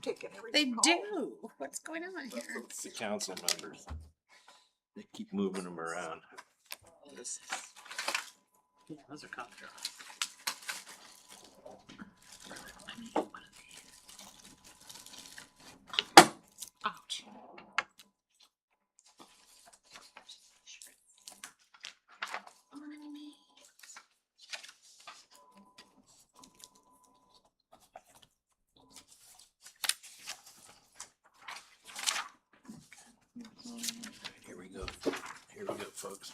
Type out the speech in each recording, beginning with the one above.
taking everything They home. do. What's going on here? It's the council members. They keep moving them around. Yeah, those are contracts. Ouch. Here we go. Here we go, folks.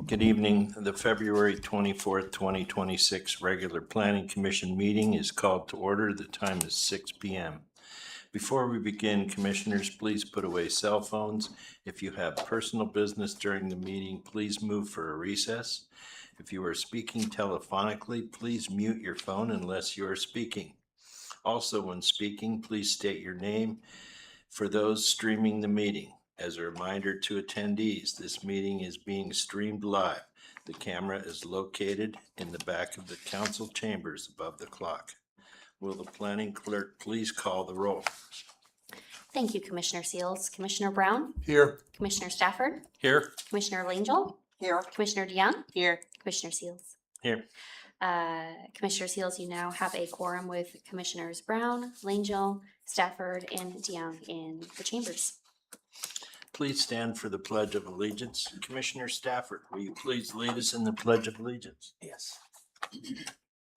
Good evening. The February 24th, 2026 regular Planning Commission meeting is called to order. The time is 6 p.m. Before we begin, commissioners, please put away cell phones. If you have personal business during the meeting, please move for a recess. If you are speaking telephonically, please mute your phone unless you are speaking. Also, when speaking, please state your name for those streaming the meeting. As a reminder to attendees, this meeting is being streamed live. The camera is located in the back of the council chambers above the clock. Will the planning clerk please call the roll? Thank you, Commissioner Seals. Commissioner Brown? Here. Commissioner Stafford? Here. Commissioner Langell? Here. Commissioner DeYoung? Here. Commissioner Seals? Here. Commissioner Seals, you now have a quorum with Commissioners Brown, Langell, Stafford, and DeYoung in the chambers. Please stand for the Pledge of Allegiance. Commissioner Stafford, will you please lead us in the Pledge of Allegiance? Yes.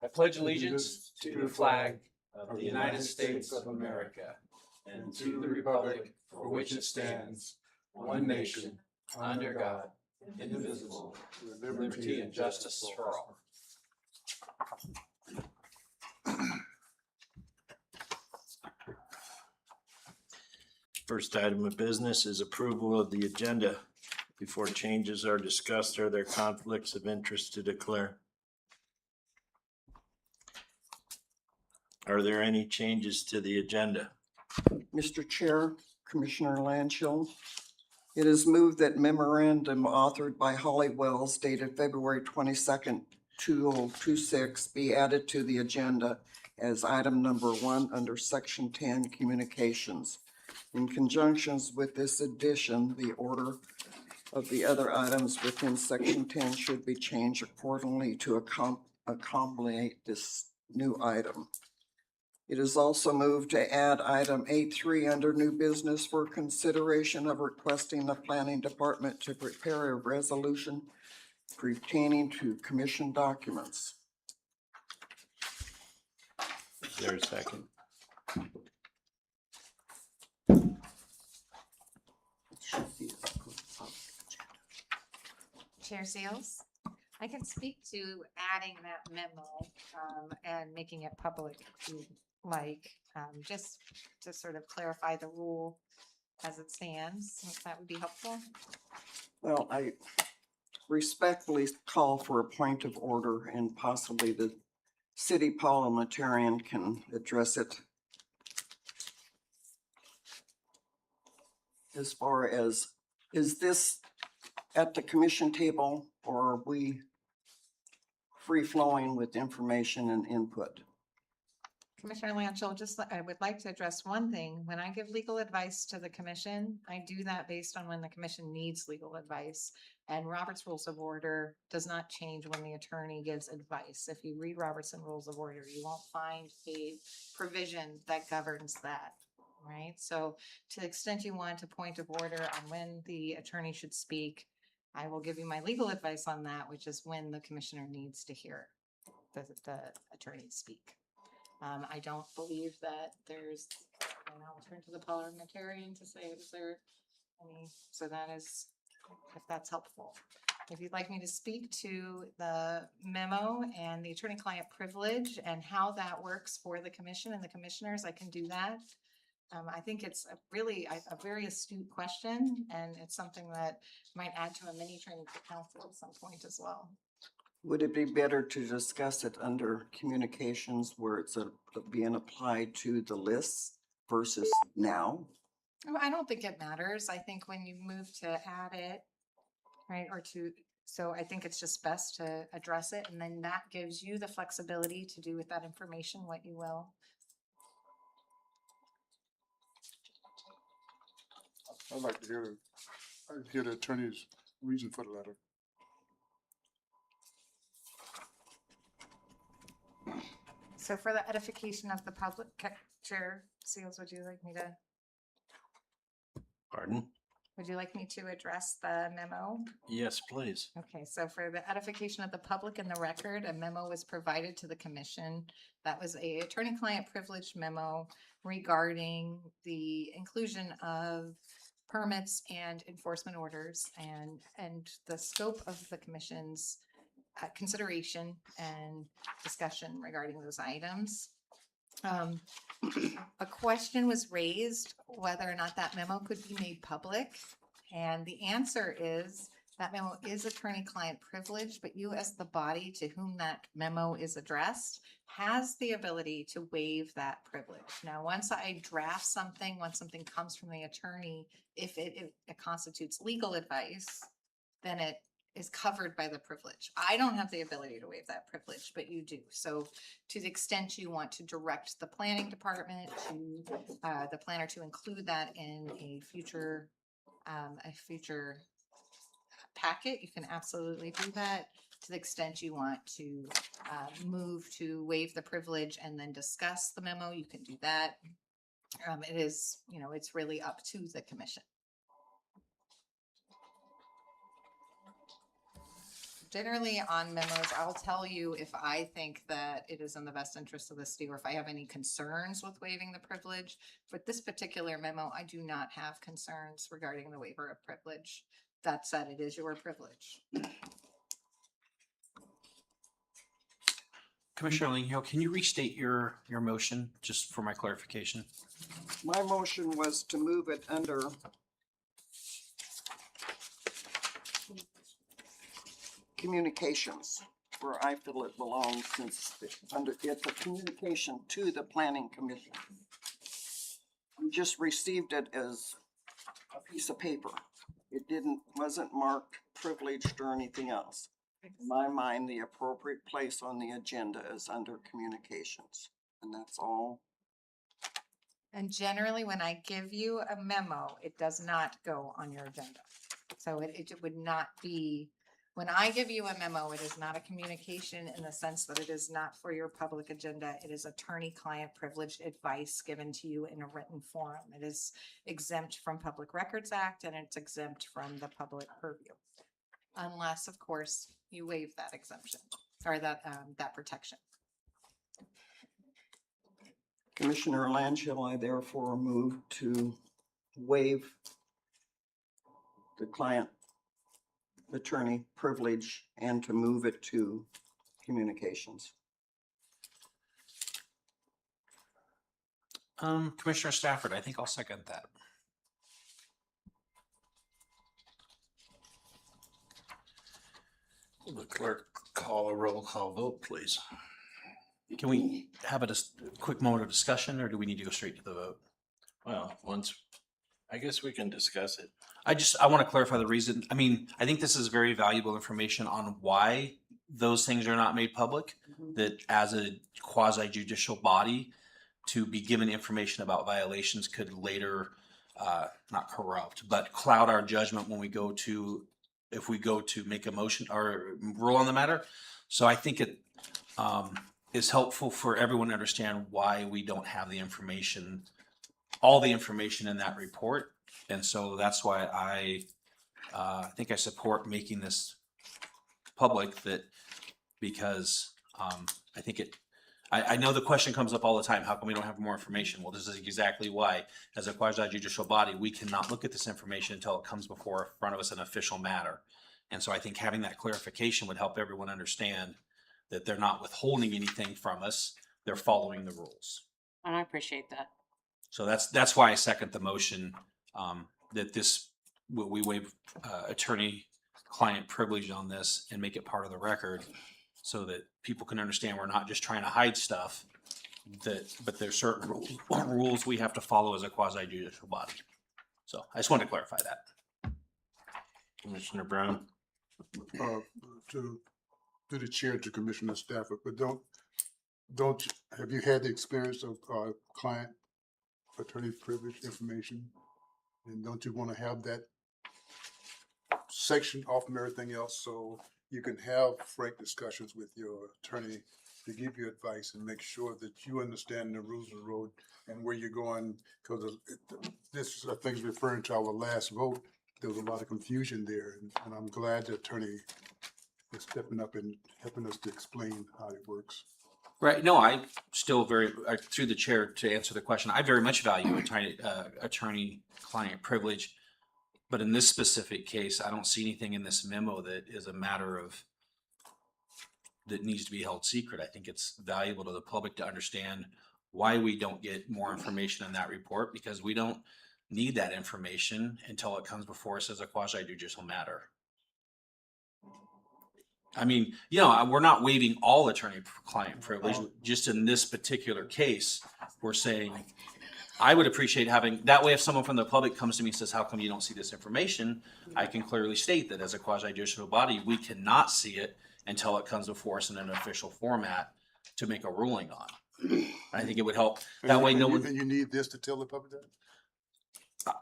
I pledge allegiance to the flag of the United States of America and to the republic for which it stands, one nation, under God, indivisible, with liberty and justice for all. First item of business is approval of the agenda. Before changes are discussed, are there conflicts of interest to declare? Are there any changes to the agenda? Mr. Chair, Commissioner Lanchill, it is moved that memorandum authored by Holly Wells dated February 22nd, 2026 be added to the agenda as item number 1 under section 10 communications. In conjunction with this addition, the order of the other items within section 10 should be changed accordingly to accommodate this new item. It is also moved to add item 8.3 under new business for consideration of requesting the planning department to prepare a resolution pertaining to commission documents. Is there a second? Chair Seals, I can speak to adding that memo and making it public if you like, just to sort of clarify the rule as it stands, if that would be helpful. Well, I respectfully call for a point of order and possibly the city parliamentarian can address it. As far as, is this at the commission table or are we free flowing with information and input? Commissioner Lanchill, I would like to address one thing. When I give legal advice to the commission, I do that based on when the commission needs legal advice. And Robert's Rules of Order does not change when the attorney gives advice. If you read Robert's Rules of Order, you won't find a provision that governs that, right? So to the extent you want a point of order on when the attorney should speak, I will give you my legal advice on that, which is when the commissioner needs to hear the attorney speak. I don't believe that there's, and I'll turn to the parliamentarian to say, is there any, so that is, if that's helpful. If you'd like me to speak to the memo and the attorney-client privilege and how that works for the commission and the commissioners, I can do that. I think it's a very astute question, and it's something that might add to a mini training for council at some point as well. Would it be better to discuss it under communications where it's being applied to the lists versus now? I don't think it matters. I think when you move to add it, right, or to So I think it's just best to address it, and then that gives you the flexibility to do with that information what you will. I'd like to hear the attorney's reason for the letter. So for the edification of the public, Chair Seals, would you like me to Pardon? address the memo? Yes, please. Okay, so for the edification of the public and the record, a memo was provided to the commission. That was a attorney-client privilege memo regarding the inclusion of permits and enforcement orders and the scope of the commission's consideration and discussion regarding those items. A question was raised whether or not that memo could be made public. And the answer is that memo is attorney-client privilege, but you as the body to whom that memo is addressed has the ability to waive that privilege. Now, once I draft something, once something comes from the attorney, if it constitutes legal advice, then it is covered by the privilege. I don't have the ability to waive that privilege, but you do. So to the extent you want to direct the planning department to the planner to include that in a future packet, you can absolutely do that. To the extent you want to move to waive the privilege and then discuss the memo, you can do that. It is, it's really up to the commission. Generally on memos, I'll tell you if I think that it is in the best interest of the city or if I have any concerns with waiving the privilege. But this particular memo, I do not have concerns regarding the waiver of privilege. That said, it is your privilege. Commissioner Linghill, can you restate your motion just for my clarification? My motion was to move it under communications, where I feel it belongs, since it's a communication to the planning commission. We just received it as a piece of paper. It wasn't marked privileged or anything else. In my mind, the appropriate place on the agenda is under communications, and that's all. And generally, when I give you a memo, it does not go on your agenda. So it would not be, when I give you a memo, it is not a communication in the sense that it is not for your public agenda. It is attorney-client privileged advice given to you in a written form. It is exempt from Public Records Act and it's exempt from the public purview. Unless, of course, you waive that exemption or that protection. Commissioner Langill, I therefore move to waive the client attorney privilege and to move it to communications. Commissioner Stafford, I think I'll second that. Will the clerk call a roll call vote, please? Can we have a quick moment of discussion or do we need to go straight to the vote? Well, I guess we can discuss it. I want to clarify the reason. I mean, I think this is very valuable information on why those things are not made public, that as a quasi-judicial body to be given information about violations could later, not corrupt, but cloud our judgment when if we go to make a motion or rule on the matter. So I think it is helpful for everyone to understand why we don't have the information, all the information in that report. And so that's why I think I support making this public, because I think I know the question comes up all the time, how come we don't have more information? Well, this is exactly why. As a quasi-judicial body, we cannot look at this information until it comes before in front of us an official matter. And so I think having that clarification would help everyone understand that they're not withholding anything from us, they're following the rules. And I appreciate that. So that's why I second the motion, that we waive attorney-client privilege on this and make it part of the record so that people can understand we're not just trying to hide stuff, but there's certain rules we have to follow as a quasi-judicial body. So I just wanted to clarify that. Commissioner Brown? to the chair, to Commissioner Stafford, but have you had the experience of, client attorney privilege information? And don't you want to have that section off from everything else so you can have frank discussions with your attorney to give you advice and make sure that you understand the rules of the road and where you're going? Because this, I think, is referring to our last vote. There was a lot of confusion there, and I'm glad the attorney is stepping up and helping us to explain how it works. Right. No, I still through the chair to answer the question, I very much value attorney-client privilege. But in this specific case, I don't see anything in this memo that is a matter of that needs to be held secret. I think it's valuable to the public to understand why we don't get more information in that report, because we don't need that information until it comes before us as a quasi-judicial matter. I mean, you know, we're not waiving all attorney-client privilege. Just in this particular case, we're saying, I would appreciate having, that way if someone from the public comes to me and says, how come you don't see this information? I can clearly state that as a quasi-judicial body, we cannot see it until it comes before us in an official format to make a ruling on. I think it would help. That way no one. And you need this to tell the public that?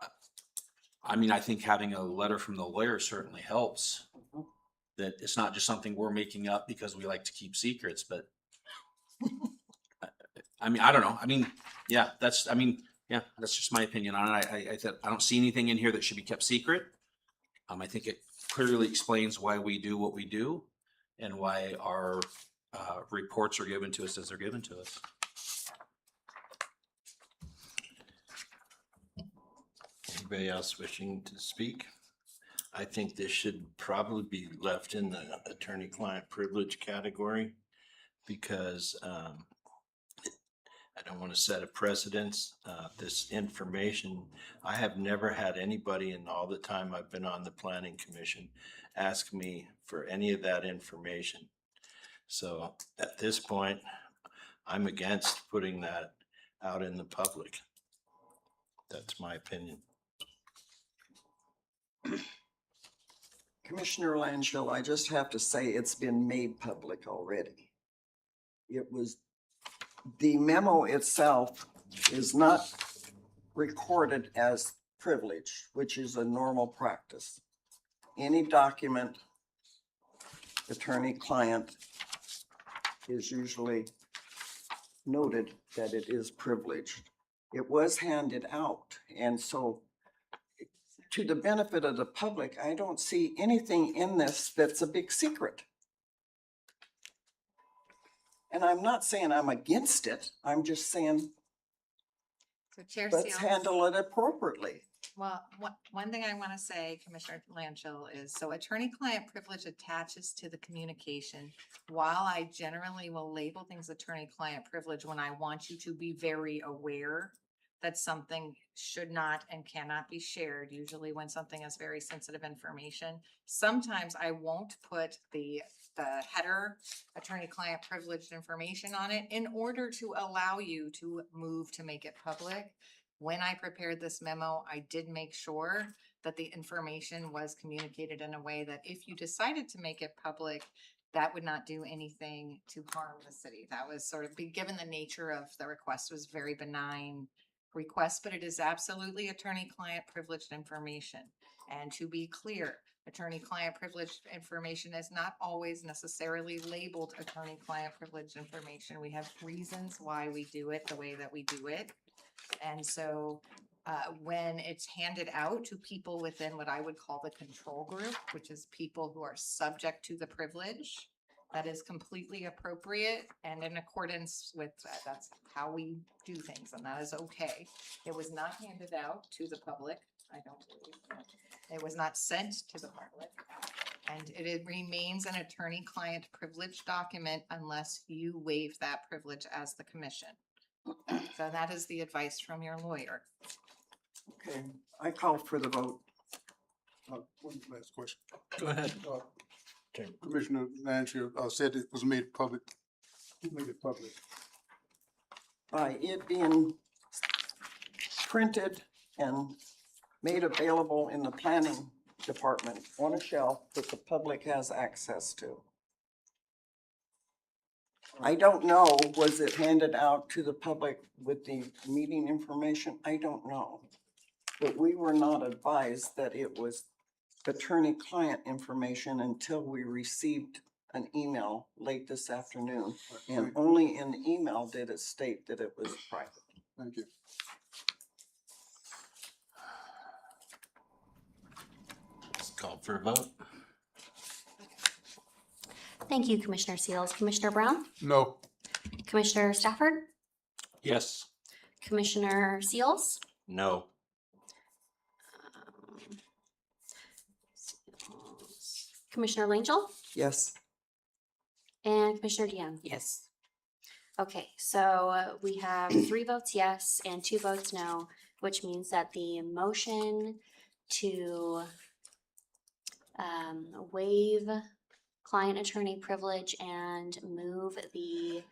I mean, I think having a letter from the lawyer certainly helps. That it's not just something we're making up because we like to keep secrets, but I mean, I don't know. I mean, yeah, that's just my opinion on it. I don't see anything in here that should be kept secret. I think it clearly explains why we do what we do and why our reports are given to us as they're given to us. Anybody else wishing to speak? I think this should probably be left in the attorney-client privilege category because I don't want to set a precedence. This information, I have never had anybody in all the time I've been on the planning commission ask me for any of that information. So at this point, I'm against putting that out in the public. That's my opinion. Commissioner Langill, I just have to say it's been made public already. It was, the memo itself is not recorded as privilege, which is a normal practice. Any document, attorney-client, is usually noted that it is privileged. It was handed out, and so to the benefit of the public, I don't see anything in this that's a big secret. And I'm not saying I'm against it. I'm just saying, So Chair let's Seals. handle it appropriately. Well, one thing I want to say, Commissioner Langill, is so attorney-client privilege attaches to the communication. While I generally will label things attorney-client privilege when I want you to be very aware that something should not and cannot be shared, usually when something is very sensitive information. Sometimes I won't put the header attorney-client privileged information on it in order to allow you to move to make it public. When I prepared this memo, I did make sure that the information was communicated in a way that if you decided to make it public, that would not do anything to harm the city. That was sort of, given the nature of the request, was very benign request, but it is absolutely attorney-client privileged information. And to be clear, attorney-client privileged information is not always necessarily labeled attorney-client privileged information. We have reasons why we do it the way that we do it. And so when it's handed out to people within what I would call the control group, which is people who are subject to the privilege, that is completely appropriate and in accordance with that's how we do things, and that is okay. It was not handed out to the public. I don't believe that. It was not sent to the public, and it remains an attorney-client privilege document unless you waive that privilege as the commission. So that is the advice from your lawyer. Okay, I call for the vote. One last question. Go ahead. Commissioner Langill said it was made public. Who made it public? By it being printed and made available in the planning department on a shelf that the public has access to. I don't know, was it handed out to the public with the meeting information? I don't know. But we were not advised that it was attorney-client information until we received an email late this afternoon. And only in the email did it state that it was private. Thank you. Let's call for a vote. Thank you, Commissioner Seals. Commissioner Brown? No. Commissioner Stafford? Yes. Commissioner Seals? No. Commissioner Langell? Yes. And Commissioner DeYoung? Yes. Okay, so we have 3 votes yes and 2 votes no, which means that the motion to waive client attorney privilege and move the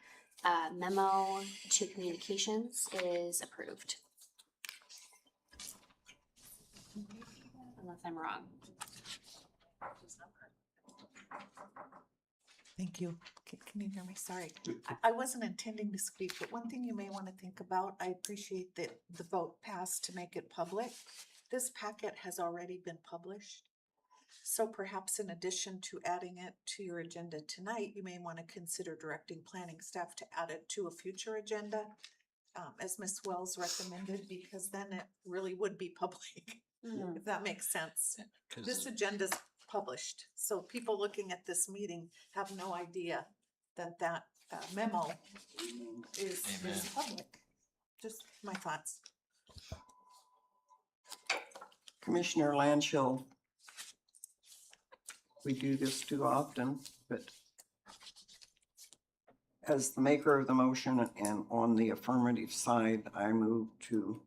memo to communications is approved. Unless I'm wrong. Thank you. Can you hear me? Sorry. I wasn't intending to speak, but one thing you may want to think about, I appreciate that the vote passed to make it public. This packet has already been published. So perhaps in addition to adding it to your agenda tonight, you may want to consider directing planning staff to add it to a future agenda, as Ms. Wells recommended, because then it really would be public, if that makes sense. This agenda's published, so people looking at this meeting have no idea that that memo is public. Just my thoughts. Commissioner Lanchill, we do this too often, but as the maker of the motion and on the affirmative side, I move to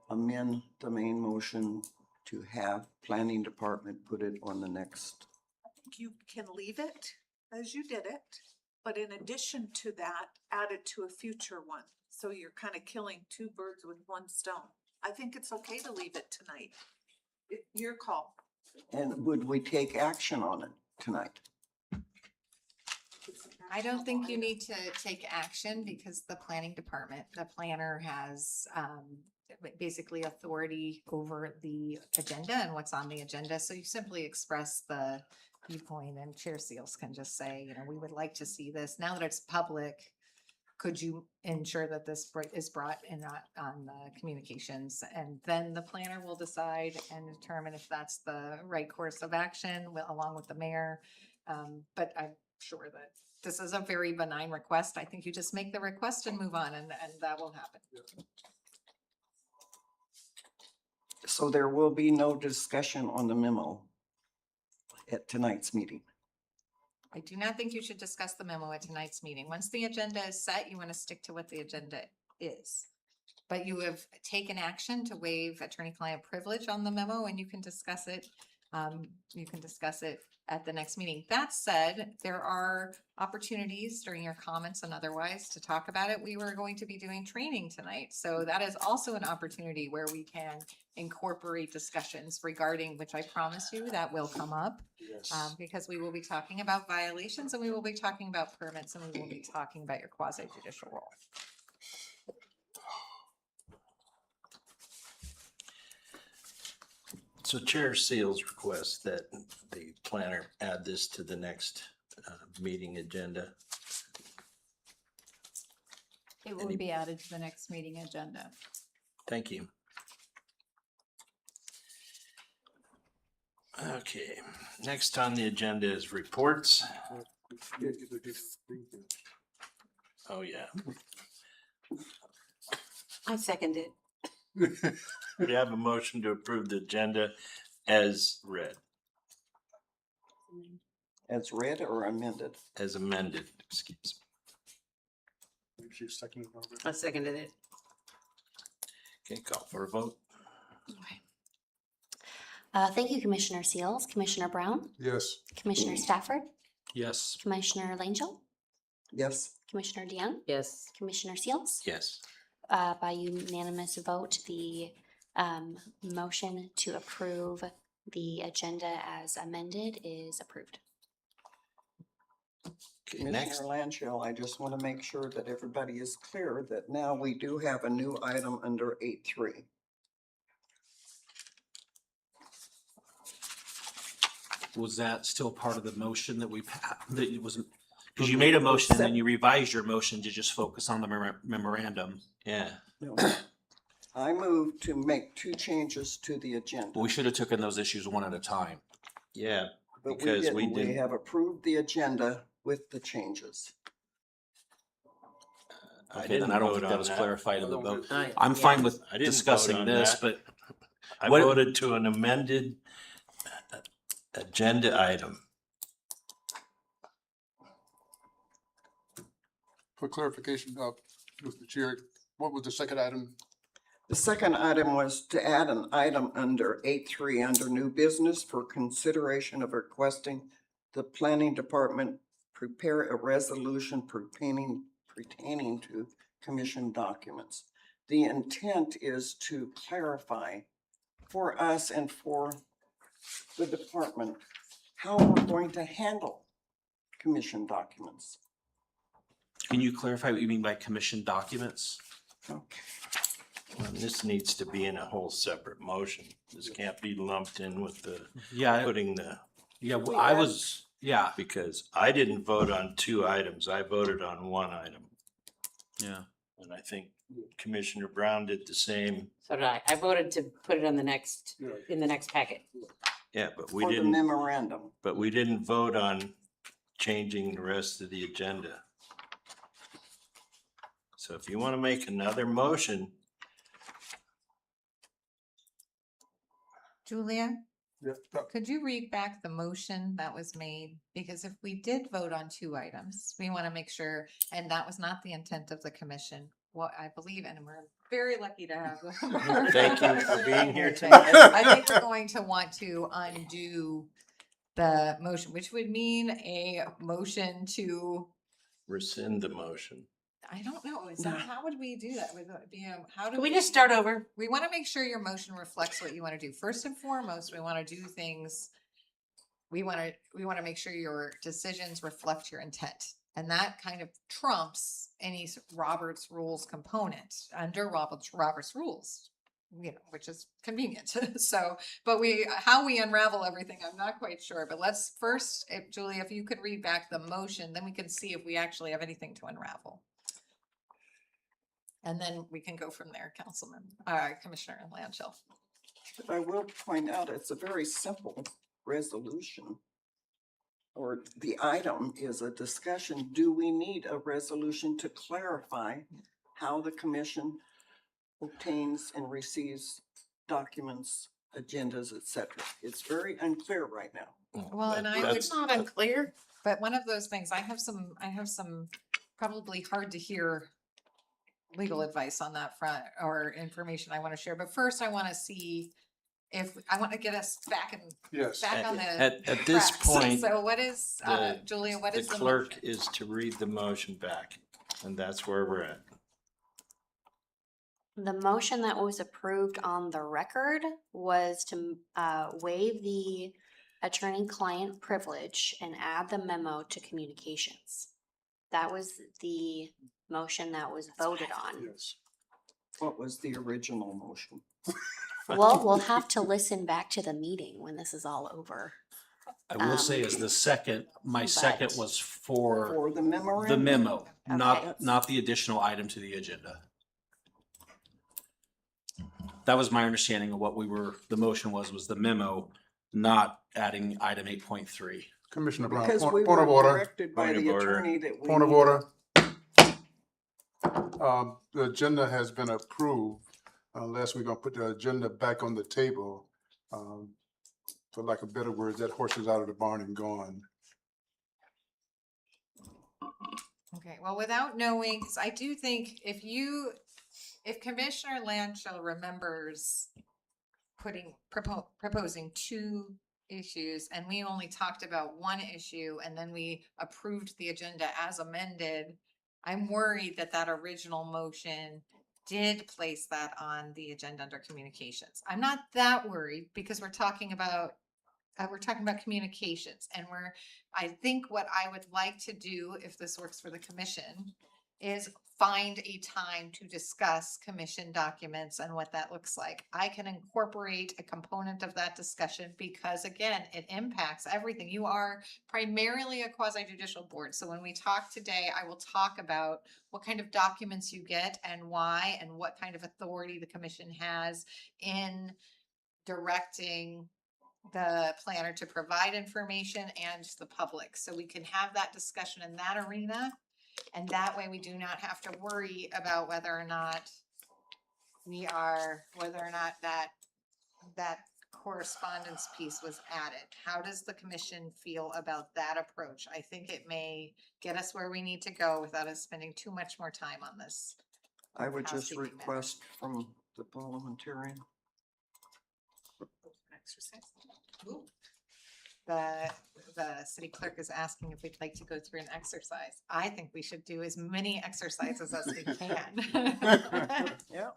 amend the main motion to have planning department put it on the next. I think you can leave it as you did it, but in addition to that, add it to a future one. So you're kind of killing 2 birds with 1 stone. I think it's okay to leave it tonight. Your call. And would we take action on it tonight? I don't think you need to take action because the planning department, the planner has basically authority over the agenda and what's on the agenda. So you simply express the viewpoint and Chair Seals can just say, you know, we would like to see this. Now that it's public, could you ensure that this is brought in on the communications? And then the planner will decide and determine if that's the right course of action along with the mayor. But I'm sure that this is a very benign request. I think you just make the request and move on and that will happen. So there will be no discussion on the memo at tonight's meeting. I do not think you should discuss the memo at tonight's meeting. Once the agenda is set, you want to stick to what the agenda is. But you have taken action to waive attorney-client privilege on the memo and you can discuss it. You can discuss it at the next meeting. That said, there are opportunities during your comments and otherwise to talk about it. We were going to be doing training tonight. So that is also an opportunity where we can incorporate discussions regarding, which I promise you that will come up. Because we will be talking about violations and we will be talking about permits and we will be talking about your quasi-judicial role. So Chair Seals requests that the planner add this to the next meeting agenda. It will be added to the next meeting agenda. Thank you. Okay, next on the agenda is reports. Oh, yeah. I second it. We have a motion to approve the agenda as read, As read or amended? as amended, excuse me. I seconded it. Okay, call for a vote. Thank you, Commissioner Seals. Commissioner Brown? Yes. Commissioner Stafford? Yes. Commissioner Langell? Yes. Commissioner DeYoung? Yes. Commissioner Seals? Yes. By unanimous vote, the motion to approve The agenda as amended is approved. Okay, next, Commissioner Lanchell, I just want to make sure that everybody is clear that now we do have a new item under 8.3. Was that still part of the motion that that it was, because you made a motion and then you revised your motion to just focus on the memorandum. yeah, No. I move to make 2 changes to the agenda. We should have taken those issues one at a time. yeah, But because we we didn't, have approved the agenda with the changes. I Okay, didn't then I don't vote think that on was that. clarified in the vote. Aye. I'm fine with I didn't vote discussing on this, that. but I what- voted to an amended agenda item. For clarification, Mr. Chair, what was the second item? The second item was to add an item under 8.3 under new business for consideration of requesting the planning department prepare a resolution pertaining to commission documents. The intent is to clarify for us and for the department how we're going to handle commission documents. can you clarify what you mean by commission documents? Okay. Well, this needs to be in a whole separate motion. This can't be lumped in with the Yeah, putting the, We I add- was, yeah, because I didn't vote on 2 items. I voted on 1 item. yeah. And I think Commissioner Brown did the same. So did I. I voted to put it on the next, in the next packet. Yeah, but we For the didn't, memorandum. but we didn't vote on changing the rest of the agenda. So if you want to make another motion, Julia, Yeah, could you read back the motion that was made? Because if we did vote on 2 items, we want to make sure, and that was not the intent of the commission. What I believe, and we're very lucky to have. Thank you for being here today. tonight. I think we're going to want to undo the motion, which would mean a motion to, rescind the motion. I don't know, is that, how would we do that? Would it be, how do Can we just start over? We want to make sure your motion reflects what you want to do. First and foremost, we want to do things. We want to make sure your decisions reflect your intent. And that kind of trumps any Robert's rules component under Robert's rules, which is convenient. So, but how we unravel everything, I'm not quite sure, but let's first, Julia, if you could read back the motion, then we can see if we actually have anything to unravel. And then we can go from there, Commissioner Lanchell. But I will point out, it's a very simple resolution. Or the item is a discussion, do we need a resolution to clarify how the commission obtains and receives documents, agendas, et cetera? It's very unclear right now. Well, and I would, That's- It's not unclear. but one of those things, I have some probably hard to hear legal advice on that front or information I want to share. But first I want to see if, I want to get us back yes. on the At this tracks. point, So what is, the- Julia, what the is the clerk motion? is to read the motion back, and that's where we're at. The motion that was approved on the record was to waive the attorney-client privilege and add the memo to communications. That was the motion that was voted on. Yes. What was the original motion? Well, we'll have to listen back to the meeting when this is all over. I will say as the second, my second but- was for For the memorandum? the memo, Okay. not the additional item to the agenda. That was my understanding of what the motion was the memo, not adding item 8.3. Commissioner Brown, Because we point of were order, directed by Point of the order. attorney that we. point of needed- order. The agenda has been approved unless we're gonna put the agenda back on the table. For lack of better words, that horse is out of the barn and gone. Okay, well, without knowing, 'cause I do think if Commissioner Lanchell remembers proposing 2 issues and we only talked about 1 issue and then we approved the agenda as amended, I'm worried that original motion did place that on the agenda under communications. I'm not that worried because we're talking about communications and I think what I would like to do, if this works for the commission, is find a time to discuss commission documents and what that looks like. I can incorporate a component of that discussion because again, it impacts everything. You are primarily a quasi-judicial board. So when we talk today, I will talk about what kind of documents you get and why, and what kind of authority the commission has in directing the planner to provide information and the public. So we can have that discussion in that arena. And that way we do not have to worry about whether or not that correspondence piece was added. How does the commission feel about that approach? I think it may get us where we need to go without us spending too much more time on this. I would just Housekeeping matter. request from the parliamentarian. Ooh. The city clerk is asking if we'd like to go through an exercise. I think we should do as many exercises as we can. Yeah.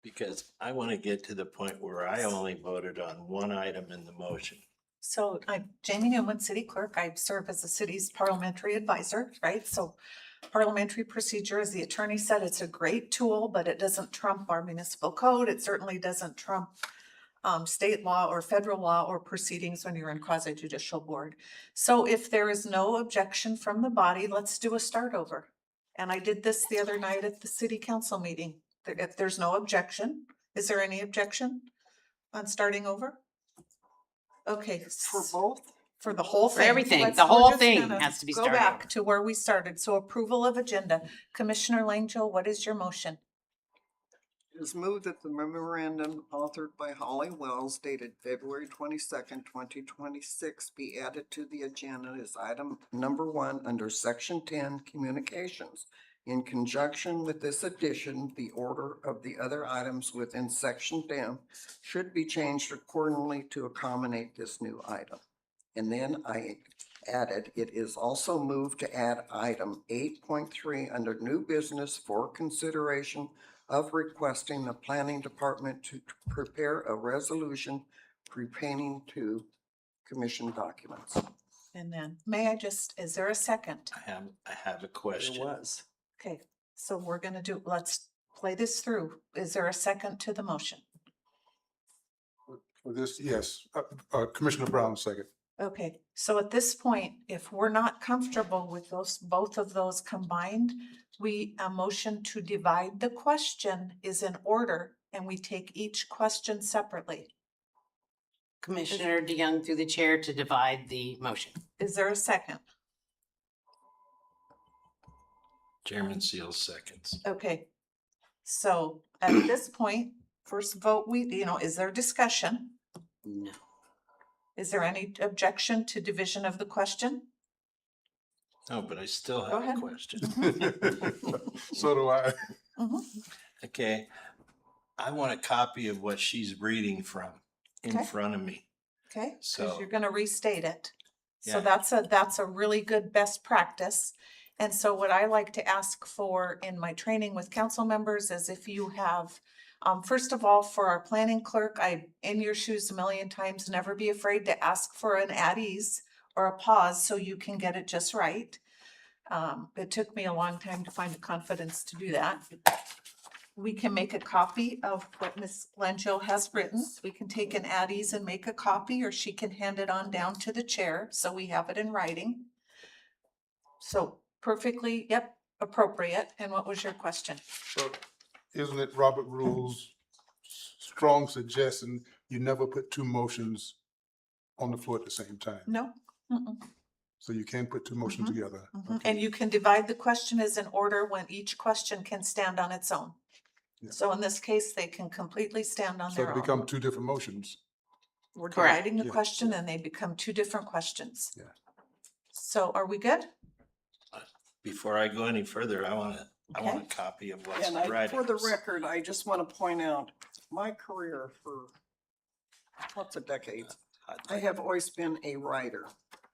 Because I want to get to the point where I only voted on one item in the motion. So I'm Jamie Newman, city clerk. I serve as the city's parliamentary advisor, right? So parliamentary procedure, as the attorney said, it's a great tool, but it doesn't trump our municipal code. It certainly doesn't trump state law or federal law or proceedings when you're in quasi-judicial board. So if there is no objection from the body, let's do a start over. And I did this the other night at the city council meeting. If there's no objection, is there any objection on starting over? Okay. For both? For the whole For thing. everything. Let's- The we're whole just thing gonna has to be Go started back over. to where we started. So approval of agenda. Commissioner Langell, what is your motion? It is moved that the memorandum authored by Holly Wells dated February 22nd, 2026 be added to the agenda as item number 1 under section 10 communications. In conjunction with this addition, the order of the other items within section 10 should be changed accordingly to accommodate this new item. And then I added, it is also moved to add item 8.3 under new business for consideration of requesting the planning department to prepare a resolution pertaining to commission documents. And then, may I just, is there a second? I have a question. was. Okay, so we're gonna let's play this through. Is there a second to the motion? For this, yes, Commissioner Brown, second. Okay, so at this point, if we're not comfortable with both of those combined, a motion to divide the question is in order, and we take each question separately. Commissioner DeYoung through the chair to divide the motion. Is there a second? Chairman Seals seconds. Okay, so at this point, first vote, is there discussion? No. Is there any objection to division of the question? No, but I still Go have ahead. a question. So do I. Mhm. Okay, I want a copy of what she's reading from in Okay. front of me. Okay, because So- you're gonna restate it. So Yeah. that's a really good best practice. And so what I like to ask for in my training with council members is if you have, first of all, for our planning clerk, I'm in your shoes a million times, never be afraid to ask for an at ease or a pause so you can get it just right. It took me a long time to find the confidence to do that. We can make a copy of what Ms. Langell has written. We can take an at ease and make a copy, or she can hand it on down to the chair, so we have it in writing. So perfectly, yep, appropriate. And what was your question? So isn't it Robert Rules strong suggestion you never put two motions on the floor at the same time? No? Mm-mm. So you can't put two motions Mhm. together? Mhm. Okay. And you can divide the question as in order when each question can stand on its own. Yeah. So in this case, they can completely stand on So their it own. become two different motions? We're Correct. dividing the Yeah, question yeah. and they become two different questions. Yeah. So are we good? Before I go any further, I want Okay. a copy of what's And read. for the record, I just want to point out, my career for lots of decades, I have always been a writer.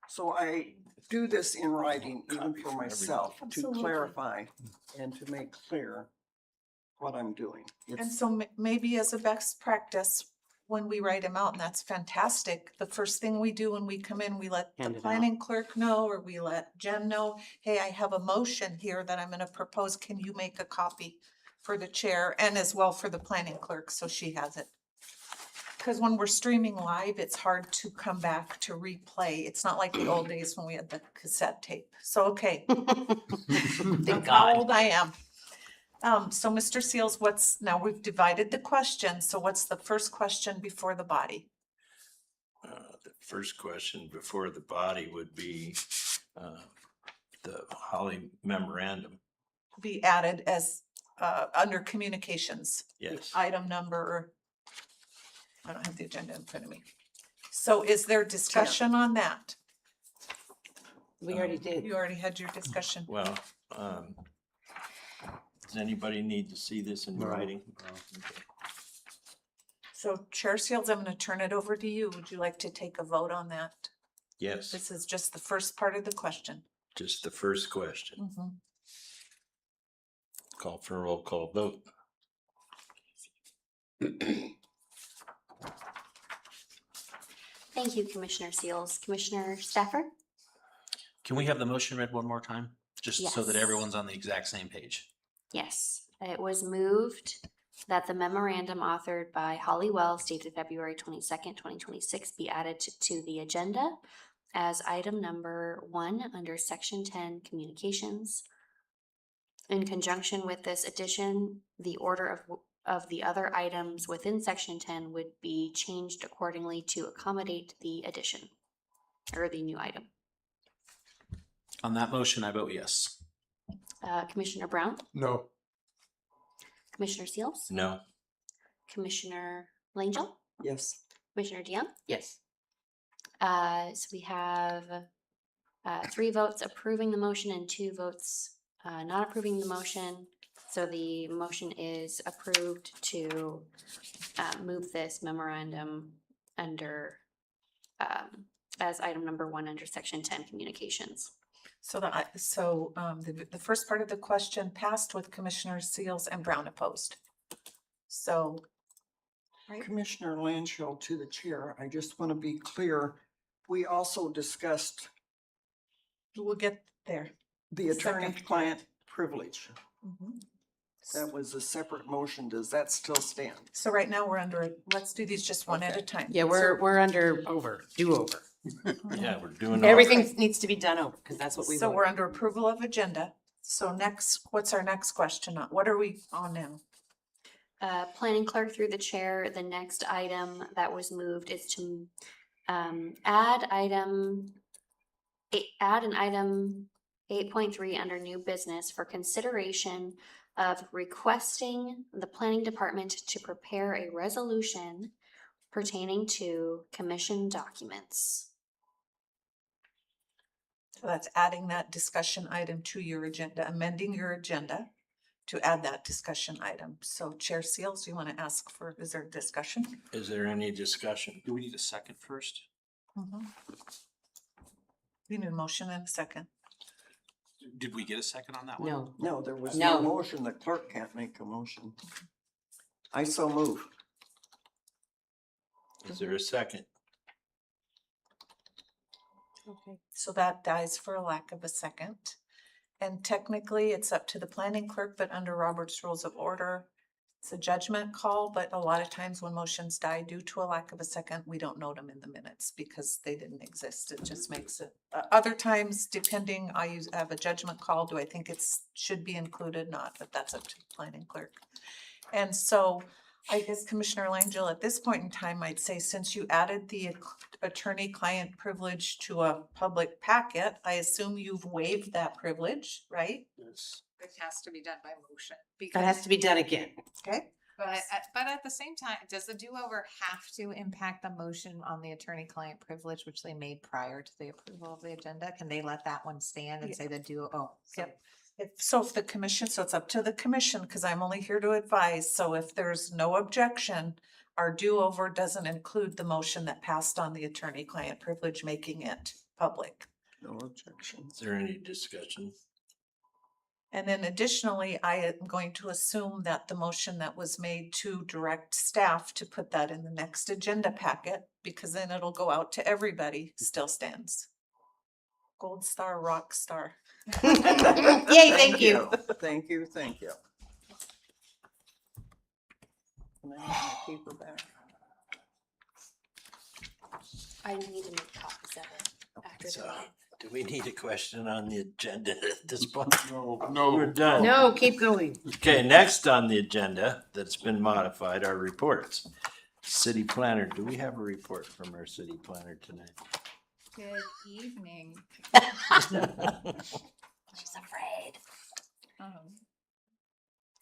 So I do this in writing even Copy for for myself to Absolutely. clarify and to make clear what I'm doing. And It's, so maybe as a best practice, when we write them out, and that's fantastic, the first thing we do when we come in, we let the Hand it out. planning clerk know, or we let Jen know, hey, I have a motion here that I'm gonna propose, can you make a copy for the chair and as well for the planning clerk, so she has it. Cause when we're streaming live, it's hard to come back to replay. It's not like the old days when we had the cassette tape. So, okay, Thank that's how God. old I am. So Mr. Seals, now we've divided the question, so what's the first question before the body? The first question before the body would be the Holly memorandum. Be added as, under communications, Yes. item number, I don't have the agenda in front of me. So is there discussion on that? We already did. You already had your discussion. Well, does anybody need to see this in No. writing? So Chair Seals, I'm gonna turn it over to you. Would you like to take a vote on that? Yes, This is just the first part of the question. just the first question. Mhm. Call for a roll call vote. Thank you, Commissioner Seals. Commissioner Stafford? Can we have the motion read one more time? Just so that Yes. everyone's on the exact same page. Yes, it was moved that the memorandum authored by Holly Wells dated February 22nd, 2026 be added to the agenda as item number 1 under section 10 communications. In conjunction with this addition, the order of the other items within section 10 would be changed accordingly to accommodate the addition or the new item. On that motion, I vote yes. Commissioner Brown, No, Commissioner Seals, No, Commissioner Langell, yes, Commissioner DeYoung. Yes. So we have 3 votes approving the motion and 2 votes not approving the motion. So the motion is approved to move this memorandum under as item number 1 under section 10 communications. So the first part of the question passed with Commissioner Seals and Brown opposed. So, right? Commissioner Lanchell to the chair, I just want to be clear. We also discussed We'll get there. the Second. attorney-client privilege. Mhm. That was a separate motion. Does that still stand? So right now we're under, let's do these just one at a time. Yeah, we're under do over. yeah, we're doing. all- Everything needs to be done over because that's what we So voted. we're under approval of agenda. So next, what's our next question on? What are we on now? Planning clerk through the chair, the next item that was moved is to add an item 8.3 under new business for consideration of requesting the planning department to prepare a resolution pertaining to commission documents. So that's adding that discussion item to your agenda, amending your agenda to add that discussion item. So Chair Seals, you want to ask for, is there discussion? Is there any discussion? Do we need a second first? You need a motion and a second. Did we get a second on that one? No. No, there was No. no motion. The clerk can't make a motion. I so move. Is there a second? Okay. So that dies for a lack of a second. And technically, it's up to the planning clerk, but under Robert's Rules of Order, it's a judgment call, but a lot of times when motions die due to a lack of a second, we don't note them in the minutes because they didn't exist. It just makes it, other times, depending, I have a judgment call. Do I think should be included? Not, but that's up to the planning clerk. And so I guess Commissioner Langell, at this point in time, I'd say since you added the attorney-client privilege to a public packet, I assume you've waived that privilege, right? yes. It has to be done by motion. That has to be done again. Okay. But at the same time, does the do-over have to impact the motion on the attorney-client privilege, which they made prior to the approval of the agenda? Can they let that one stand and Yeah. say the Yep. If the commission, so it's up to the commission, because I'm only here to advise, so if there's no objection, our do-over doesn't include the motion that passed on the attorney-client privilege, making it public. No objection. Is there any discussion? And then additionally, I am going to assume that the motion that was made to direct staff to put that in the next agenda packet, because then it'll go out to everybody, still stands. Gold star, rock star. Yay, thank you. Thank you, thank you. Can I have my paper back? I need to make copies of it after the So, meeting. do we need a question on the agenda at this point? We're No, done. No, keep going. Okay, next on the agenda that's been modified are reports. City planner, do we have a report from our city planner tonight? Good evening. She's afraid.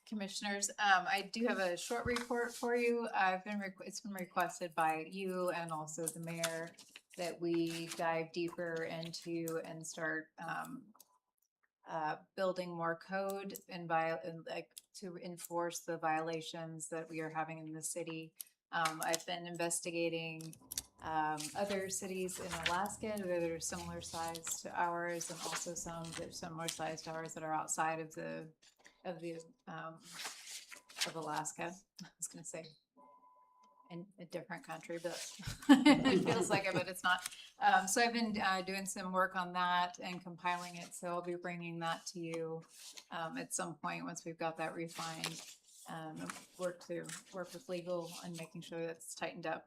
Commissioners, I do have a short report for you. It's been requested by you and also the mayor that we dive deeper into and start building more code and like to enforce the violations that we are having in the city. I've been investigating other cities in Alaska that are similar size to ours, and also some that are similar size to ours that are outside of Alaska. I was gonna say in a different country, but it feels like it, but it's not. So I've been doing some work on that and compiling it. So I'll be bringing that to you at some point once we've got that refined. Work with legal and making sure that's tightened up.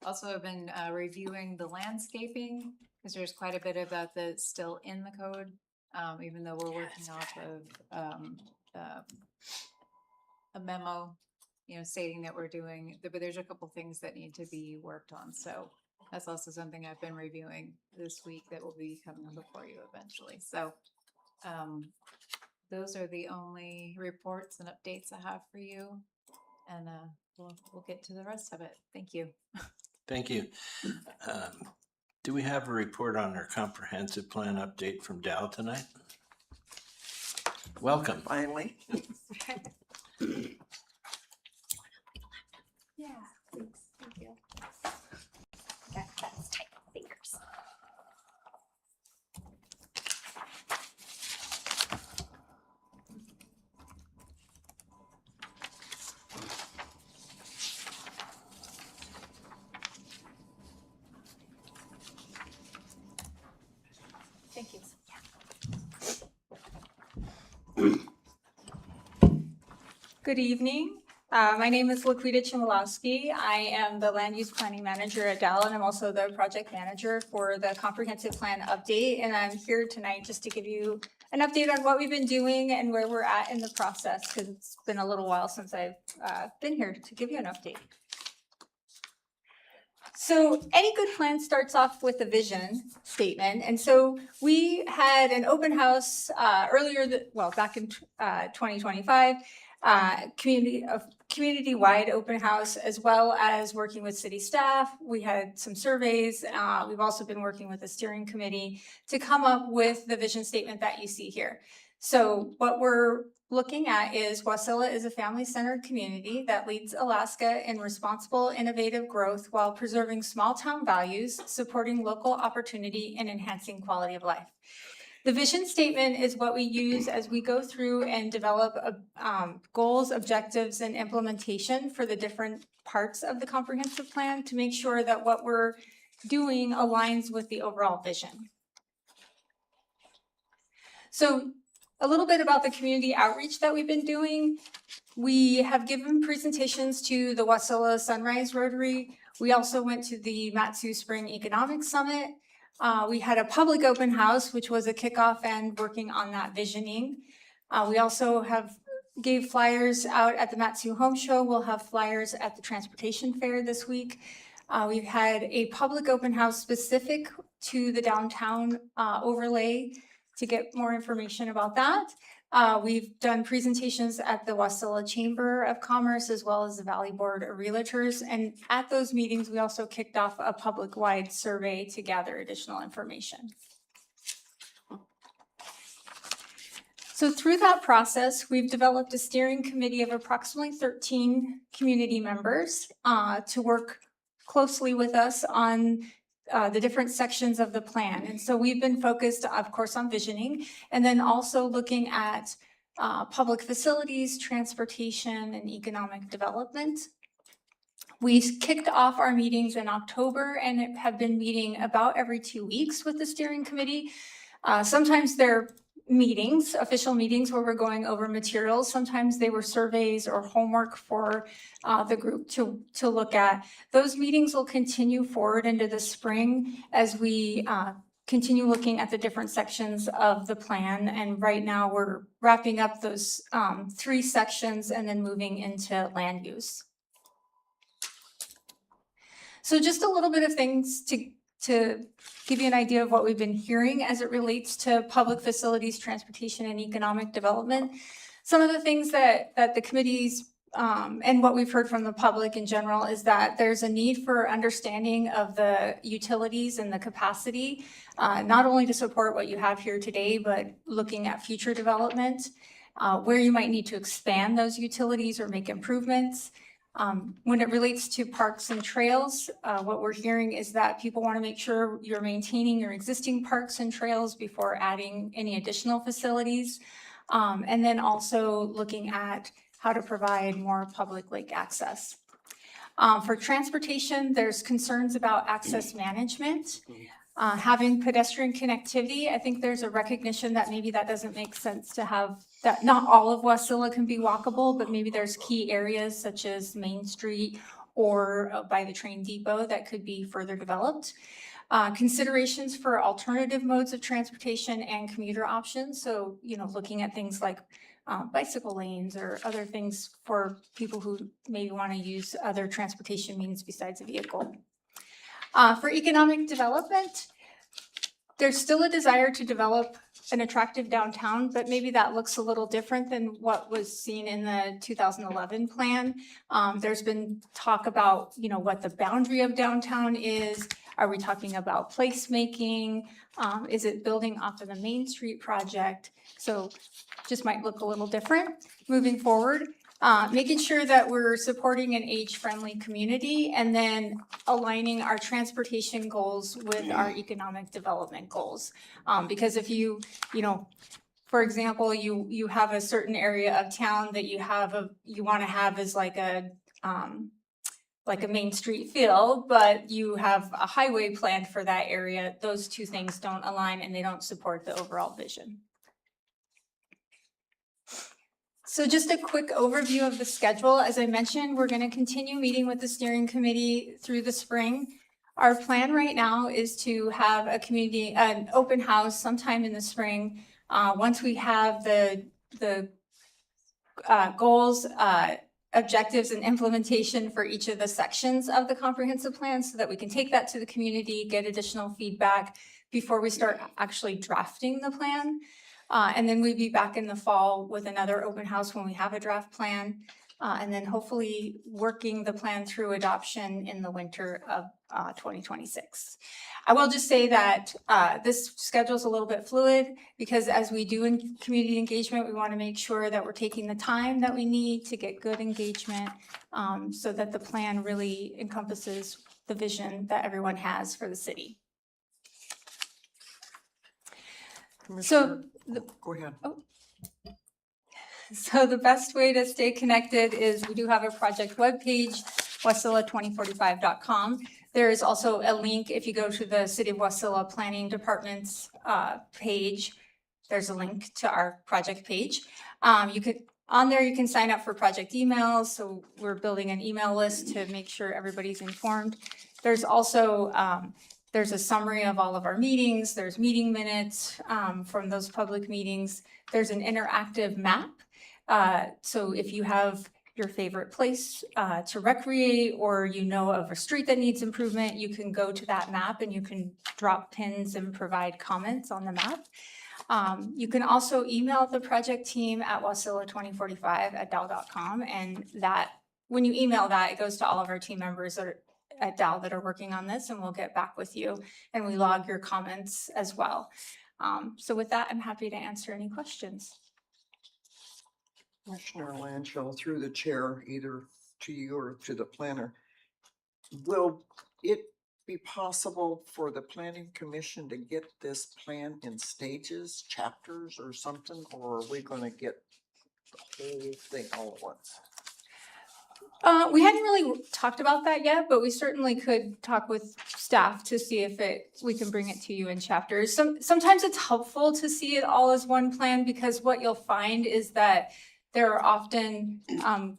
Also, I've been reviewing the landscaping because there's quite a bit of that that's still in the code, even though we're working off of a memo, stating that we're doing, but there's a couple things that need to be worked on. So that's also something I've been reviewing this week that will be coming before you eventually. So those are the only reports and updates I have for you. And we'll get to the rest of it. Thank you. Thank you. Do we have a report on our comprehensive plan update from Dow tonight? Welcome. Finally. Yeah, thanks. Thank you. That's tight fingers. Thank you. Good evening. My name is Laquita Chmielowski. I am the Land Use Planning Manager at Dow, and I'm also the Project Manager for the Comprehensive Plan Update. And I'm here tonight just to give you an update on what we've been doing and where we're at in the process, because it's been a little while since I've been here to give you an update. So any good plan starts off with a vision statement. And so we had an open house back in 2025, community-wide open house, as well as working with city staff. We had some surveys. We've also been working with the steering committee to come up with the vision statement that you see here. So what we're looking at is Wasilla is a family-centered community that leads Alaska in responsible, innovative growth while preserving small-town values, supporting local opportunity, and enhancing quality of life. The vision statement is what we use as we go through and develop goals, objectives, and implementation for the different parts of the comprehensive plan to make sure that what we're doing aligns with the overall vision. So a little bit about the community outreach that we've been doing. We have given presentations to the Wasilla Sunrise Rotary. We also went to the Mat-Su Spring Economic Summit. We had a public open house, which was a kickoff and working on that visioning. We also gave flyers out at the Mat-Su Home Show. We'll have flyers at the Transportation Fair this week. We've had a public open house specific to the downtown overlay to get more information about that. We've done presentations at the Wasilla Chamber of Commerce as well as the Valley Board of Realtors. And at those meetings, we also kicked off a public-wide survey to gather additional information. So through that process, we've developed a steering committee of approximately 13 community members to work closely with us on the different sections of the plan. And so we've been focused, of course, on visioning, and then also looking at public facilities, transportation, and economic development. We kicked off our meetings in October and have been meeting about every 2 weeks with the steering committee. Sometimes they're meetings, official meetings where we're going over materials. Sometimes they were surveys or homework for the group to look at. Those meetings will continue forward into the spring as we continue looking at the different sections of the plan. And right now we're wrapping up those 3 sections and then moving into land use. So just a little bit of things to give you an idea of what we've been hearing as it relates to public facilities, transportation, and economic development. Some of the things that the committees and what we've heard from the public in general is that there's a need for understanding of the utilities and the capacity, not only to support what you have here today, but looking at future development, where you might need to expand those utilities or make improvements. When it relates to parks and trails, what we're hearing is that people want to make sure you're maintaining your existing parks and trails before adding any additional facilities. And then also looking at how to provide more public lake access. For transportation, there's concerns about access management. Having pedestrian connectivity, I think there's a recognition that maybe that doesn't make sense to have, that not all of Wasilla can be walkable, but maybe there's key areas such as Main Street or by the train depot that could be further developed. Considerations for alternative modes of transportation and commuter options. So, looking at things like bicycle lanes or other things for people who maybe want to use other transportation means besides a vehicle. For economic development, there's still a desire to develop an attractive downtown, but maybe that looks a little different than what was seen in the 2011 plan. There's been talk about, what the boundary of downtown is. Are we talking about placemaking? Is it building off of the Main Street project? So just might look a little different moving forward. Making sure that we're supporting an age-friendly community and then aligning our transportation goals with our economic development goals. Because if you for example, you have a certain area of town that you want to have as like a Main Street feel, but you have a highway planned for that area, those two things don't align and they don't support the overall vision. So just a quick overview of the schedule. As I mentioned, we're going to continue meeting with the steering committee through the spring. Our plan right now is to have an open house sometime in the spring. Once we have the goals, objectives, and implementation for each of the sections of the comprehensive plan so that we can take that to the community, get additional feedback before we start actually drafting the plan. And then we'd be back in the fall with another open house when we have a draft plan. And then hopefully working the plan through adoption in the winter of 2026. I will just say that this schedule is a little bit fluid because as we do in community engagement, we want to make sure that we're taking the time that we need to get good engagement so that the plan really encompasses the vision that everyone has for the city. So Go ahead. So the best way to stay connected is we do have a project webpage, wasilla2045.com. There is also a link if you go to the City of Wasilla Planning Department's page. There's a link to our project page. On there you can sign up for project emails. So we're building an email list to make sure everybody's informed. There's also there's a summary of all of our meetings. There's meeting minutes from those public meetings. There's an interactive map. So if you have your favorite place to recreate or of a street that needs improvement, you can go to that map and you can drop pins and provide comments on the map. You can also email the project team at wasilla2045@dow.com, and that when you email that, it goes to all of our team members at Dow that are working on this, and we'll get back with you and we log your comments as well. So with that, I'm happy to answer any questions. Commissioner Lanchell, through the chair, either to you or to the planner. Will it be possible for the planning commission to get this plan in stages, chapters or something? Or are we gonna get the whole thing all at once? We hadn't really talked about that yet, but we certainly could talk with staff to see if we can bring it to you in chapters. Sometimes it's helpful to see it all as one plan, because what you'll find is that there are often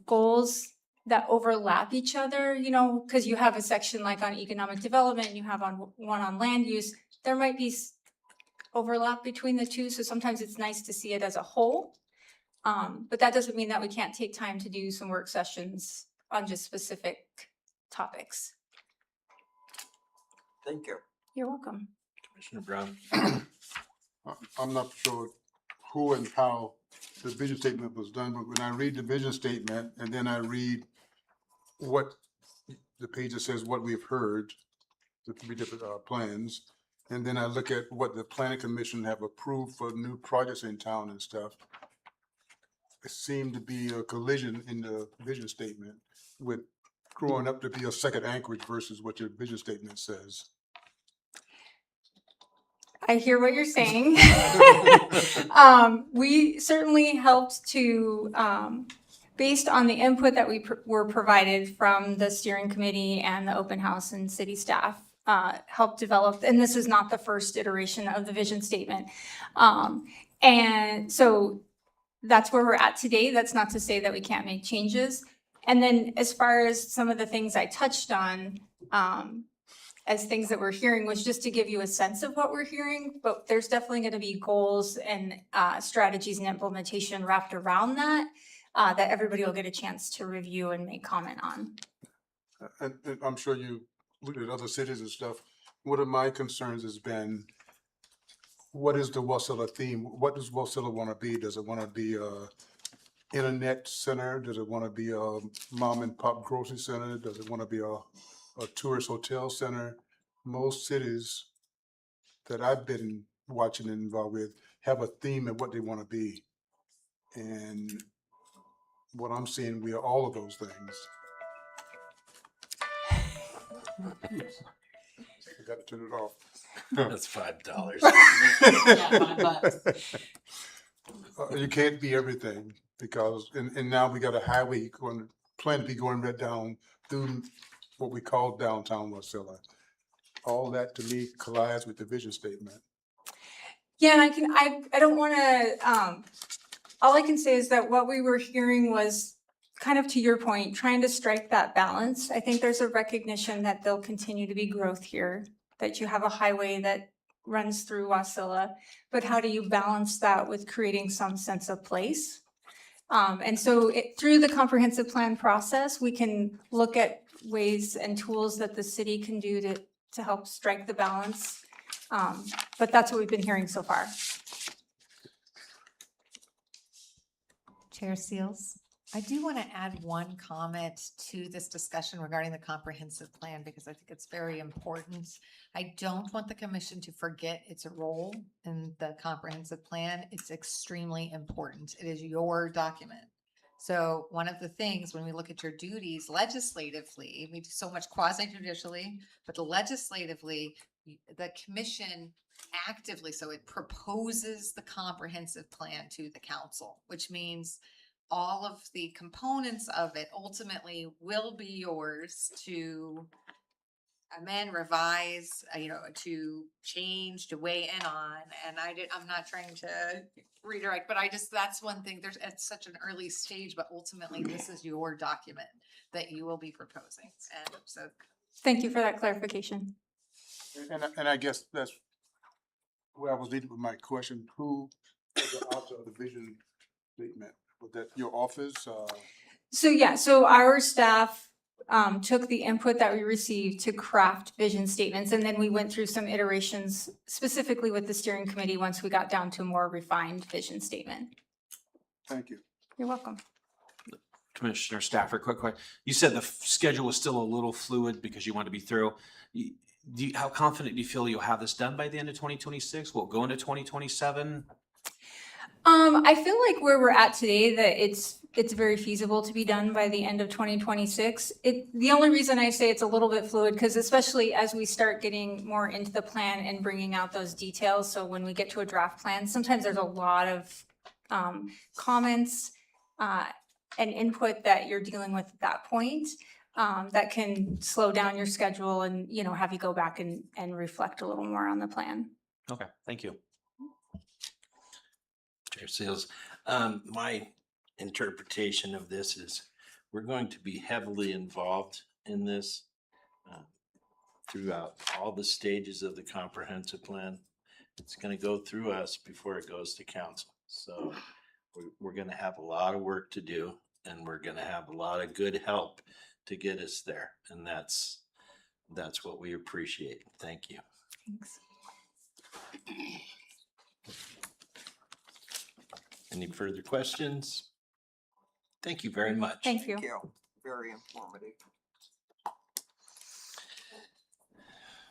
goals that overlap each other, you know, because you have a section like on economic development, and you have one on land use. There might be overlap between the two, so sometimes it's nice to see it as a whole. But that doesn't mean that we can't take time to do some work sessions on just specific topics. Thank you. You're welcome. Commissioner Brown? I'm not sure who and how the vision statement was done, but when I read the vision statement and then I read what the page that says what we've heard, the three different plans, and then I look at what the planning commission have approved for new projects in town and stuff, it seemed to be a collision in the vision statement with growing up to be a second Anchorage versus what your vision statement says. I hear what you're saying. We certainly helped to, based on the input that we were provided from the steering committee and the open house and city staff, helped develop, and this is not the first iteration of the vision statement. And so that's where we're at today. That's not to say that we can't make changes. And then as far as some of the things I touched on, as things that we're hearing, was just to give you a sense of what we're hearing, but there's definitely going to be goals and strategies and implementation wrapped around that, that everybody will get a chance to review and make comment on. And I'm sure you looked at other cities and stuff. One of my concerns has been, what is the Wasilla theme? What does Wasilla want to be? Does it want to be a internet center? Does it want to be a mom and pop grocery center? Does it want to be a tourist hotel center? Most cities that I've been watching and involved with have a theme of what they want to be. And what I'm seeing, we are all of those things. I got to turn it off. That's $5. You can't be everything, because, and now we got a highway plan to be going right down through what we call downtown Wasilla. All that to me collides with the vision statement. Yeah, and I don't want to, all I can say is that what we were hearing was kind of to your point, trying to strike that balance. I think there's a recognition that there'll continue to be growth here, that you have a highway that runs through Wasilla, but how do you balance that with creating some sense of place? And so through the comprehensive plan process, we can look at ways and tools that the city can do to help strike the balance. But that's what we've been hearing so far. Chair Seals, I do want to add one comment to this discussion regarding the comprehensive plan, because I think it's very important. I don't want the commission to forget its role in the comprehensive plan. It's extremely important. It is your document. So one of the things when we look at your duties legislatively, we do so much quasi-judicially, but legislatively, the commission actively, so it proposes the comprehensive plan to the council, which means all of the components of it ultimately will be yours to amend, revise, to change, to weigh in on. And I'm not trying to redirect, but that's one thing. At such an early stage, but ultimately this is your document that you will be proposing. And so, Thank you for that clarification. And I guess that's where I was leading with my question. Who is the author of the vision statement? Was that your office? So our staff took the input that we received to craft vision statements, and then we went through some iterations specifically with the steering committee once we got down to a more refined vision statement. Thank you. You're welcome. Commissioner Stafford, quick question. You said the schedule was still a little fluid because you want to be through. How confident do you feel you'll have this done by the end of 2026? Will it go into 2027? I feel like where we're at today, that it's very feasible to be done by the end of 2026. The only reason I say it's a little bit fluid, because especially as we start getting more into the plan and bringing out those details, so when we get to a draft plan, sometimes there's a lot of comments and input that you're dealing with at that point that can slow down your schedule and, you know, have you go back and reflect a little more on the plan. Okay, thank you. Chair Seals, my interpretation of this is we're going to be heavily involved in this throughout all the stages of the comprehensive plan. It's going to go through us before it goes to council. So we're going to have a lot of work to do, and we're going to have a lot of good help to get us there. And that's what we appreciate. Thank you. Thanks. Any further questions? Thank you very much. Thank you. Very informative.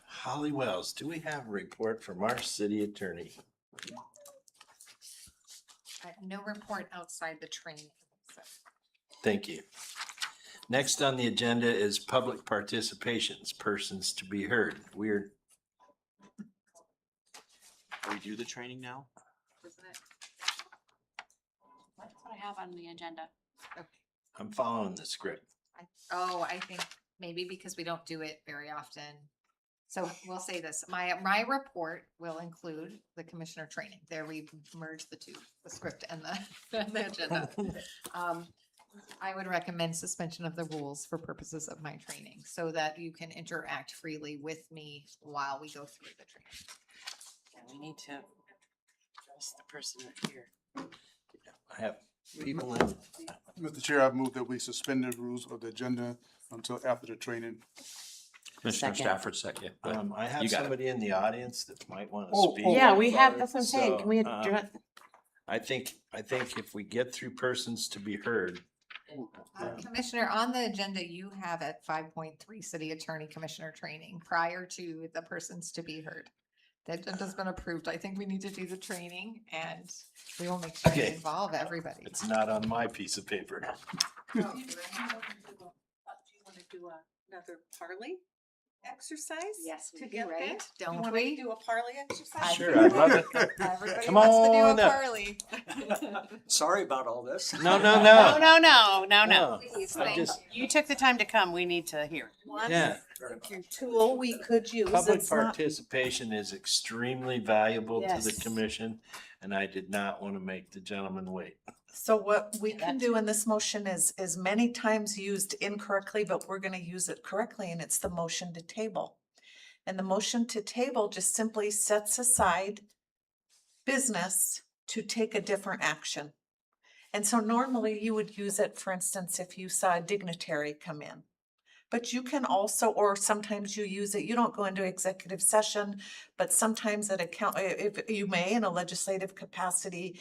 Holly Wells, do we have a report from our city attorney? No report outside the training. So. Thank you. Next on the agenda is public participations, persons to be heard. We do the training now? Isn't it? That's what I have on the agenda. I'm following the script. I think maybe because we don't do it very often. So we'll say this, my report will include the commissioner training. There we merge the two, the script and the agenda. I would recommend suspension of the rules for purposes of my training so that you can interact freely with me while we go through the training. Yeah, we need to address the person here. I have people in. Mr. Chair, I've moved that we suspend the rules of the agenda until after the training. Commissioner Second. Stafford, second. I have You got it. somebody in the audience that might want to Oh, speak. oh. Yeah, we have, So, that's what I'm saying. Can we address? I think if we get through persons to be heard, Commissioner, on the agenda, you have at 5.3 city attorney commissioner training prior to the persons to be heard. That agenda's been approved. I think we need to do the training and we will make sure we Okay. involve everybody. it's not on my piece of paper. Do you want to do another parley exercise? Yes, we To do, get right? there? Don't You wanna we? Do a parley exercise? Sure, I'd love it. Everybody Come wants to do on a up. parley. Sorry about all this. No. No. Please, I'm thank just, You took the time to come. We need to hear. yeah. Tool we could use. Public It's not- participation is extremely valuable to the Yes. commission, and I did not want to make the gentleman wait. So what we can That's- do in this motion is many times used incorrectly, but we're gonna use it correctly, and it's the motion to table. And the motion to table just simply sets aside business to take a different action. And so normally you would use it, for instance, if you saw a dignitary come in. But you can also, or sometimes you use it, you don't go into executive session, but sometimes if you may in a legislative capacity,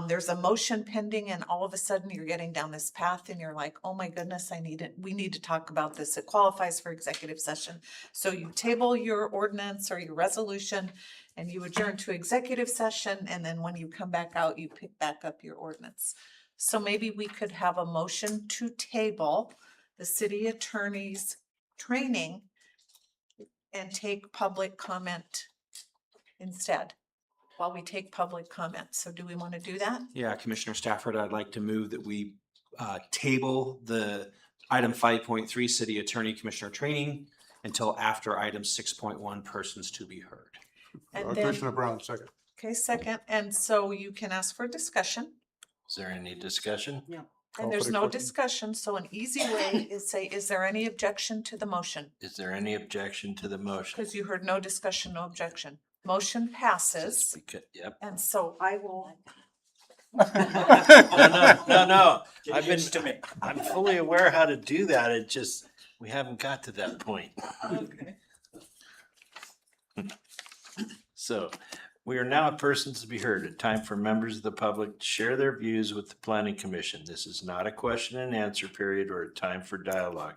there's a motion pending and all of a sudden you're getting down this path and you're like, oh my goodness, we need to talk about this. It qualifies for executive session. So you table your ordinance or your resolution and you adjourn to executive session. And then when you come back out, you pick back up your ordinance. So maybe we could have a motion to table the city attorney's training and take public comment instead. While we take public comment. So do we want to do that? Yeah, Commissioner Stafford, I'd like to move that we table the item 5.3 city attorney commissioner training until after item 6.1 persons to be heard. And then, Commissioner Brown, second. okay, second, and so you can ask for discussion. Is there any discussion? Call And for there's the no question. discussion, so an easy way is say, is there any objection to the motion? Is there any objection to the motion? Because you heard no discussion, no objection. Motion Just passes, yep. and so I will. No. I'm fully aware how to do that. It just, we haven't got to that point. Okay. So we are now at persons to be heard. A time for members of the public to share their views with the planning commission. This is not a question and answer period or a time for dialogue.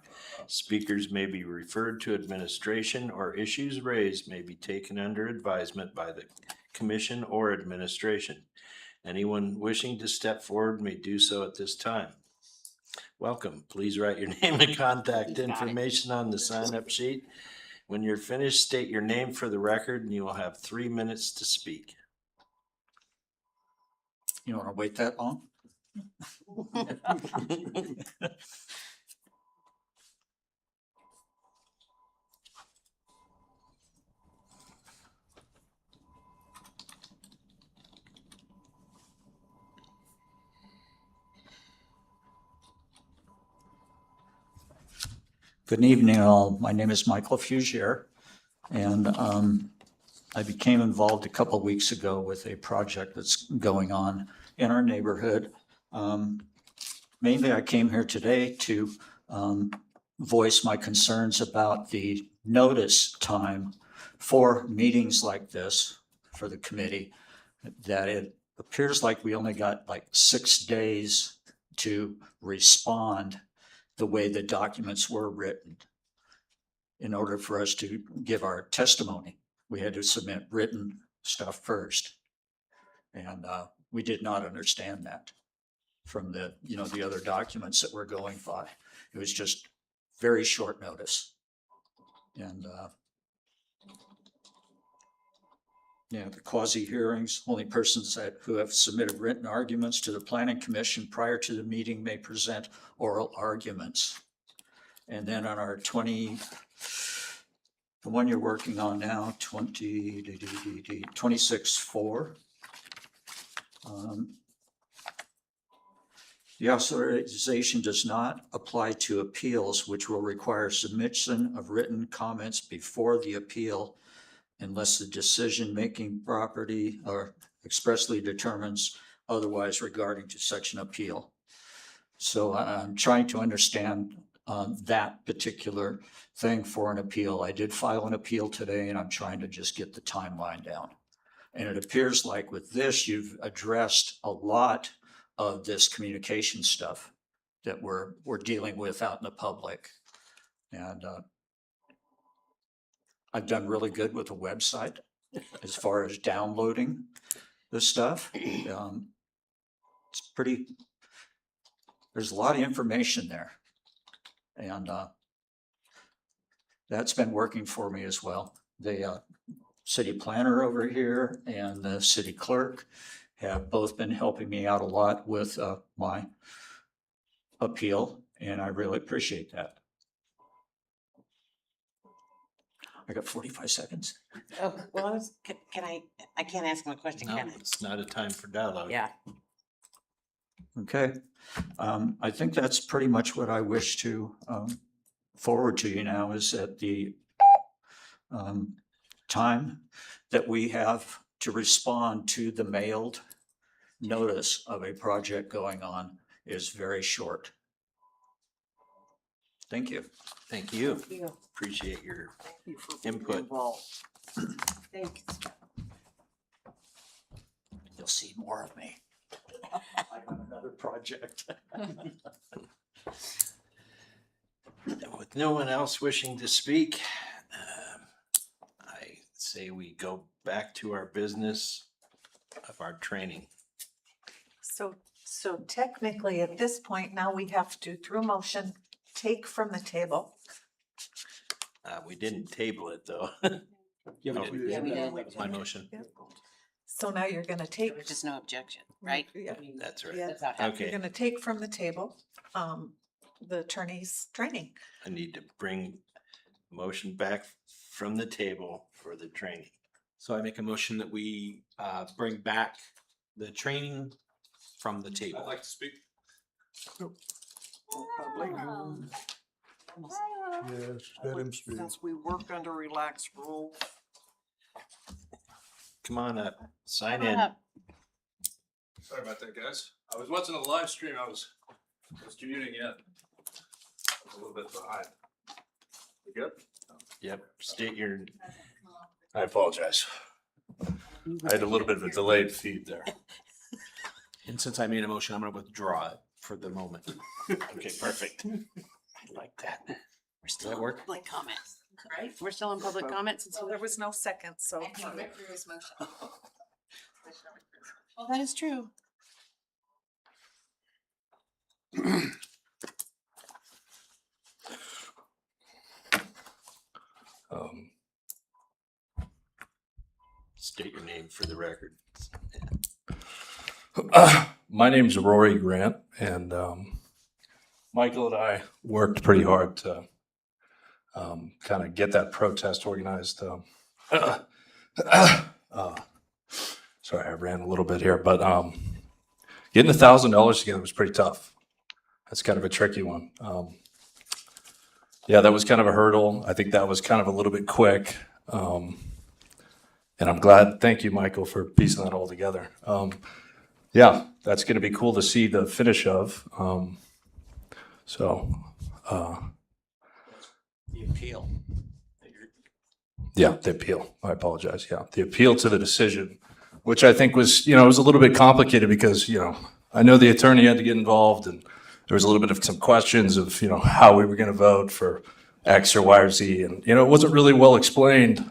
Speakers may be referred to administration or issues raised may be taken under advisement by the commission or administration. Anyone wishing to step forward may do so at this time. Welcome. Please write your name and contact He's got it. information on the sign-up sheet. When you're finished, state your name for the record and you will have 3 minutes to speak. You want to wait that long? Good evening, all. My name is Michael Fugier, and I became involved a couple weeks ago with a project that's going on in our neighborhood. Mainly, I came here today to voice my concerns about the notice time for meetings like this for the committee, that it appears like we only got like 6 days to respond the way the documents were written. In order for us to give our testimony, we had to submit written stuff first. And we did not understand that from the, the other documents that were going by. It was just very short notice. And the quasi-hearings, only persons who have submitted written arguments to the planning commission prior to the meeting may present oral arguments. And then on our the one you're working on now, 26-4. The authorization does not apply to appeals, which will require submission of written comments before the appeal unless the decision-making property or expressly determines otherwise regarding to such an appeal. So I'm trying to understand that particular thing for an appeal. I did file an appeal today, and I'm trying to just get the timeline down. And it appears like with this, you've addressed a lot of this communication stuff that we're dealing with out in the public. And I've done really good with the website as far as downloading the stuff. It's pretty, there's a lot of information there. And that's been working for me as well. The city planner over here and the city clerk have both been helping me out a lot with my appeal, and I really appreciate that. I got 45 seconds. Oh, well, can I can't ask him a question, No, can I? it's not a time for dialogue. Yeah. Okay. I think that's pretty much what I wish to forward to you now, is that the time that we have to respond to the mailed notice of a project going on is very short. Thank you. Thank you. Thank you. Appreciate your Thank you for being input. involved. Thanks. You'll see more of me. I got another project. With no one else wishing to speak, I say we go back to our business of our training. So technically, at this point, now we have to, through motion, take from the table. We didn't table it, though. Yeah, Oh, we did. Yeah, we did. That was my motion. So now you're gonna take. There was just no objection, right? Yeah. I mean, That's right. Yeah. That's how it happened. You're Okay, gonna take from the table, the attorney's training. I need to bring motion back from the table for the training. So I make a motion that we bring back the training from the table. I'd like to speak. Public, Yes, let him speak. since we work under relaxed rules. Come on up, sign Come on in. up. Sorry about that, guys. I was watching a live stream. I was commuting in. I was a little bit behind. You good? Yep, state your, I apologize. I had a little bit of a delayed feed there. And since I made a motion, I'm gonna withdraw it for the moment. okay, perfect. I like that. We're still that in work? public comments, right? We're still in public comments. So there was no second, so. And he withdrew his motion. Well, that is true. Um, State your name for the record. My name's Rory Grant, and Michael and I worked pretty hard to kind of get that protest organized. Sorry, I ran a little bit here, but getting $1,000 together was pretty tough. That's kind of a tricky one. Yeah, that was kind of a hurdle. I think that was kind of a little bit quick. And I'm glad, thank you, Michael, for piecing that all together. Yeah, that's going to be cool to see the finish of. The appeal. Yeah, the appeal. I apologize. Yeah, the appeal to the decision, which I think was, it was a little bit complicated because, I know the attorney had to get involved and there was a little bit of some questions of, how we were going to vote for X or Y or Z. And, it wasn't really well explained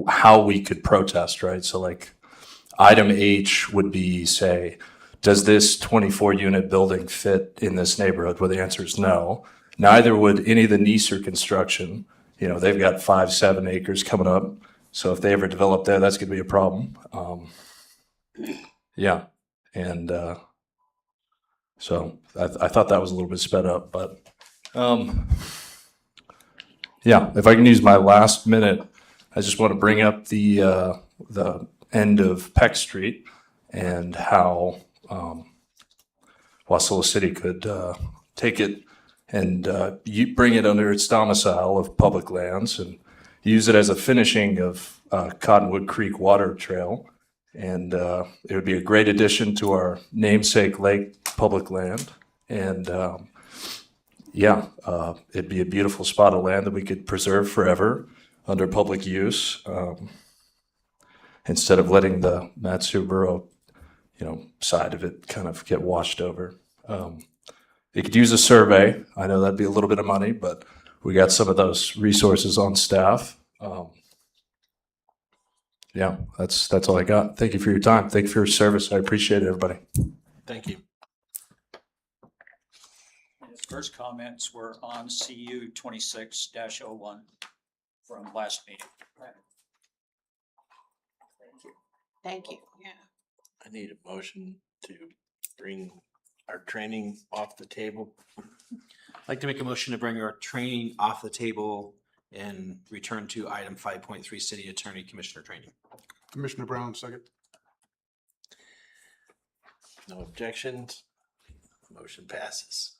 how we could protest, right? So like item H would be, say, does this 24-unit building fit in this neighborhood? Well, the answer is no. Neither would any of the Neeser construction. They've got 5-7 acres coming up. So if they ever develop there, that's going to be a problem. Yeah. And so I thought that was a little bit sped up, but yeah, if I can use my last minute, I just want to bring up the end of Peck Street and how Wasilla City could take it and bring it under its domicile of public lands and use it as a finishing of Cottonwood Creek Water Trail. And it would be a great addition to our namesake lake public land. And it'd be a beautiful spot of land that we could preserve forever under public use, instead of letting the Matsu Borough, side of it kind of get washed over. It could use a survey. I know that'd be a little bit of money, but we got some of those resources on staff. Yeah, that's all I got. Thank you for your time. Thank you for your service. I appreciate it, everybody. Thank you. His first comments were on CU 26-01 from last meeting. Thank you. Yeah. I need a motion to bring our training off the table. I'd like to make a motion to bring our training off the table and return to item 5.3, City Attorney Commissioner Training. Commissioner Brown, second. No objections. Motion passes.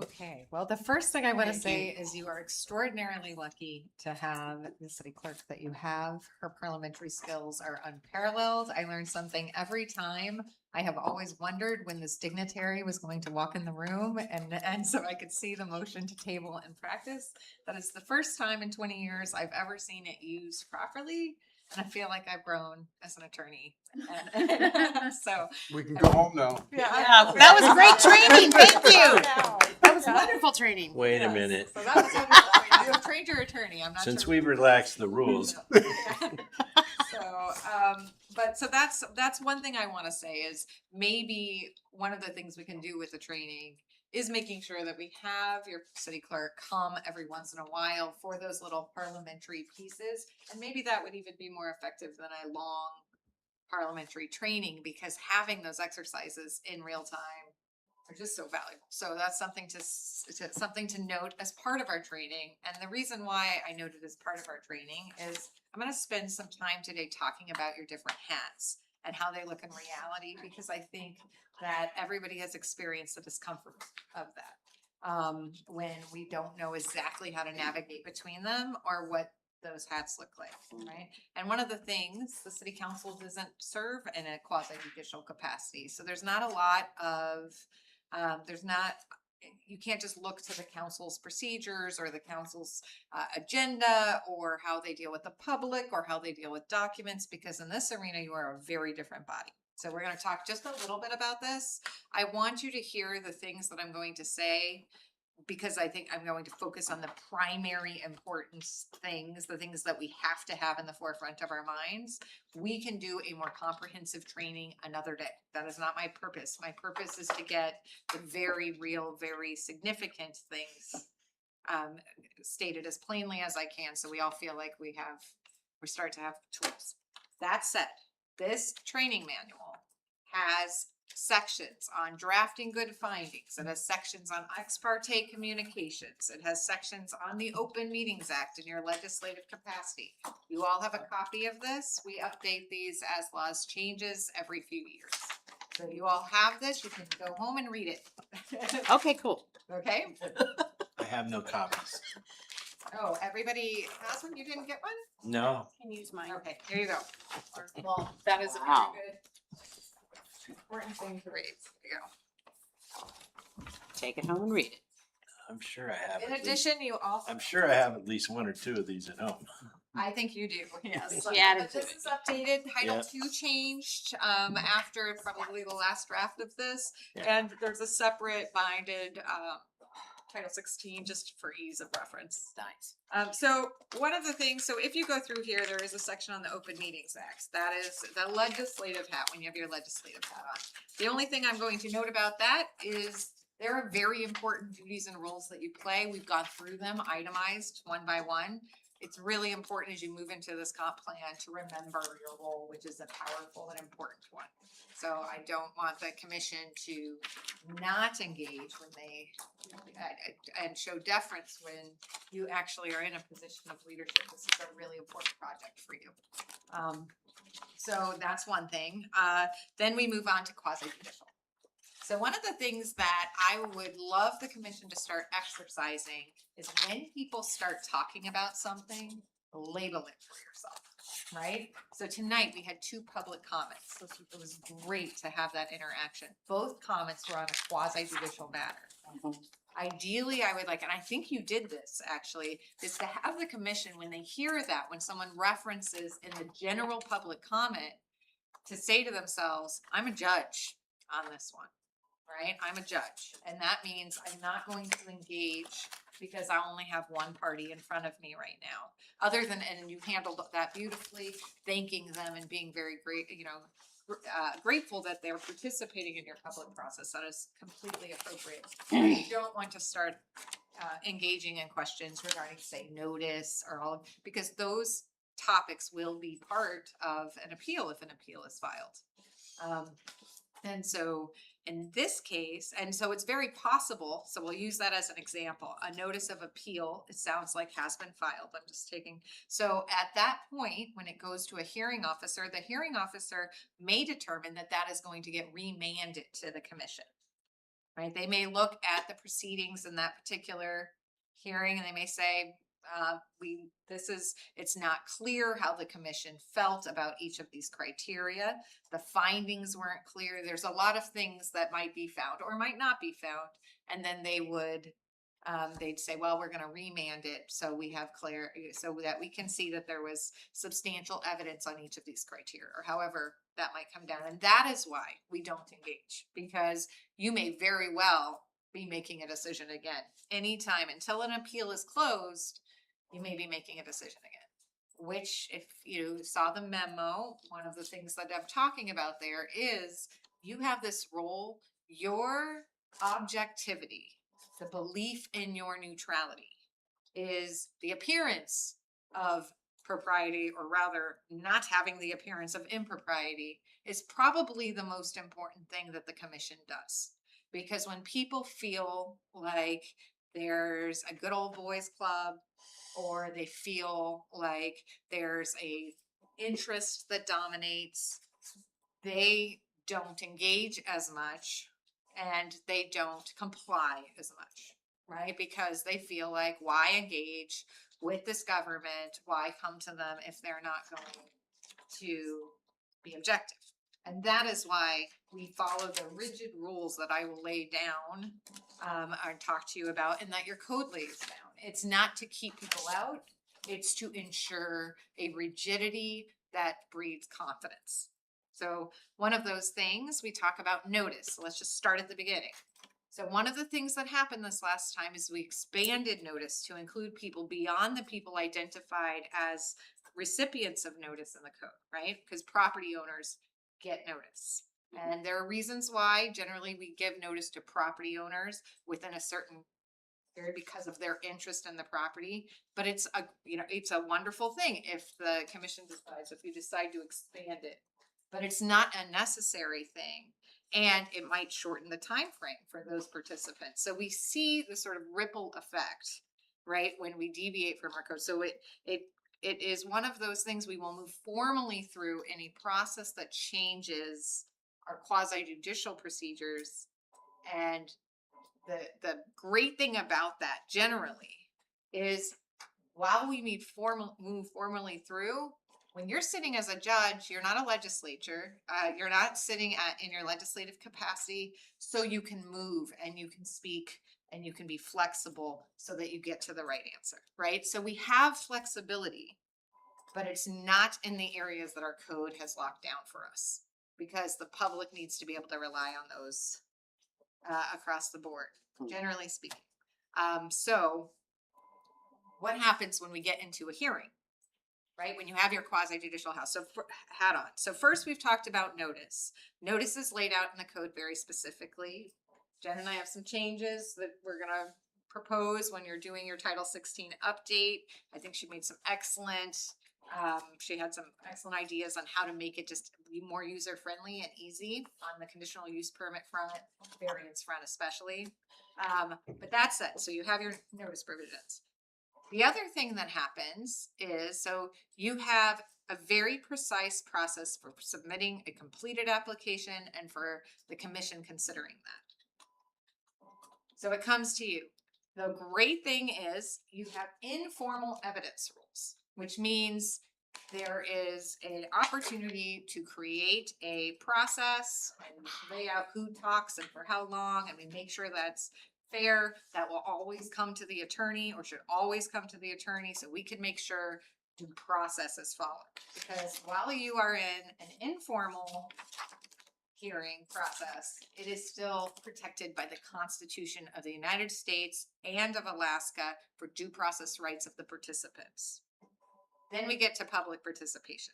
Okay, well, the first thing I want to say is you are extraordinarily lucky to have the city clerk that you have. Her parliamentary skills are unparalleled. I learn something every time. I have always wondered when this dignitary was going to walk in the room and so I could see the motion to table in practice. That is the first time in 20 years I've ever seen it used properly. And I feel like I've grown as an attorney. So We can go home now. Yeah, that was great training. Thank you. That was wonderful training. Wait a minute. So that was wonderful. You have trained your attorney. I'm not Since sure. we've relaxed the rules, So that's one thing I want to say is maybe one of the things we can do with the training is making sure that we have your city clerk come every once in a while for those little parliamentary pieces. And maybe that would even be more effective than a long parliamentary training, because having those exercises in real time are just so valuable. So that's something to note as part of our training. And the reason why I noted as part of our training is I'm going to spend some time today talking about your different hats and how they look in reality, because I think that everybody has experienced the discomfort of that when we don't know exactly how to navigate between them or what those hats look like, right? And one of the things, the city council doesn't serve in a quasi-judicial capacity. So there's not a lot of, you can't just look to the council's procedures or the council's agenda or how they deal with the public or how they deal with documents, because in this arena, you are a very different body. So we're going to talk just a little bit about this. I want you to hear the things that I'm going to say because I think I'm going to focus on the primary importance things, the things that we have to have in the forefront of our minds, we can do a more comprehensive training another day. That is not my purpose. My purpose is to get the very real, very significant things stated as plainly as I can, so we all feel like we start to have tools. That said, this training manual has sections on drafting good findings. It has sections on ex parte communications. It has sections on the Open Meetings Act in your legislative capacity. You all have a copy of this. We update these as laws changes every few years. So you all have this. You can go home and read it. Okay, cool. Okay? I have no copies. Oh, everybody has one? You didn't get one? No. Can use mine. Okay, here you go. Well, that is a very Wow. good important thing to read. Here you go. Take it home and read it. I'm sure I have. In at least- addition, you also. I'm sure I have at least one or two of these at home. I think you do, yes. She added But to this it. is updated. Title Yeah. 2 changed after probably the last draft of this. Yeah. And there's a separate binded Title 16 just for ease of reference. Nice. So one of the things, so if you go through here, there is a section on the Open Meetings Act. That is the legislative hat, when you have your legislative hat on. The only thing I'm going to note about that is there are very important duties and roles that you play. We've gone through them itemized one by one. It's really important as you move into this comp plan to remember your role, which is a powerful and important one. So I don't want the commission to not engage when they, and show deference when you actually are in a position of leadership. This is a really important project for you. So that's one thing. Then we move on to quasi-judicial. So one of the things that I would love the commission to start exercising is when people start talking about something, label it for yourself, right? So tonight we had 2 public comments. So it was great to have that interaction. Both comments were on a quasi-judicial matter. Ideally, I would like, and I think you did this actually, is to have the commission, when they hear that, when someone references in the general public comment, to say to themselves, I'm a judge on this one. Right? I'm a judge. And that means I'm not going to engage because I only have one party in front of me right now. Other than, and you handled that beautifully, thanking them and being very great, grateful that they're participating in your public process. That is completely appropriate. You don't want to start engaging in questions regarding, say, notice or all, because those topics will be part of an appeal if an appeal is filed. And so in this case, and so it's very possible, so we'll use that as an example, a notice of appeal, it sounds like has been filed. I'm just taking, so at that point, when it goes to a hearing officer, the hearing officer may determine that that is going to get remanded to the commission, right? They may look at the proceedings in that particular hearing and they may say, it's not clear how the commission felt about each of these criteria. The findings weren't clear. There's a lot of things that might be found or might not be found. And then they would, they'd say, well, we're going to remand it so we have so that we can see that there was substantial evidence on each of these criteria, or however that might come down. And that is why we don't engage, because you may very well be making a decision again. Anytime until an appeal is closed, you may be making a decision again, which if you saw the memo, one of the things that I'm talking about there is you have this role, your objectivity, the belief in your neutrality is the appearance of propriety, or rather not having the appearance of impropriety, is probably the most important thing that the commission does. Because when people feel like there's a good old boys club, or they feel like there's a interest that dominates, they don't engage as much and they don't comply as much, right? Because they feel like, why engage with this government? Why come to them if they're not going to be objective? And that is why we follow the rigid rules that I will lay down and talk to you about, and that your code lays down. It's not to keep people out. It's to ensure a rigidity that breeds confidence. So one of those things, we talk about notice. So let's just start at the beginning. So one of the things that happened this last time is we expanded notice to include people beyond the people identified as recipients of notice in the code, right? Because property owners get notice. And there are reasons why generally we give notice to property owners within a certain period because of their interest in the property. But it's a, it's a wonderful thing if the commission decides, if you decide to expand it. But it's not a necessary thing. And it might shorten the time frame for those participants. So we see the sort of ripple effect, right, when we deviate from our code. So it is one of those things we will move formally through any process that changes our quasi-judicial procedures. And the great thing about that generally is while we move formally through, when you're sitting as a judge, you're not a legislature. You're not sitting in your legislative capacity, so you can move and you can speak and you can be flexible so that you get to the right answer, right? So we have flexibility, but it's not in the areas that our code has locked down for us because the public needs to be able to rely on those across the board, generally speaking. So what happens when we get into a hearing? Right, when you have your quasi-judicial house, hat on. So first we've talked about notice. Notice is laid out in the code very specifically. Jen and I have some changes that we're gonna propose when you're doing your Title 16 update. I think she made some excellent, she had some excellent ideas on how to make it just be more user-friendly and easy on the conditional use permit front, variance front especially. But that's it, so you have your notice provisions. The other thing that happens is, so you have a very precise process for submitting a completed application and for the commission considering that. So it comes to you. The great thing is you have informal evidence rules, which means there is an opportunity to create a process and lay out who talks and for how long, and we make sure that's fair. That will always come to the attorney or should always come to the attorney so we can make sure due process is followed. Because while you are in an informal hearing process, it is still protected by the Constitution of the United States and of Alaska for due process rights of the participants. Then we get to public participation.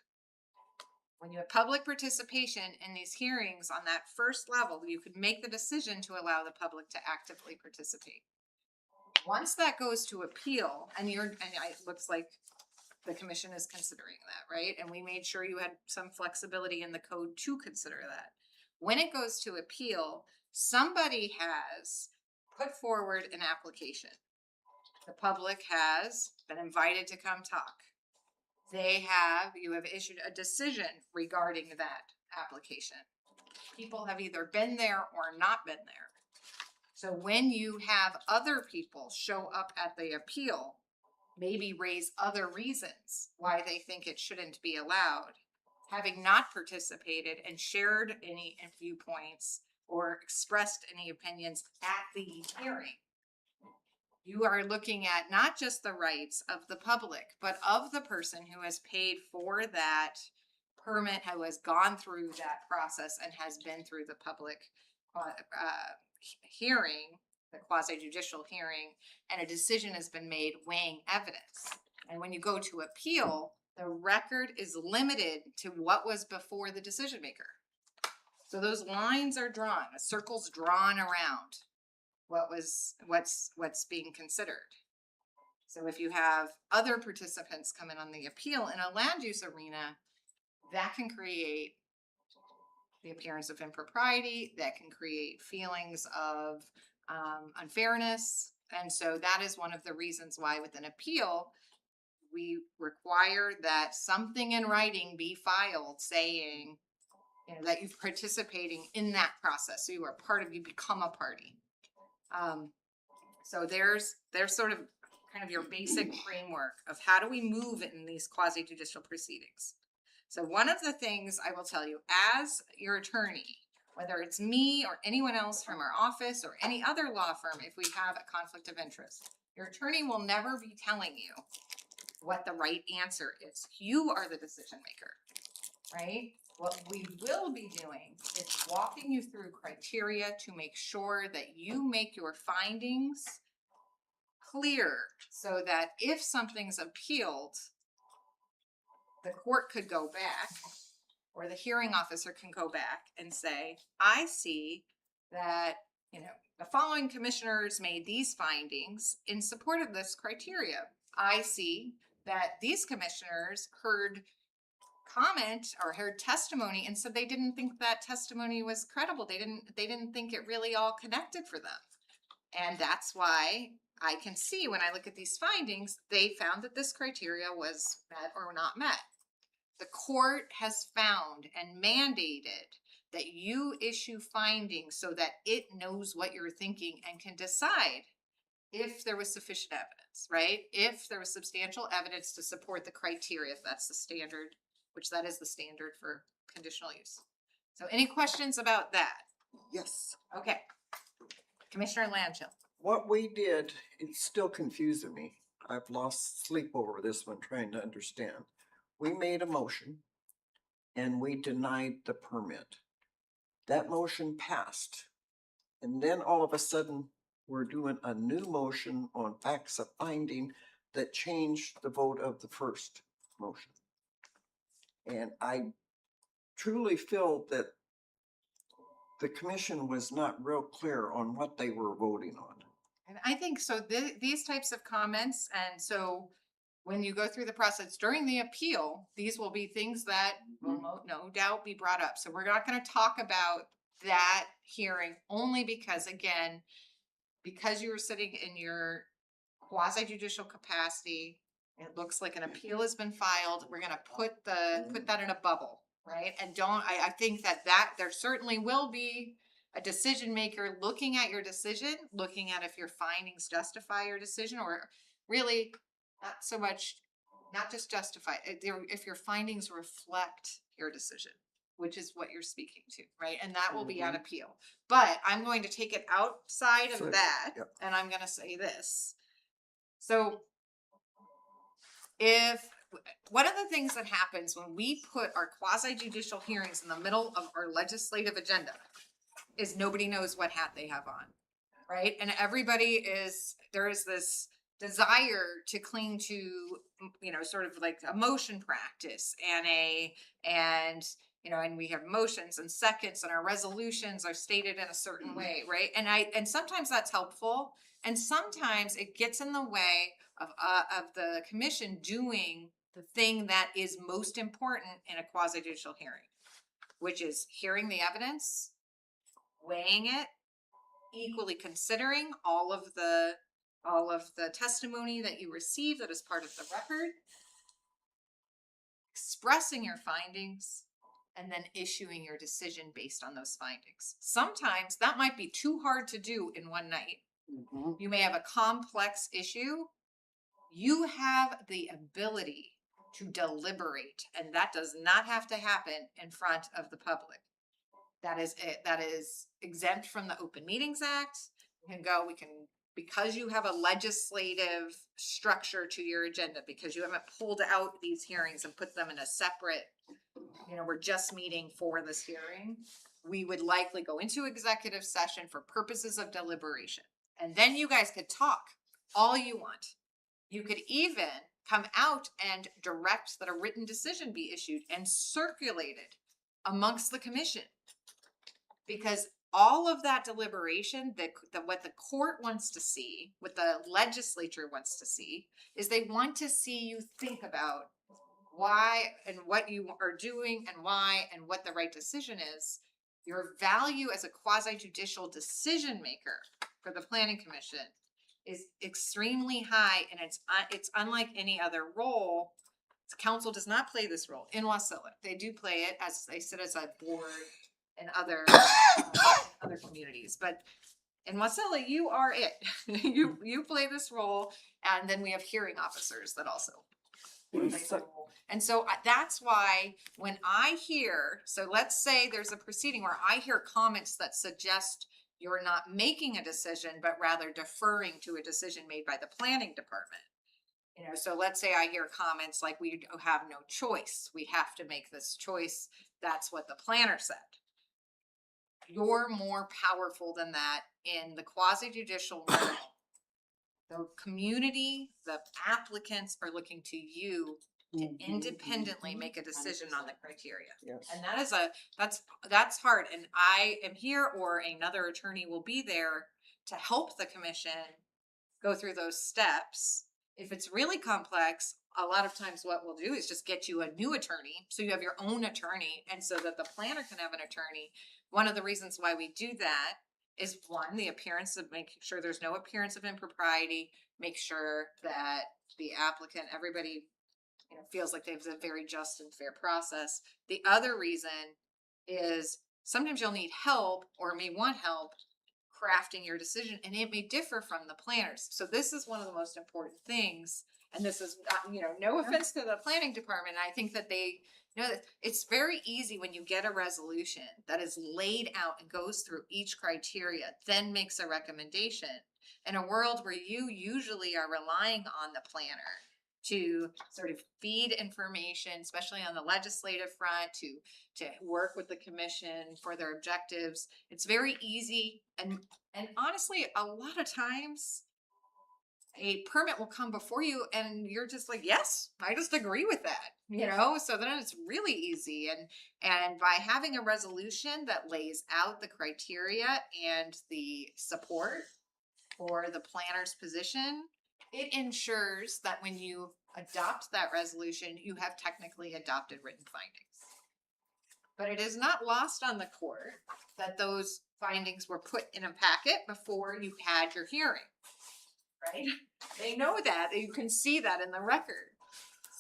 When you have public participation in these hearings on that first level, you could make the decision to allow the public to actively participate. Once that goes to appeal, and it looks like the commission is considering that, right? And we made sure you had some flexibility in the code to consider that. When it goes to appeal, somebody has put forward an application. The public has been invited to come talk. You have issued a decision regarding that application. People have either been there or not been there. So when you have other people show up at the appeal, maybe raise other reasons why they think it shouldn't be allowed, having not participated and shared any viewpoints or expressed any opinions at the hearing, you are looking at not just the rights of the public, but of the person who has paid for that permit, who has gone through that process and has been through the public hearing, the quasi-judicial hearing, and a decision has been made weighing evidence. And when you go to appeal, the record is limited to what was before the decision maker. So those lines are drawn, a circle's drawn around what's being considered. So if you have other participants come in on the appeal in a land use arena, that can create the appearance of impropriety, that can create feelings of unfairness. And so that is one of the reasons why with an appeal, we require that something in writing be filed saying, that you're participating in that process. So you are you become a party. So there's sort of kind of your basic framework of how do we move in these quasi-judicial proceedings. So one of the things I will tell you as your attorney, whether it's me or anyone else from our office or any other law firm, if we have a conflict of interest, your attorney will never be telling you what the right answer is. You are the decision maker, right? What we will be doing is walking you through criteria to make sure that you make your findings clear, so that if something's appealed, the court could go back, or the hearing officer can go back and say, I see that, the following commissioners made these findings in support of this criteria. I see that these commissioners heard comment or heard testimony and said they didn't think that testimony was credible. They didn't think it really all connected for them. And that's why I can see when I look at these findings, they found that this criteria was met or not met. The court has found and mandated that you issue findings so that it knows what you're thinking and can decide if there was sufficient evidence, right? If there was substantial evidence to support the criteria, if that's the standard, which that is the standard for conditional use. So any questions about that? Yes. Okay. Commissioner Lanchill. What we did, it's still confusing me. I've lost sleep over this one, trying to understand. We made a motion and we denied the permit. That motion passed. And then all of a sudden, we're doing a new motion on facts of finding that changed the vote of the first motion. And I truly feel that the commission was not real clear on what they were voting on. And I think so these types of comments, and so when you go through the process during the appeal, these will be things that will no doubt be brought up. So we're not going to talk about that hearing only because, again, because you were sitting in your quasi-judicial capacity, it looks like an appeal has been filed. We're going to put that in a bubble, right? And I think that there certainly will be a decision maker looking at your decision, looking at if your findings justify your decision, or really not so much, not just justify, if your findings reflect your decision, which is what you're speaking to, right? And that will be on appeal. But I'm going to take it outside of that, and I'm going to say this. So one of the things that happens when we put our quasi-judicial hearings in the middle of our legislative agenda is nobody knows what hat they have on, right? And there is this desire to cling to, sort of like a motion practice and we have motions and seconds and our resolutions are stated in a certain way, right? And sometimes that's helpful, and sometimes it gets in the way of the commission doing the thing that is most important in a quasi-judicial hearing, which is hearing the evidence, weighing it, equally considering all of the testimony that you receive that is part of the record, expressing your findings, and then issuing your decision based on those findings. Sometimes that might be too hard to do in one night. You may have a complex issue. You have the ability to deliberate, and that does not have to happen in front of the public. That is it. That is exempt from the Open Meetings Act. Because you have a legislative structure to your agenda, because you haven't pulled out these hearings and put them in a separate, we're just meeting for this hearing, we would likely go into executive session for purposes of deliberation. And then you guys could talk all you want. You could even come out and direct that a written decision be issued and circulated amongst the commission. Because all of that deliberation, what the court wants to see, what the legislature wants to see, is they want to see you think about why and what you are doing and why and what the right decision is. Your value as a quasi-judicial decision maker for the Planning Commission is extremely high, and it's unlike any other role. Council does not play this role in Wasilla. They do play it as they sit as a board and other communities, but in Wasilla, you are it. you play this role, and then we have hearing officers that also play the role. And so that's why when I hear, so let's say there's a proceeding where I hear comments that suggest you're not making a decision, but rather deferring to a decision made by the planning department. So let's say I hear comments like we have no choice. We have to make this choice that's what the planner said. You're more powerful than that in the quasi-judicial realm. The community, the applicants are looking to you to independently make a decision on the criteria. Yes. And that is that's hard. And I am here, or another attorney will be there to help the commission go through those steps. If it's really complex, a lot of times what we'll do is just get you a new attorney, so you have your own attorney, and so that the planner can have an attorney. One of the reasons why we do that is, one, the appearance of making sure there's no appearance of impropriety, make sure that the applicant, everybody, you know, feels like they have a very just and fair process. The other reason is sometimes you'll need help, or may want help crafting your decision, and it may differ from the planners. So this is one of the most important things. And this is, you know, no offense to the planning department. I think that they know that it's very easy when you get a resolution that is laid out and goes through each criteria, then makes a recommendation. In a world where you usually are relying on the planner to sort of feed information, especially on the legislative front, to work with the commission for their objectives, it's very easy. And honestly, a lot of times, a permit will come before you and you're just like, yes, I just agree with that, you know? So then it's really easy. And by having a resolution that lays out the criteria and the support for the planner's position, it ensures that when you adopt that resolution, you have technically adopted written findings. But it is not lost on the court that those findings were put in a packet before you had your hearing. Right? They know that. You can see that in the record.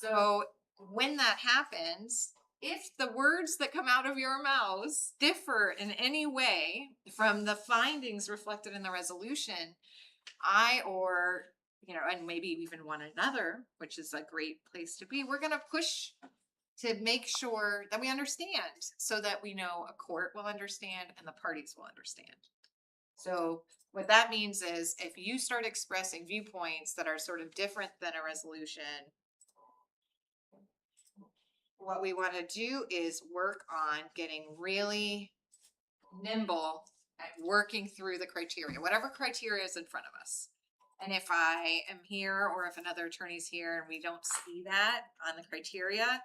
So when that happens, if the words that come out of your mouths differ in any way from the findings reflected in the resolution, and maybe even one another, which is a great place to be, we're going to push to make sure that we understand, so that we know a court will understand and the parties will understand. So what that means is, if you start expressing viewpoints that are sort of different than a resolution, what we want to do is work on getting really nimble at working through the criteria, whatever criteria is in front of us. And if I am here, or if another attorney's here and we don't see that on the criteria,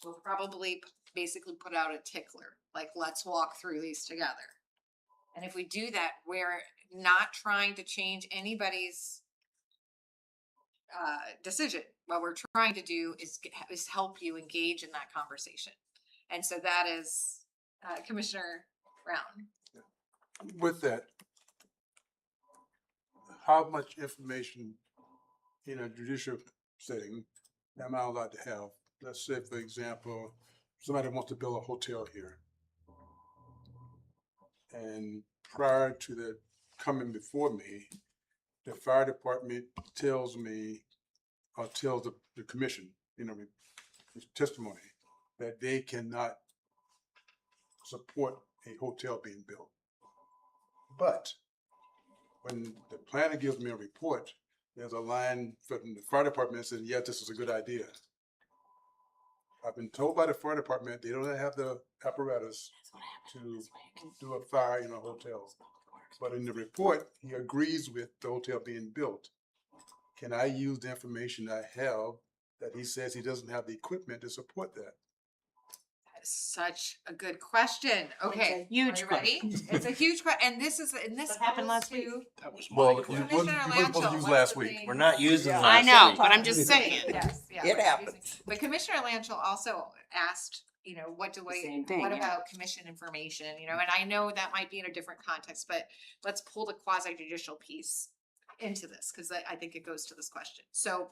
we'll probably basically put out a tickler, like, let's walk through these together. And if we do that, we're not trying to change anybody's decision. What we're trying to do is help you engage in that conversation. And so that is Commissioner Brown. With that, how much information in a judicial setting am I allowed to have? Let's say, for example, somebody wants to build a hotel here. And prior to that coming before me, the fire department tells me, or tells the commission, testimony, that they cannot support a hotel being built. But when the planner gives me a report, there's a line from the fire department that says, yeah, this is a good idea. I've been told by the fire department they don't have the apparatus to do a fire in a hotel. But in the report, he agrees with the hotel being built. Can I use the information I have that he says he doesn't have the equipment to support that? Such a good question. Okay, Huge are you ready? It's a huge question, and this What happened last week? That was Well, my you question. wasn't supposed to use last week. We're not using Yeah. last I know, week. but I'm just saying. Yes, yeah. It we're happens. using- But Commissioner Lanchell also asked, what Same thing, what yeah. about commission information, and I know that might be in a different context, but let's pull the quasi-judicial piece into this, because I think it goes to this question. So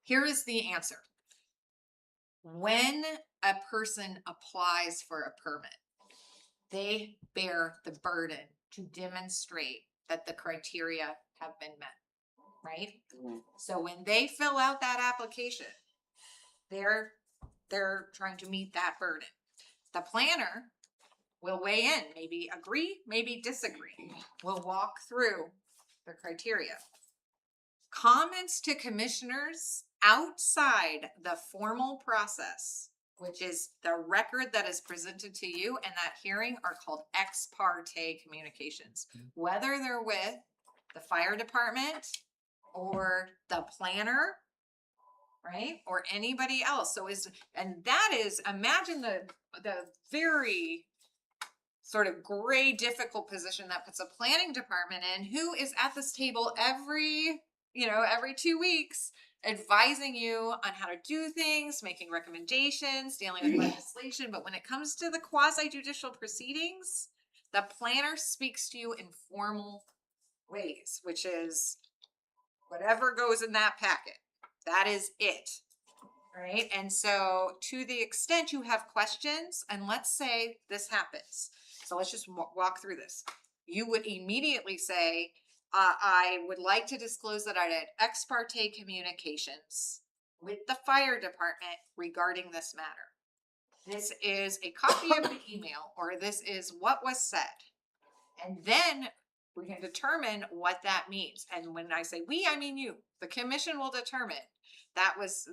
here is the answer. When a person applies for a permit, they bear the burden to demonstrate that the criteria have been met, right? So when they fill out that application, they're trying to meet that burden. The planner will weigh in, maybe agree, maybe disagree. We'll walk through the criteria. Comments to commissioners outside the formal process which is the record that is presented to you and that hearing are called ex parte communications. Whether they're with the fire department or the planner, right? Or anybody else. And that is, imagine the very sort of gray, difficult position that puts a planning department in, who is at this table every 2 weeks, advising you on how to do things, making recommendations, dealing with legislation. But when it comes to the quasi-judicial proceedings, the planner speaks to you in formal ways, which is whatever goes in that packet. That is it. Right. And so to the extent you have questions, and let's say this happens. So let's just walk through this. You would immediately say, I would like to disclose that I had ex parte communications with the fire department regarding this matter. This is a copy of the email, or this is what was said. And then we can determine what that means. And when I say we, I mean you. The commission will determine that was,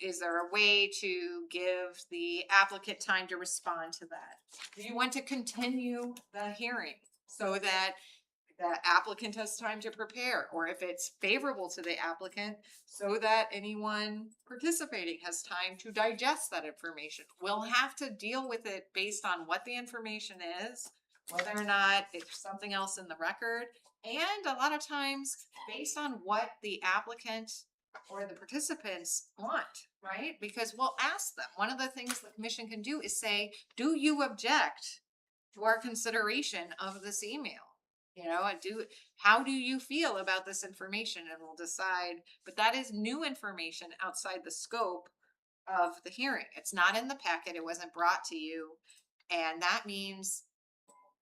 is there a way to give the applicant time to respond to that? Do you want to continue the hearing so that the applicant has time to prepare? Or if it's favorable to the applicant, so that anyone participating has time to digest that information? We'll have to deal with it based on what the information is, whether or not it's something else in the record, and a lot of times based on what the applicant or the participants want, right? Because we'll ask them. One of the things the commission can do is say, do you object to our consideration of this email? How do you feel about this information? And we'll decide, but that is new information outside the scope of the hearing. It's not in the packet. It wasn't brought to you. And that means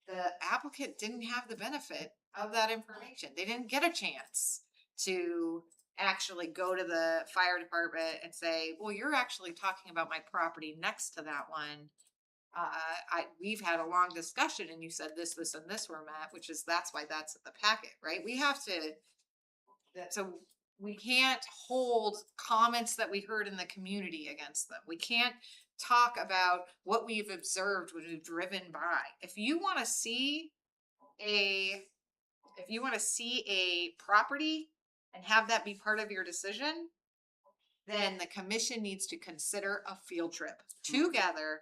the applicant didn't have the benefit of that information. They didn't get a chance to actually go to the fire department and say, well, you're actually talking about my property next to that one. We've had a long discussion and you said this, and this were met, that's why that's in the packet, right? So we can't hold comments that we heard in the community against them. We can't talk about what we've observed when we've driven by. If you want to see a property and have that be part of your decision, then the commission needs to consider a field trip together,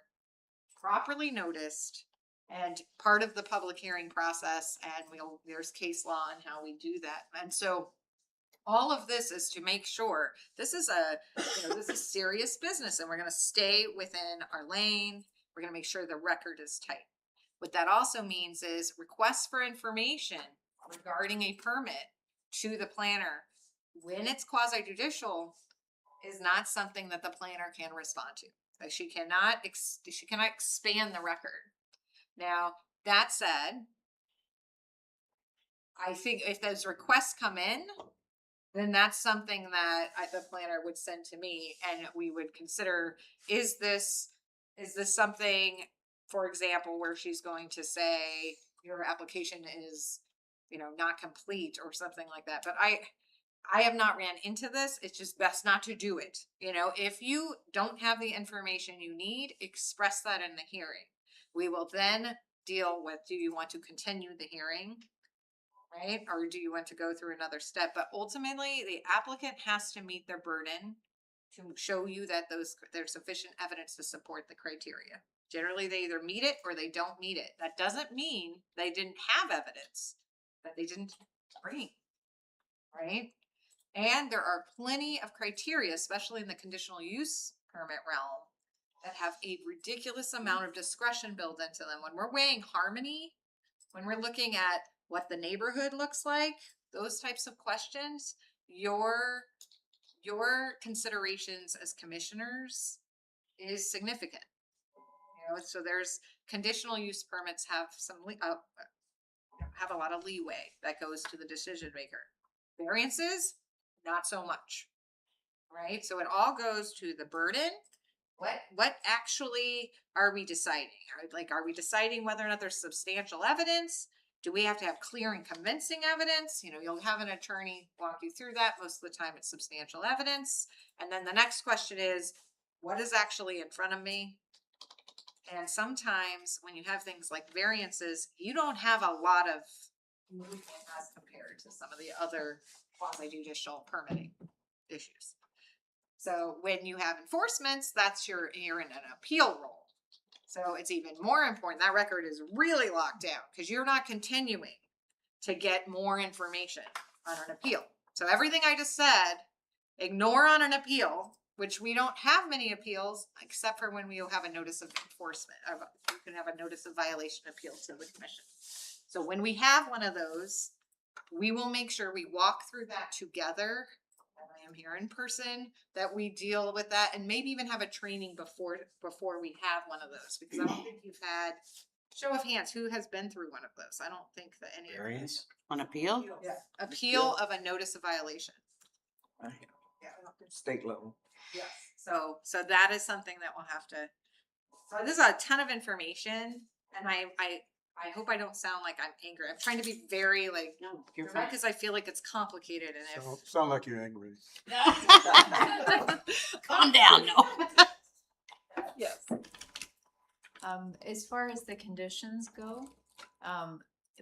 properly noticed, and part of the public hearing process. And there's case law on how we do that. And so all of this is to make sure this is serious business, and we're going to stay within our lane. We're going to make sure the record is tight. What that also means is requests for information regarding a permit to the planner when it's quasi-judicial is not something that the planner can respond to. Like she cannot expand the record. Now, that said, I think if those requests come in, then that's something that the planner would send to me, and we would consider, is this something, for example, where she's going to say your application is, not complete or something like that. But I have not ran into this. It's just best not to do it. If you don't have the information you need, express that in the hearing. We will then deal with, do you want to continue the hearing? Right? Or do you want to go through another step? But ultimately, the applicant has to meet their burden to show you that there's sufficient evidence to support the criteria. Generally, they either meet it or they don't meet it. That doesn't mean they didn't have evidence that they didn't bring, right? And there are plenty of criteria, especially in the conditional use permit realm, that have a ridiculous amount of discretion built into them. When we're weighing harmony, when we're looking at what the neighborhood looks like, those types of questions, your considerations as commissioners is significant. So there's conditional use permits have have a lot of leeway that goes to the decision maker. Variances, not so much, right? So it all goes to the burden. What actually are we deciding? Are we deciding whether or not there's substantial evidence? Do we have to have clear and convincing evidence? You'll have an attorney walk you through that. Most of the time it's substantial evidence. And then the next question is, what is actually in front of me. And sometimes when you have things like variances, you don't have a lot of movement as compared to some of the other quasi-judicial permitting issues. So when you have enforcements, you're in an appeal role. So it's even more important. That record is really locked down because you're not continuing to get more information on an appeal. So everything I just said, ignore on an appeal, which we don't have many appeals except for when we have a notice of enforcement. You can have a notice of violation appeal to the commission. So when we have one of those, we will make sure we walk through that together. And I am here in person, that we deal with that and maybe even have a training before we have one of those, because I don't think you've had, show of hands, who has been through one of those? I don't think that any. Variance? On appeal? Appeal of a notice of violation. State level. Yes. So that is something that we'll have to, so this is a ton of information, and I hope I don't sound like I'm angry. I'm trying to be very like, No, you're fine. because I feel like it's complicated and Sound like you're angry. Calm down, no. yes. As far as the conditions go,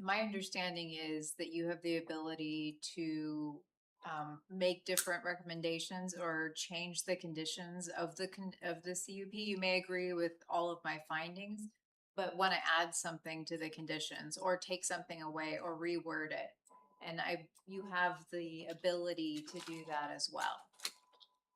my understanding is that you have the ability to make different recommendations or change the conditions of the CUP. You may agree with all of my findings, but want to add something to the conditions or take something away or reword it. And you have the ability to do that as well.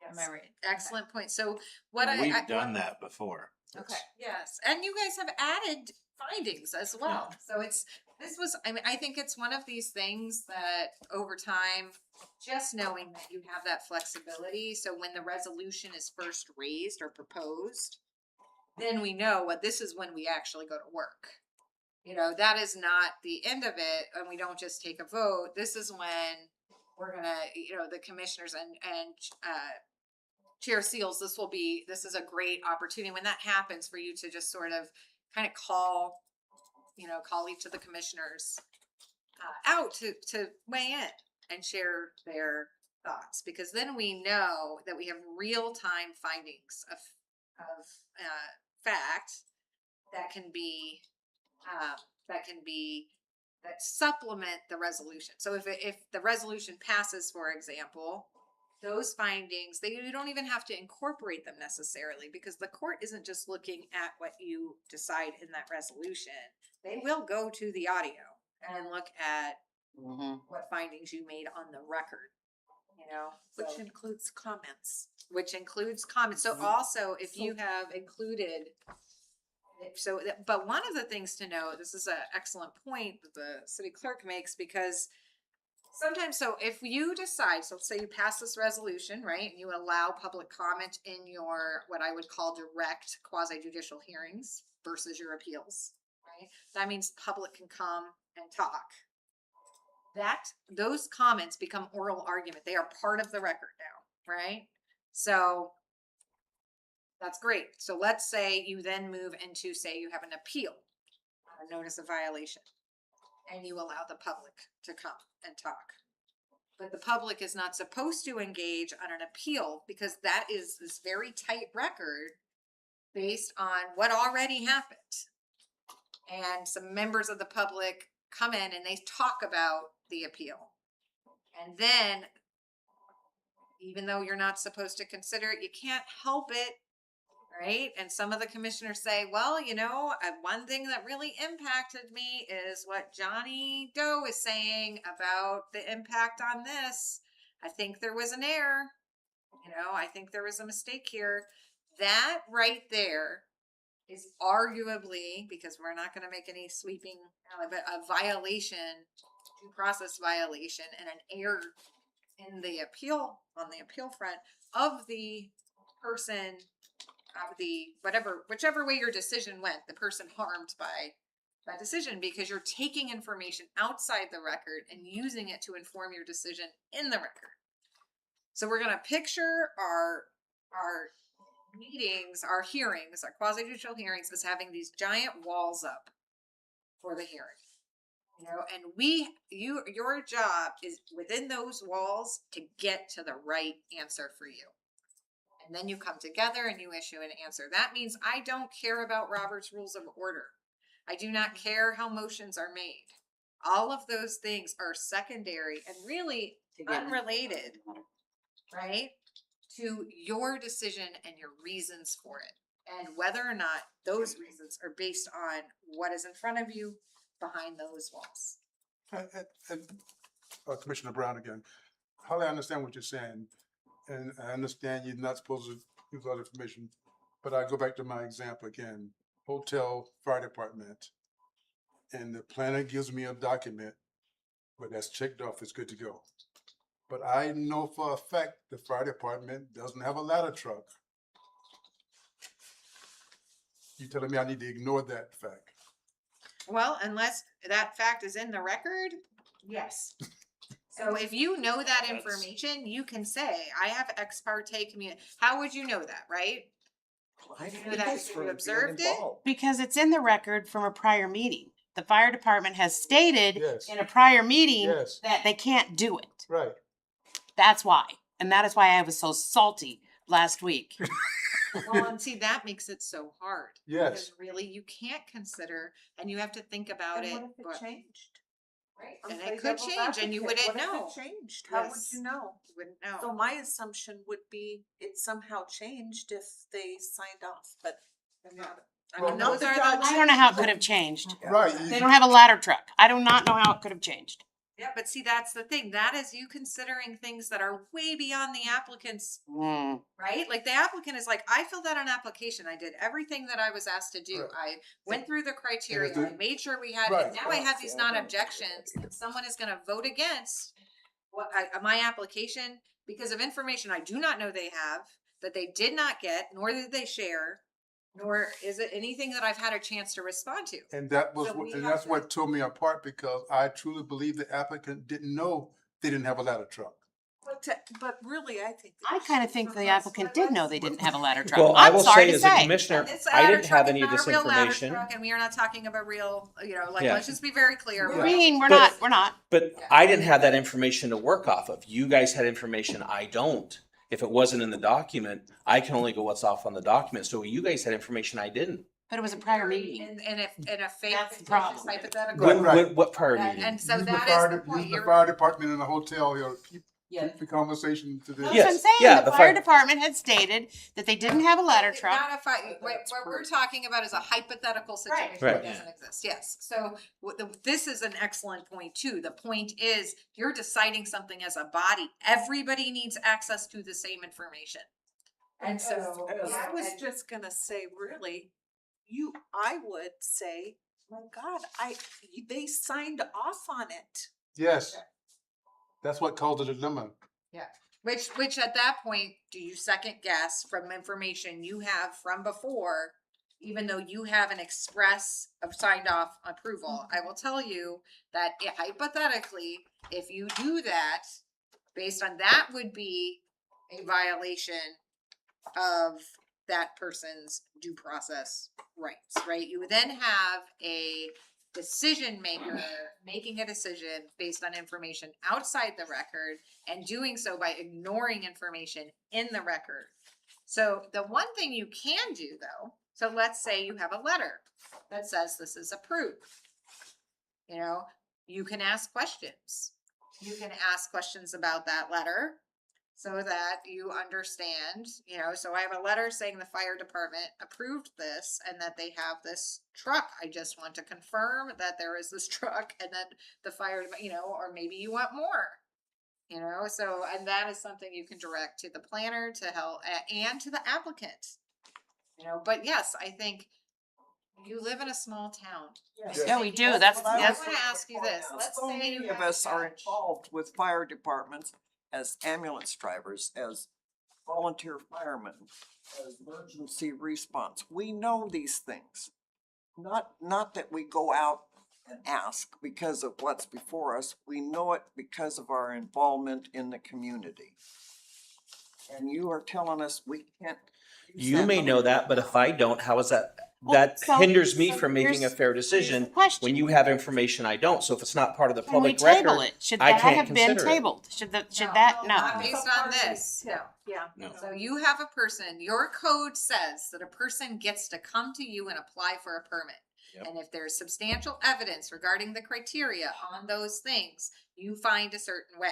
Am I right? Excellent point. So We've done that before. Okay. Yes, and you guys have added findings as well. So I think it's one of these things that over time, just knowing that you have that flexibility. So when the resolution is first raised or proposed, then we know what this is when we actually go to work. That is not the end of it, and we don't just take a vote. This is when we're gonna, the commissioners and Chair Seals, this is a great opportunity when that happens for you to just sort of kind of call each of the commissioners out to weigh in and share their thoughts, because then we know that we have real-time findings of fact that supplement the resolution. So if the resolution passes, for example, those findings, you don't even have to incorporate them necessarily, because the court isn't just looking at what you decide in that resolution. They will go to the audio and look at what findings you made on the record, Which includes comments. So also, if you have included, but one of the things to note, this is an excellent point that the city clerk makes, because sometimes, so if you decide, so say you pass this resolution, right, and you allow public comment in your, what I would call direct quasi-judicial hearings versus your appeals, right? That means public can come and talk. Those comments become oral argument. They are part of the record now, right? So that's great. So let's say you then move into, say you have an appeal on a notice of violation, and you allow the public to come and talk. But the public is not supposed to engage on an appeal, because that is this very tight record based on what already happened. And some members of the public come in and they talk about the appeal. And then, even though you're not supposed to consider it, you can't help it, right? And some of the commissioners say, well, one thing that really impacted me is what Johnny Doe is saying about the impact on this. I think there was an error. I think there was a mistake here. That right there is arguably, because we're not going to make any sweeping, but a violation, due process violation, and an error in the appeal, on the appeal front of the person, of the whichever way your decision went, the person harmed by that decision, because you're taking information outside the record and using it to inform your decision in the record. So we're going to picture our meetings, our hearings, our quasi-judicial hearings as having these giant walls up for the hearing. And your job is within those walls to get to the right answer for you. And then you come together and you issue an answer. That means I don't care about Robert's Rules of Order. I do not care how motions are made. All of those things are secondary and really unrelated, right, to your decision and your reasons for it. And whether or not those reasons are based on what is in front of you behind those walls. Commissioner Brown again, Holly, I understand what you're saying, and I understand you're not supposed to use all the information, but I go back to my example again, hotel, fire department, and the planner gives me a document, but that's checked off, it's good to go. But I know for a fact the fire department doesn't have a ladder truck. You telling me I need to ignore that fact? Well, unless that fact is in the record, yes. So if you know that information, you can say, I have ex parte community. How would you know that, right? I You know that think you observed it? Because it's in the record from a prior meeting. The fire department has stated Yes. in a prior meeting Yes. that they can't do it. Right. That's why. And that is why I was so salty last week. Well, and see, that makes it so hard. Yes. Because really, you can't consider, and you have to think about And it. what if but- it changed? Right, I'm and playing it could devil's change and you advocate. wouldn't know. What if it changed? How would Yes. you know? You wouldn't know. So my assumption would be it somehow changed if they signed off, but I'm not. I mean, Well, those no, are the the. I don't know how it could have changed. Right. They don't have a ladder truck. I do not know how it could have changed. Yeah, but see, that's the thing. That is you considering things that are way beyond the applicant's, Mm. right? Like the applicant is like, I filled out an application. I did everything that I was asked to do. Right. I went through the criteria. the- I made sure we had, Right, and now I right. have these non-objections. And someone is gonna vote against my application because of information I do not know they have, that they did not get, nor did they share, nor is it anything that I've had a chance to respond to. And that was, So we and have that's to- what tore me apart, because I truly believe the applicant didn't know they didn't have a ladder truck. But really, I think. I kind of think the applicant did know they didn't have a ladder truck. Well, I I'm will sorry say to as a say. commissioner, This I ladder didn't truck have is any of not this a real ladder information. truck, and we are not talking about real, like, Yeah. let's just be very clear. Yeah. We're Agreeing, we're But- not, we're not. But I didn't have that information to work off of. You guys had information I don't. If it wasn't in the document, I can only go what's off on the document. So you guys had information I didn't. But it was a prior meeting. And a fake That's the problem. hypothetical. Right, right. What prior And, meeting? and so Use the that fire is the de- point. use the You're- fire department in a hotel, keep the conversation to That's this. what Yes, I'm saying. yeah, The the fire fire- department had stated that they didn't have a ladder truck. Not if what we're talking about is a hypothetical situation Right. that doesn't exist. Yes. So this is an excellent point too. The point is you're deciding something as a body. Everybody needs access to the same information. And so I was just gonna say, really, I would say, my God, they signed off on it. Yes. That's what caused the dilemma. Which at that point, do you second guess from information you have from before, even though you have an express of signed off approval? I will tell you that hypothetically, if you do that, based on that would be a violation of that person's due process rights, right? You would then have a decision maker making a decision based on information outside the record and doing so by ignoring information in the record. So the one thing you can do though, so let's say you have a letter that says this is approved. You know, you can ask questions. You can ask questions about that letter so that you understand, so I have a letter saying the fire department approved this and that they have this truck. I just want to confirm that there is this truck and that the fire, or maybe you want more, so, and that is something you can direct to the planner to help and to the applicant, but yes, I think you live in a small town. Yeah, we do. That's- I that's- want to ask you this. Let's So say many you of have us are a judge. involved with fire departments as ambulance drivers, as volunteer firemen, as emergency response. We know these things. Not that we go out and ask because of what's before us. We know it because of our involvement in the community. And you are telling us we can't. use You that may money. know that, but if I don't, how is that that so- hinders me so from making a here's- fair here's the decision question. when you have information I don't. So if it's not part of the Can we public table record, it? Should I that can't have been consider it. tabled? Should that, should No, that, not no? based on this, no. Yeah. No. So you have a person, your code says that a person gets to come to you and apply for a permit. Yep. And if there's substantial evidence regarding the criteria on those things, you find a certain way,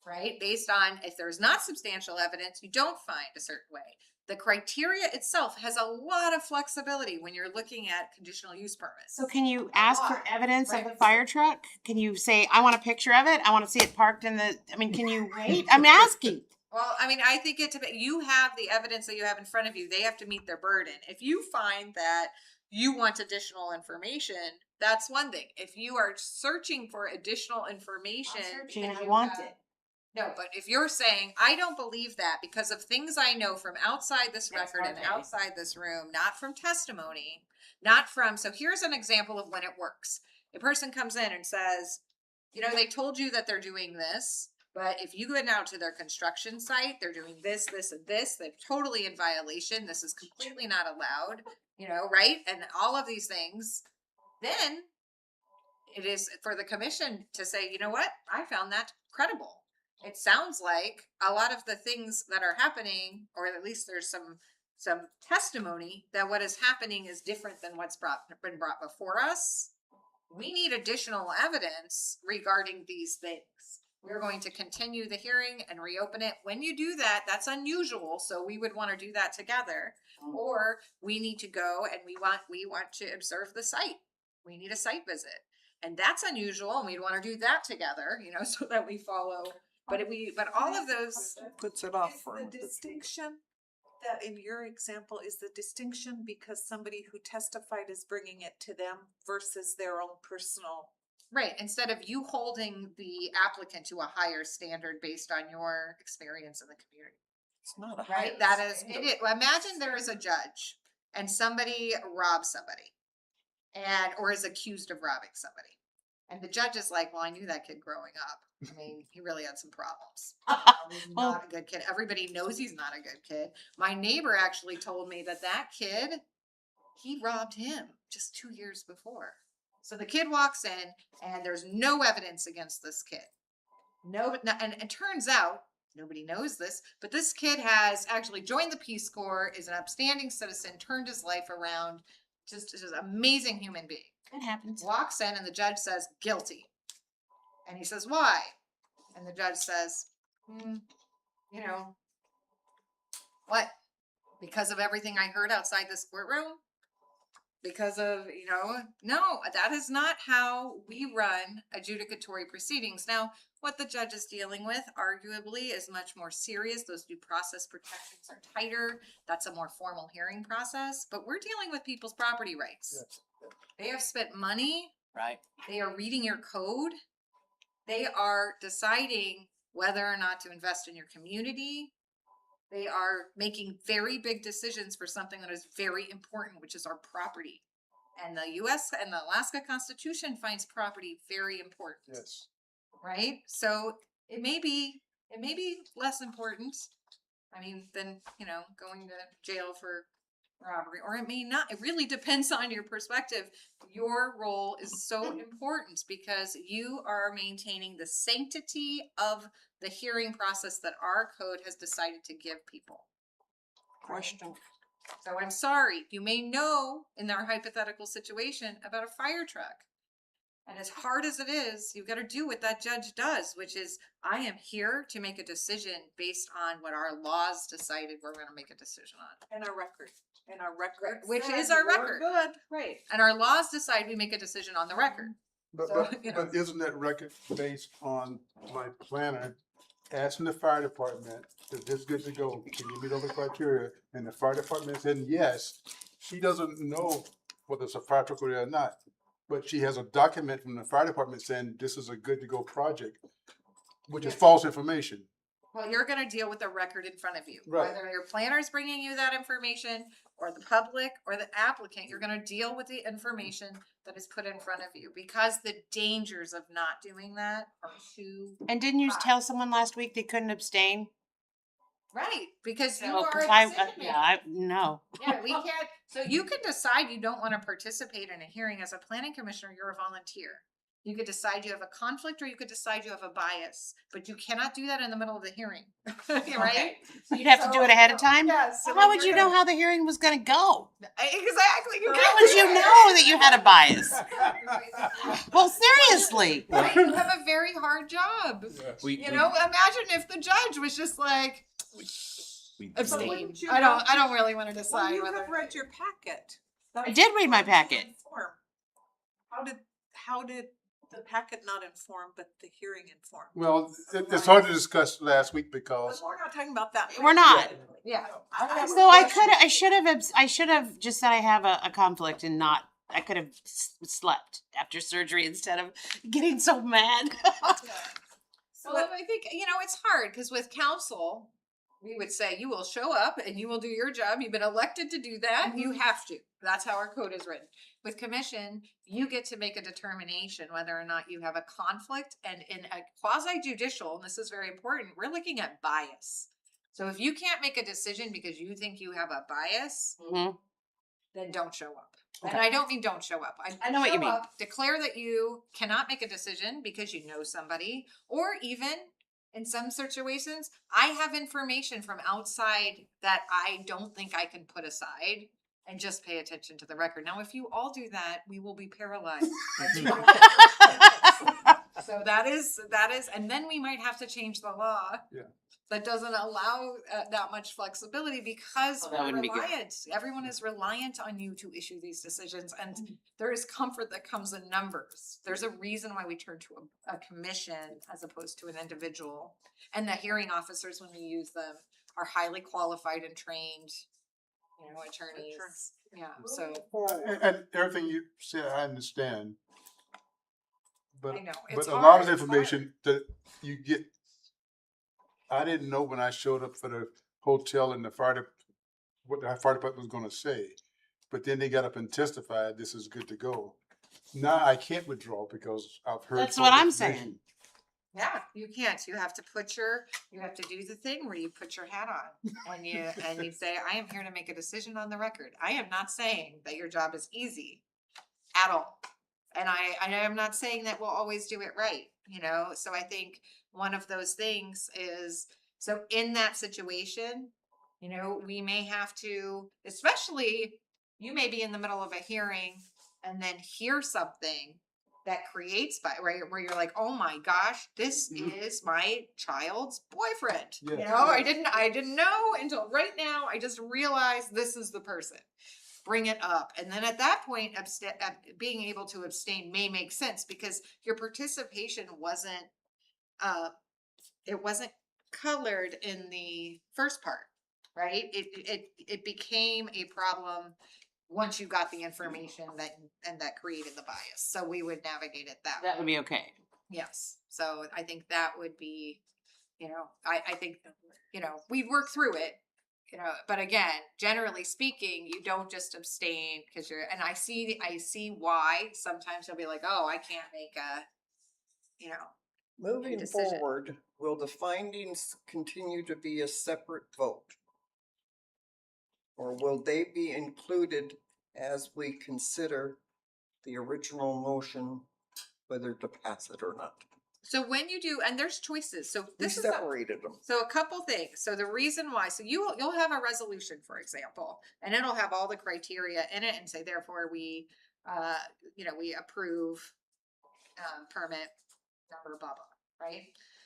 right? Based on, if there's not substantial evidence, you don't find a certain way. The criteria itself has a lot of flexibility when you're looking at conditional use permits. So can you ask for lot, evidence of right? the fire truck? Can you say, I want a picture of it? I want to see it parked in the, I mean, can you wait? I'm asking. Well, I mean, I think you have the evidence that you have in front of you. They have to meet their burden. If you find that you want additional information, that's one thing. If you are searching for additional information, searching, because I you want have- it. No, but if you're saying, I don't believe that because of things I know from outside this That's record and okay. outside this room, not from testimony, not from, so here's an example of when it works. A person comes in and says, they told you that they're doing this, but if you go out to their construction site, they're doing this, this, and this, they're totally in violation. This is completely not allowed, right? And all of these things, then it is for the commission to say, you know what? I found that credible. It sounds like a lot of the things that are happening, or at least there's some testimony that what is happening is different than what's been brought before us. We need additional evidence regarding these things. We're going to continue the hearing and reopen it. When you do that, that's unusual, so we would want to do that together. Or we need to go and we want to observe the site. We need a site visit. And that's unusual, and we'd want to do that together, so that we follow. But all of those, Puts it off Is for the distinction that in your example is the distinction because somebody who testified is bringing it to them versus their own personal. right, instead of you holding the applicant to a higher standard based on your experience in the community. It's not a Right, that is, well, imagine there is a judge and somebody robs somebody or is accused of robbing somebody. And the judge is like, well, I knew that kid growing up. I mean, he really had some problems. He's not a good kid. Everybody knows he's not a good kid. My neighbor actually told me that kid, he robbed him just 2 years before. So the kid walks in and there's no evidence against this kid. And it turns out, nobody knows this, but this kid has actually joined the Peace Corps, is an upstanding citizen, turned his life around, just an amazing human being. It happens. Walks in and the judge says, guilty. And he says, why? And the judge says, what? Because of everything I heard outside this courtroom? Because of, no, that is not how we run adjudicatory proceedings. Now, what the judge is dealing with arguably is much more serious. Those due process protections are tighter. That's a more formal hearing process, but we're dealing with people's property rights. They have spent money. Right. They are reading your code. They are deciding whether or not to invest in your community. They are making very big decisions for something that is very important, which is our property. And the US and the Alaska Constitution finds property very important. Yes. Right? So it may be less important. I mean, than, going to jail for robbery, or it may not. It really depends on your perspective. Your role is so important because you are maintaining the sanctity of the hearing process that our code has decided to give people. question. So I'm sorry, you may know in our hypothetical situation about a fire truck. And as hard as it is, you've got to do what that judge does, which is, I am here to make a decision based on what our laws decided we're going to make a decision on. And our record. And our record. Which said is our we're record. Good. Right. And our laws decide we make a decision on the record. But, So, but isn't that record based on my planner asking the fire department, is this good to go? Can you meet all the criteria? And the fire department said yes. She doesn't know whether it's a fire truck or not, but she has a document from the fire department saying this is a good to go project, which is false information. Well, you're going to deal with the record in front of you. Right. Whether your planner is bringing you that information or the public or the applicant, you're going to deal with the information that is put in front of you because the dangers of not doing that are too. And didn't you tell someone last week they couldn't abstain? Right, because you So, are 'cause a I, decision yeah, maker. no. Yeah, we can't, so you can decide you don't want to participate in a hearing as a planning commissioner, you're a volunteer. You could decide you have a conflict or you could decide you have a bias, but you cannot do that in the middle of the hearing, right? So you'd have to do it ahead of time? Yes. so How when would you're you know gonna- how the hearing was gonna go? Exactly. You How can't would do you it. know that you had a bias? Well, seriously. Right, you have a very hard job. We, You know, imagine if the judge was just like, we- abstain. wouldn't you I don't really want to Well, decide you whether. have read your packet. I did read my packet. How did the packet not inform, but the hearing informed? Well, it's hard to discuss last week because But we're not talking about that. We're not. Yeah. So I should have just said I have a conflict and not, I could have slept after surgery instead of getting so mad. Well, I think, it's hard because with council, we would say you will show up and you will do your job. You've been elected to do that. You have to. That's how our code is written. With commission, you get to make a determination whether or not you have a conflict. And in a quasi-judicial, and this is very important, we're looking at bias. So if you can't make a decision because you think you have a bias, Mhm. then don't show up. And I don't mean don't show up. I know what you show mean. up, declare that you cannot make a decision because you know somebody, or even in some situations, I have information from outside that I don't think I can put aside and just pay attention to the record. Now, if you all do that, we will be paralyzed. So that is, and then we might have to change the law. Yeah. That doesn't allow that much flexibility because Oh, that we're wouldn't be good. reliant. Everyone is reliant on you to issue these decisions, and there is comfort that comes in numbers. There's a reason why we turn to a commission as opposed to an individual. And the hearing officers, when we use them, are highly qualified and trained, attorneys. Yeah, so and everything you said, I understand. But I know, but it's a lot hard, of it's information that you get, I didn't know when I showed up for the hotel and what the fire department was gonna say. But then they got up and testified, this is good to go. Now I can't withdraw because I've heard. That's some what I'm information. saying. yeah, you can't. You have to you have to do the thing where you put your hat on and you say, I am here to make a decision on the record. I am not saying that your job is easy at all. And I am not saying that we'll always do it right, So I think one of those things is, so in that situation, we may have to, especially you may be in the middle of a hearing and then hear something that creates right where you're like, oh my gosh, this is my child's boyfriend. Yes. I didn't know until right now. I just realized this is the person. Bring it up. And then at that point, being able to abstain may make sense because your participation wasn't colored in the first part, right? It became a problem once you got the information that created the bias. So we would navigate it that way. That would be okay. Yes. So I think that would be, I think, we'd work through it, but again, generally speaking, you don't just abstain because and I see why sometimes you'll be like, oh, I can't make Moving decision. forward, will the findings continue to be a separate vote? Or will they be included as we consider the original motion, whether to pass it or not? So when you do, and there's choices. So We this is separated them. so a couple things. So the reason why, so you'll have a resolution, for example, and it'll have all the criteria in it and say, therefore we, we approve, permit number, blah, blah, right?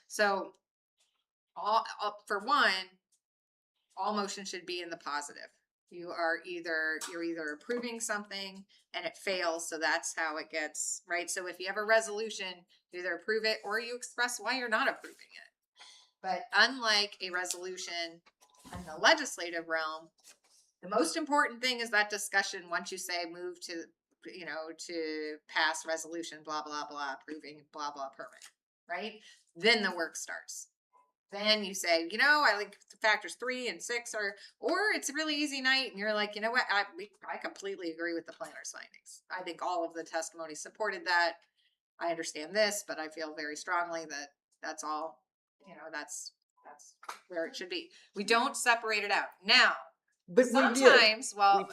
So for one, all motions should be in the positive. You're either approving something and it fails. So that's how it gets, right? So if you have a resolution, you either approve it or you express why you're not approving it. But unlike a resolution in the legislative realm, the most important thing is that discussion once you say move to, to pass resolution, blah, blah, blah, approving, blah, blah, permit, right? Then the work starts. Then you say, I think factors 3 and 6 or it's a really easy night and you're like, you know what, I completely agree with the planner's findings. I think all of the testimony supported that. I understand this, but I feel very strongly that that's all, that's That's where it should be. We don't separate it out. Now, But we did. sometimes, well,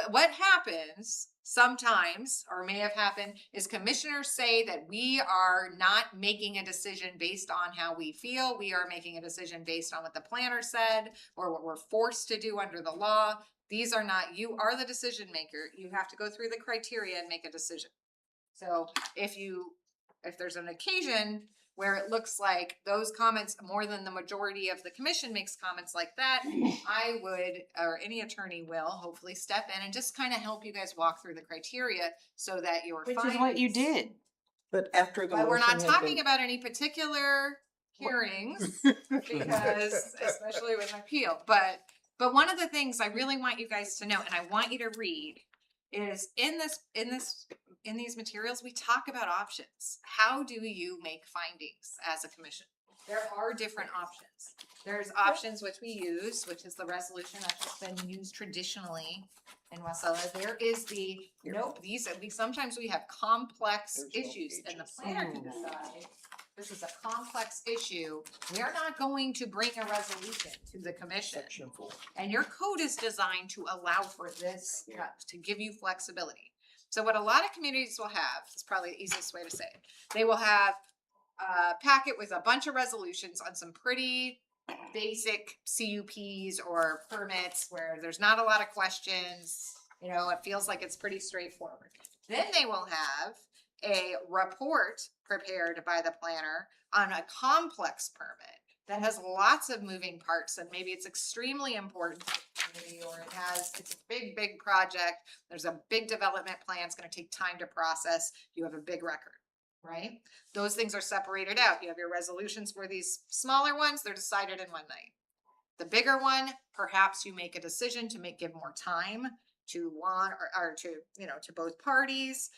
what happens sometimes, or may have happened, is commissioners say that we are not making a decision based on how we feel. We are making a decision based on what the planner said or what we're forced to do under the law. These are not, you are the decision maker. You have to go through the criteria and make a decision. So if there's an occasion where it looks like those comments, more than the majority of the commission makes comments like that, I would, or any attorney will, hopefully step in and just kind of help you guys walk through the criteria so that your Which is what you findings- did. But after the But we're not motion had talking been- about any particular hearings because, especially with an appeal, but one of the things I really want you guys to know, and I want you to read, is in these materials, we talk about options. How do you make findings as a commission? There are different options. There's options which we use, which is the resolution that's been used traditionally in Wasilla. There is sometimes we have complex There's no issues and the pages. planner can decide, this is a complex issue. We're not going to bring a resolution to the commission. Section 4. And your code is designed to allow for this, to give you flexibility. So what a lot of communities will have, is probably the easiest way to say it, they will have a packet with a bunch of resolutions on some pretty basic CUPs or permits where there's not a lot of questions. You know, it feels like it's pretty straightforward. Then they will have a report prepared by the planner on a complex permit that has lots of moving parts, and maybe it's extremely important to the community, or it's a big project. There's a big development plan. It's going to take time to process. You have a big record, right? Those things are separated out. You have your resolutions where these smaller ones, they're decided in one night. The bigger one, perhaps you make a decision to give more time to one or to both parties.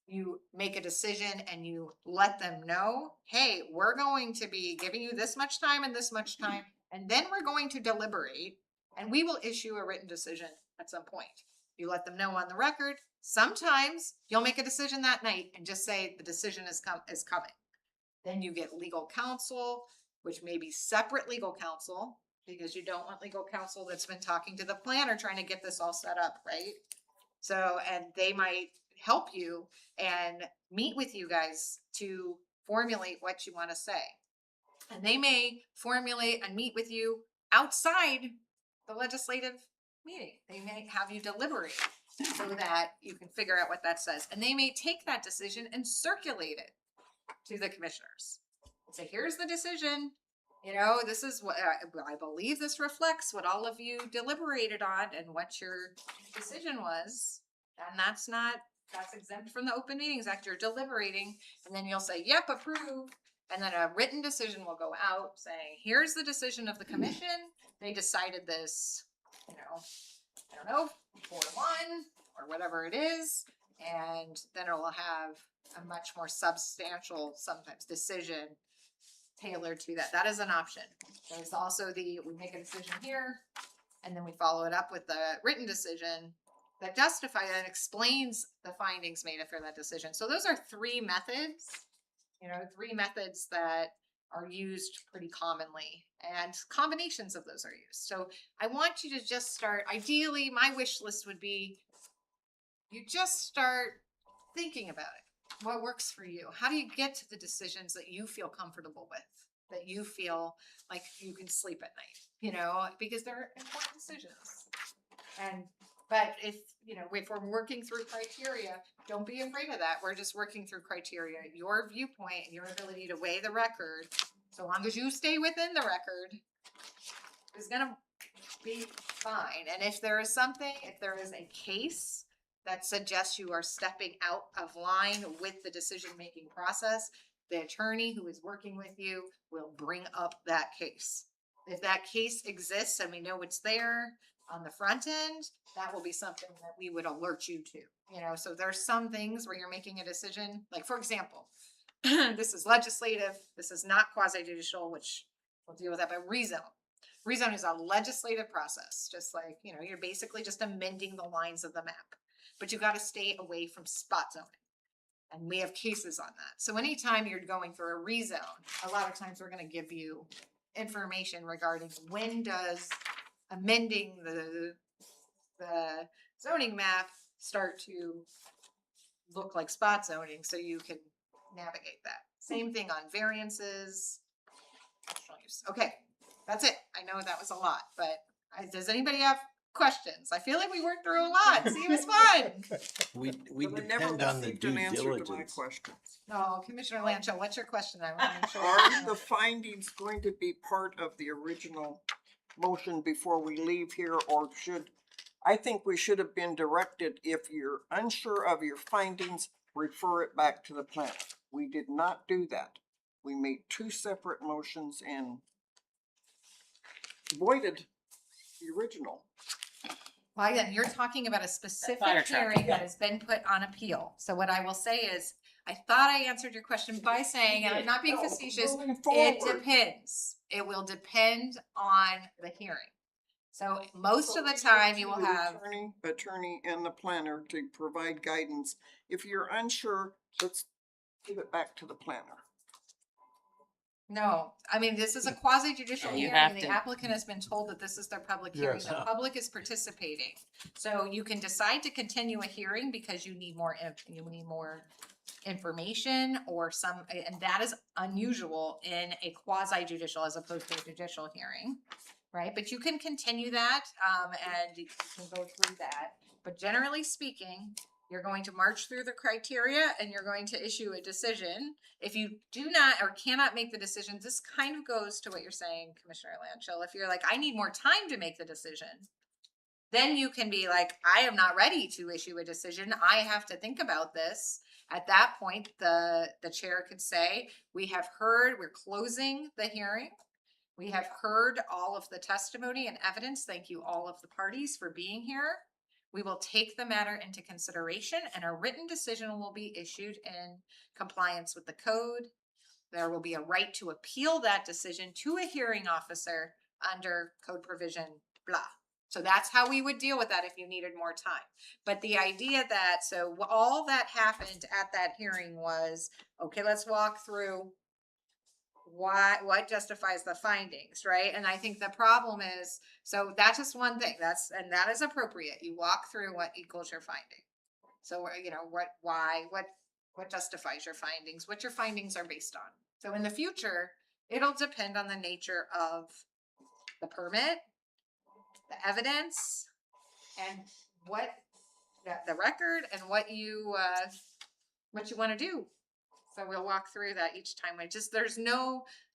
You make a decision and you let them know, hey, we're going to be giving you this much time and this much time, and then we're going to deliberate and we will issue a written decision at some point. You let them know on the record. Sometimes you'll make a decision that night and just say the decision is coming. Then you get legal counsel, which may be separate legal counsel, because you don't want legal counsel that's been talking to the planner trying to get this all set up, right? So, and they might help you and meet with you guys to formulate what you want to say. And they may formulate and meet with you outside the legislative meeting. They may have you deliberate so that you can figure out what that says. And they may take that decision and circulate it to the commissioners. Say, here's the decision. You know, this is what I believe this reflects what all of you deliberated on and what your decision was. And that's exempt from the Open Meetings Act. You're deliberating, and then you'll say, yep, approve. And then a written decision will go out saying, here's the decision of the commission. They decided this, I don't know, 4-1 or whatever it is. And then it will have a much more substantial, sometimes, decision tailored to that. That is an option. There's also we make a decision here, and then we follow it up with the written decision that justifies and explains the findings made for that decision. So those are three methods that are used pretty commonly, and combinations of those are used. So I want you to just start, ideally, my wish list would be, you just start thinking about it. What works for you? How do you get to the decisions that you feel comfortable with, that you feel like you can sleep at night, because they're important decisions. But if we're working through criteria, don't be afraid of that. We're just working through criteria. Your viewpoint and your ability to weigh the record, so long as you stay within the record, is going to be fine. And if there is a case that suggests you are stepping out of line with the decision-making process, the attorney who is working with you will bring up that case. If that case exists and we know it's there on the front end, that will be something that we would alert you to. So there's some things where you're making a decision, like, for example, this is legislative, this is not quasi-judicial, which we'll deal with that, but rezone. Rezone is a legislative process, just like, you're basically just amending the lines of the map, but you got to stay away from spot zoning. And we have cases on that. So anytime you're going through a rezone, a lot of times we're going to give you information regarding when does amending the zoning map start to look like spot zoning, so you can navigate that. Same thing on variances. Conditional use. Okay, that's it. I know that was a lot, but does anybody have questions? I feel like we worked through a lot. See, it was fun. We But I never depend on the received an due answer to my diligence. questions. No, Commissioner Lancho, what's your question? I want to make sure. Are the findings going to be part of the original motion before we leave here, or I think we should have been directed, if you're unsure of your findings, refer it back to the planner. We did not do that. We made two separate motions and voided the original. Well, again, you're talking about a specific fire truck, hearing that has been put on appeal. So what I will say is, I thought I answered your question by saying, and I'm not being facetious, Moving it forward. depends. It will depend on the hearing. So most of the time you will The have, Attorney and the planner to provide guidance. If you're unsure, let's give it back to the planner. no, I mean, this is a quasi judicial You hearing. have The to- applicant has been told that this is their public hearing. Yes. The public is participating. So you can decide to continue a hearing because you need more information or and that is unusual in a quasi judicial as opposed to a judicial hearing. Right, but you can continue that, and you can go through that. But generally speaking, you're going to march through the criteria and you're going to issue a decision. If you do not or cannot make the decision, this kind of goes to what you're saying, Commissioner Lanchill. If you're like, I need more time to make the decision, then you can be like, I am not ready to issue a decision. I have to think about this. At that point, the chair could say, we have heard, we're closing the hearing. We have heard all of the testimony and evidence. Thank you all of the parties for being here. We will take the matter into consideration and a written decision will be issued in compliance with the code. There will be a right to appeal that decision to a hearing officer under code provision, blah. So that's how we would deal with that if you needed more time. But the idea that, so all that happened at that hearing was, okay, let's walk through what justifies the findings, right? And I think the problem is, so that's just one thing, and that is appropriate. You walk through what equals your finding. So, you know, what justifies your findings, what your findings are based on. So in the future, it'll depend on the nature of the permit, the evidence, and what the record and what you want to do. So we'll walk through that each time.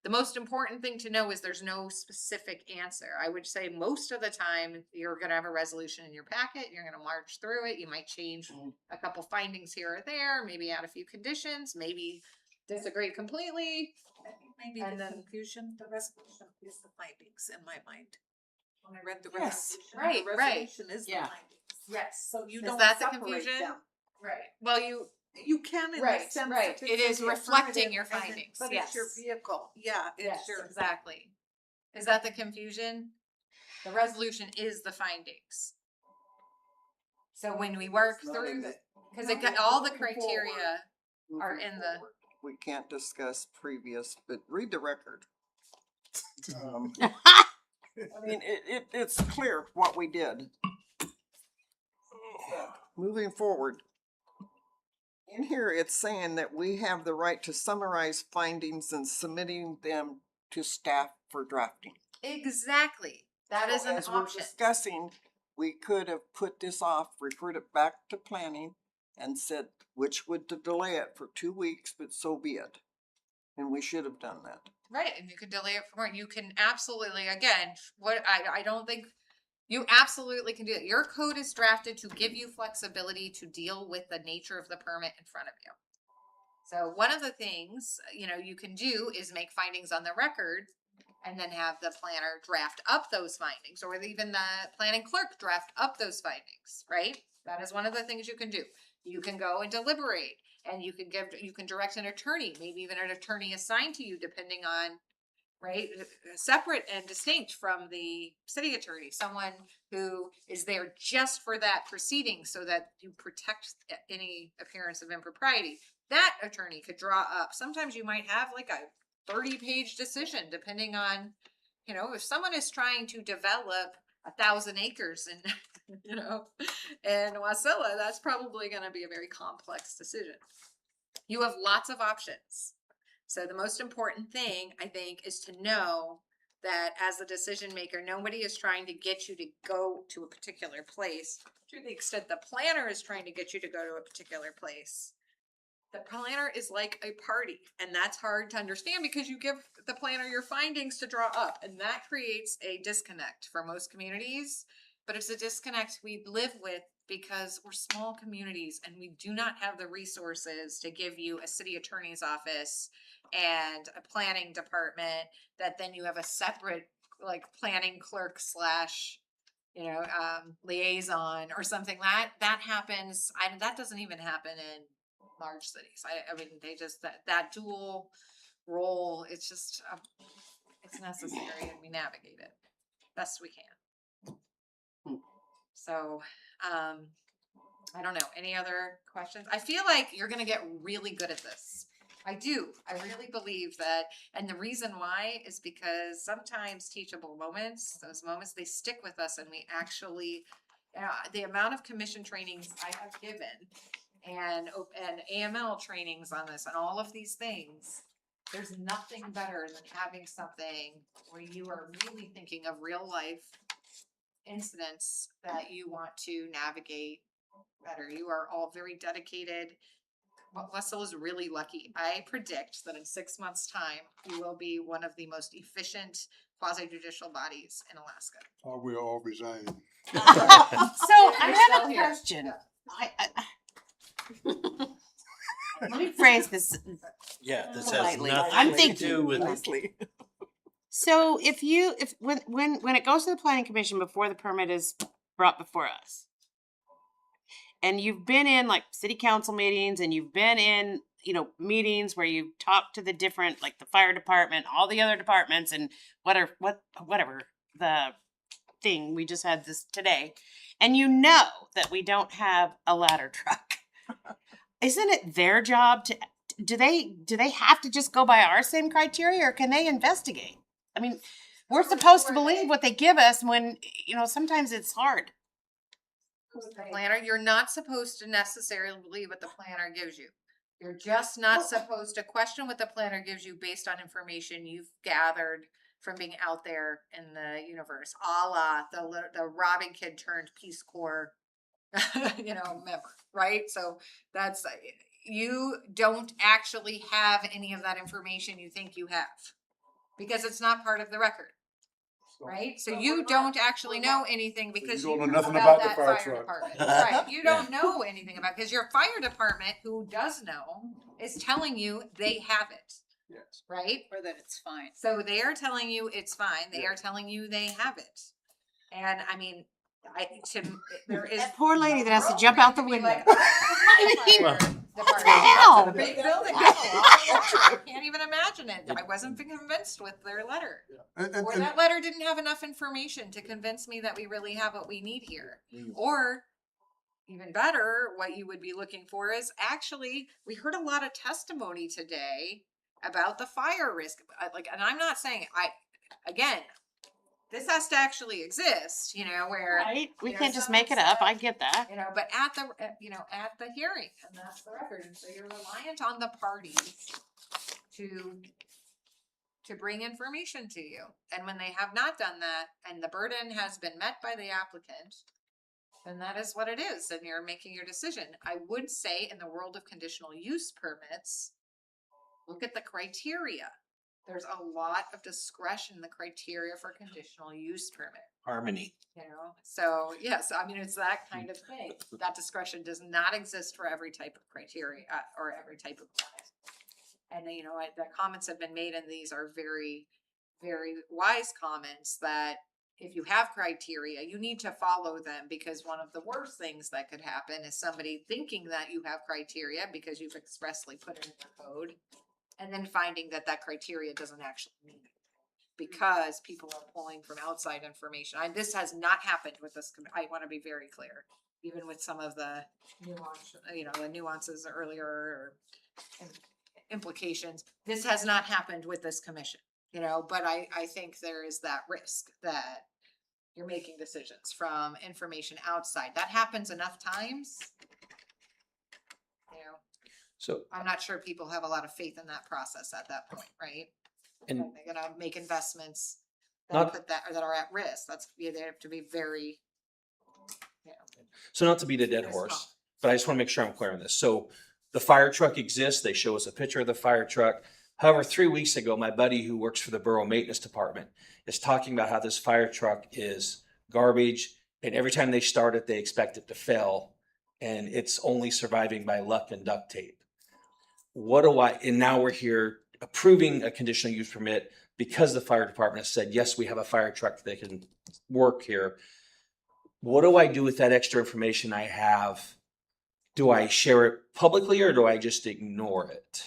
The most important thing to know is there's no specific answer. I would say most of the time you're going to have a resolution in your packet. You're going to march through it. You might change a couple findings here or there, maybe add a few conditions, maybe disagree completely. Maybe And the then- confusion, the resolution is the findings in my mind. When I read the Yes, resolution. right, the right. resolution is the Yeah. findings. Yes. So you Is don't that the separate confusion? them. Right. Well, You can in the Right, sense right. that It it's is in the reflecting affirmative your and then- findings, But it's your yes. vehicle, yeah, yes, it's your. exactly. Is that the confusion? The resolution is the findings. So when we work through because it got all the criteria are in the. We can't discuss previous, but read the record. I mean, it's clear what we did. Moving forward. In here, it's saying that we have the right to summarize findings and submitting them to staff for drafting. Exactly. That is an As we're option. discussing, we could have put this off, referred it back to planning and said, which would delay it for 2 weeks, but so be it. And we should have done that. Right, and you can delay it for more. You can absolutely, again, I don't think you absolutely can do it. Your code is drafted to give you flexibility to deal with the nature of the permit in front of you. So one of the things, you can do is make findings on the record and then have the planner draft up those findings, or even the planning clerk draft up those findings, right? That is one of the things you can do. You can go and deliberate, and you can direct an attorney, maybe even an attorney assigned to you, depending on, right, separate and distinct from the city attorney, someone who is there just for that proceeding so that you protect any appearance of impropriety. That attorney could draw up. Sometimes you might have like a 30-page decision, depending on, you know, if someone is trying to develop 1,000 acres in, you know, in Wasilla, that's probably gonna be a very complex decision. You have lots of options. So the most important thing, I think, is to know that as a decision maker, nobody is trying to get you to go to a particular place to the extent the planner is trying to get you to go to a particular place. The planner is like a party, and that's hard to understand because you give the planner your findings to draw up, and that creates a disconnect for most communities. But it's a disconnect we live with because we're small communities and we do not have the resources to give you a city attorney's office and a planning department that then you have a separate like planning clerk slash, you know, liaison or something. That happens. That doesn't even happen in large cities. I mean, they just, that dual role, it's just, it's necessary and we navigate it best we can. So, I don't know, any other questions? I feel like you're gonna get really good at this. I do. I really believe that. And the reason why is because sometimes teachable moments, those moments, they stick with us and we actually, the amount of commission trainings I have given and AML trainings on this and all of these things, there's nothing better than having something where you are really thinking of real life incidents that you want to navigate better. You are all very dedicated. Wessel is really lucky. I predict that in 6 months' time, you will be one of the most efficient quasi-judicial bodies in Alaska. Or we'll all resign. So I still have a here. question. Yeah. Let me phrase this. Yeah, this has Politely. I'm nothing to thinking. do with. So if when it goes to the planning commission before the permit is brought before us, and you've been in like city council meetings and you've been in, you know, meetings where you've talked to the different, like the fire department, all the other departments and whatever the thing we just had this today, and you know that we don't have a ladder truck. Isn't it their job to, do they have to just go by our same criteria or can they investigate? I mean, we're supposed to believe what they give us when, you know, sometimes it's hard. The planner, you're not supposed to necessarily believe what the planner gives you. You're just not supposed to question what the planner gives you based on information you've gathered from being out there in the universe, a la the Robin Kid turned Peace Corps, you know, member, right? So that's, you don't actually have any of that information you think you have because it's not part of the record. Right? So you don't actually know anything because you don't you know nothing about about the that fire fire truck. department. Right. You don't know anything about, because your fire department, who does know, is telling you they have it. Yes. Right? Or that it's fine. So they are telling you it's fine. They are telling you they have it. And I mean, there is That poor lady that has to jump out the window. Hell, a big building. I can't even imagine it. I wasn't convinced with their letter. Or that letter didn't have enough information to convince me that we really have what we need here. Or even better, what you would be looking for is actually, we heard a lot of testimony today about the fire risk. And I'm not saying again, this has to actually exist, you know, where Right? We you know, can't just someone make it up. said, I get that. you know, but at the hearing, and that's the record, and so you're reliant on the parties to bring information to you. And when they have not done that, and the burden has been met by the applicant, then that is what it is, and you're making your decision. I would say in the world of conditional use permits, look at the criteria. There's a lot of discretion in the criteria for conditional use permit. Harmony. You know, so yes, I mean, it's that kind of thing. That discretion does not exist for every type of criteria or every type of permit. And you know, the comments have been made, and these are very, very wise comments that if you have criteria, you need to follow them, because one of the worst things that could happen is somebody thinking that you have criteria because you've expressly put it in the code, and then finding that that criteria doesn't actually mean it because people are pulling from outside information. This has not happened with this. I want to be very clear, even with some of the nuance, you know, the nuances earlier. implications. This has not happened with this commission, you know, but I think there is that risk that you're making decisions from information outside. That happens enough times. You know, So, I'm not sure people have a lot of faith in that process at that point, right? and They're gonna make investments that Not- put that, or that are at risk. That's, yeah, they have to be very, you know. so not to beat a dead horse, but I just want to make sure I'm clear on this. So the fire truck exists. They show us a picture of the fire truck. However, 3 weeks ago, my buddy who works for the Borough Maintenance Department is talking about how this fire truck is garbage, and every time they start it, they expect it to fail, and it's only surviving by luck and duct tape. And now we're here approving a conditional use permit because the fire department has said, yes, we have a fire truck that can work here. What do I do with that extra information I have? Do I share it publicly or do I just ignore it?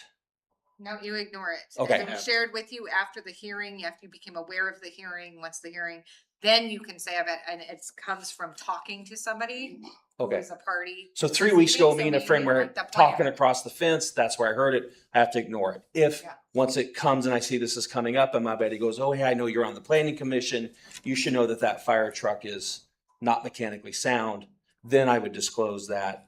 No, you ignore it. Okay. And it was shared with you after the hearing, after you became aware of the hearing, once the hearing, then you can say of it, and it comes from talking to somebody who Okay. is a party. So to 3 the weeks ago, proceeding, me so and a maybe friend were like the talking planner. across the fence. That's where I heard it. I have to ignore it. If Yeah. once it comes and I see this is coming up and my buddy goes, oh, hey, I know you're on the planning commission. You should know that that fire truck is not mechanically sound. Then I would disclose that.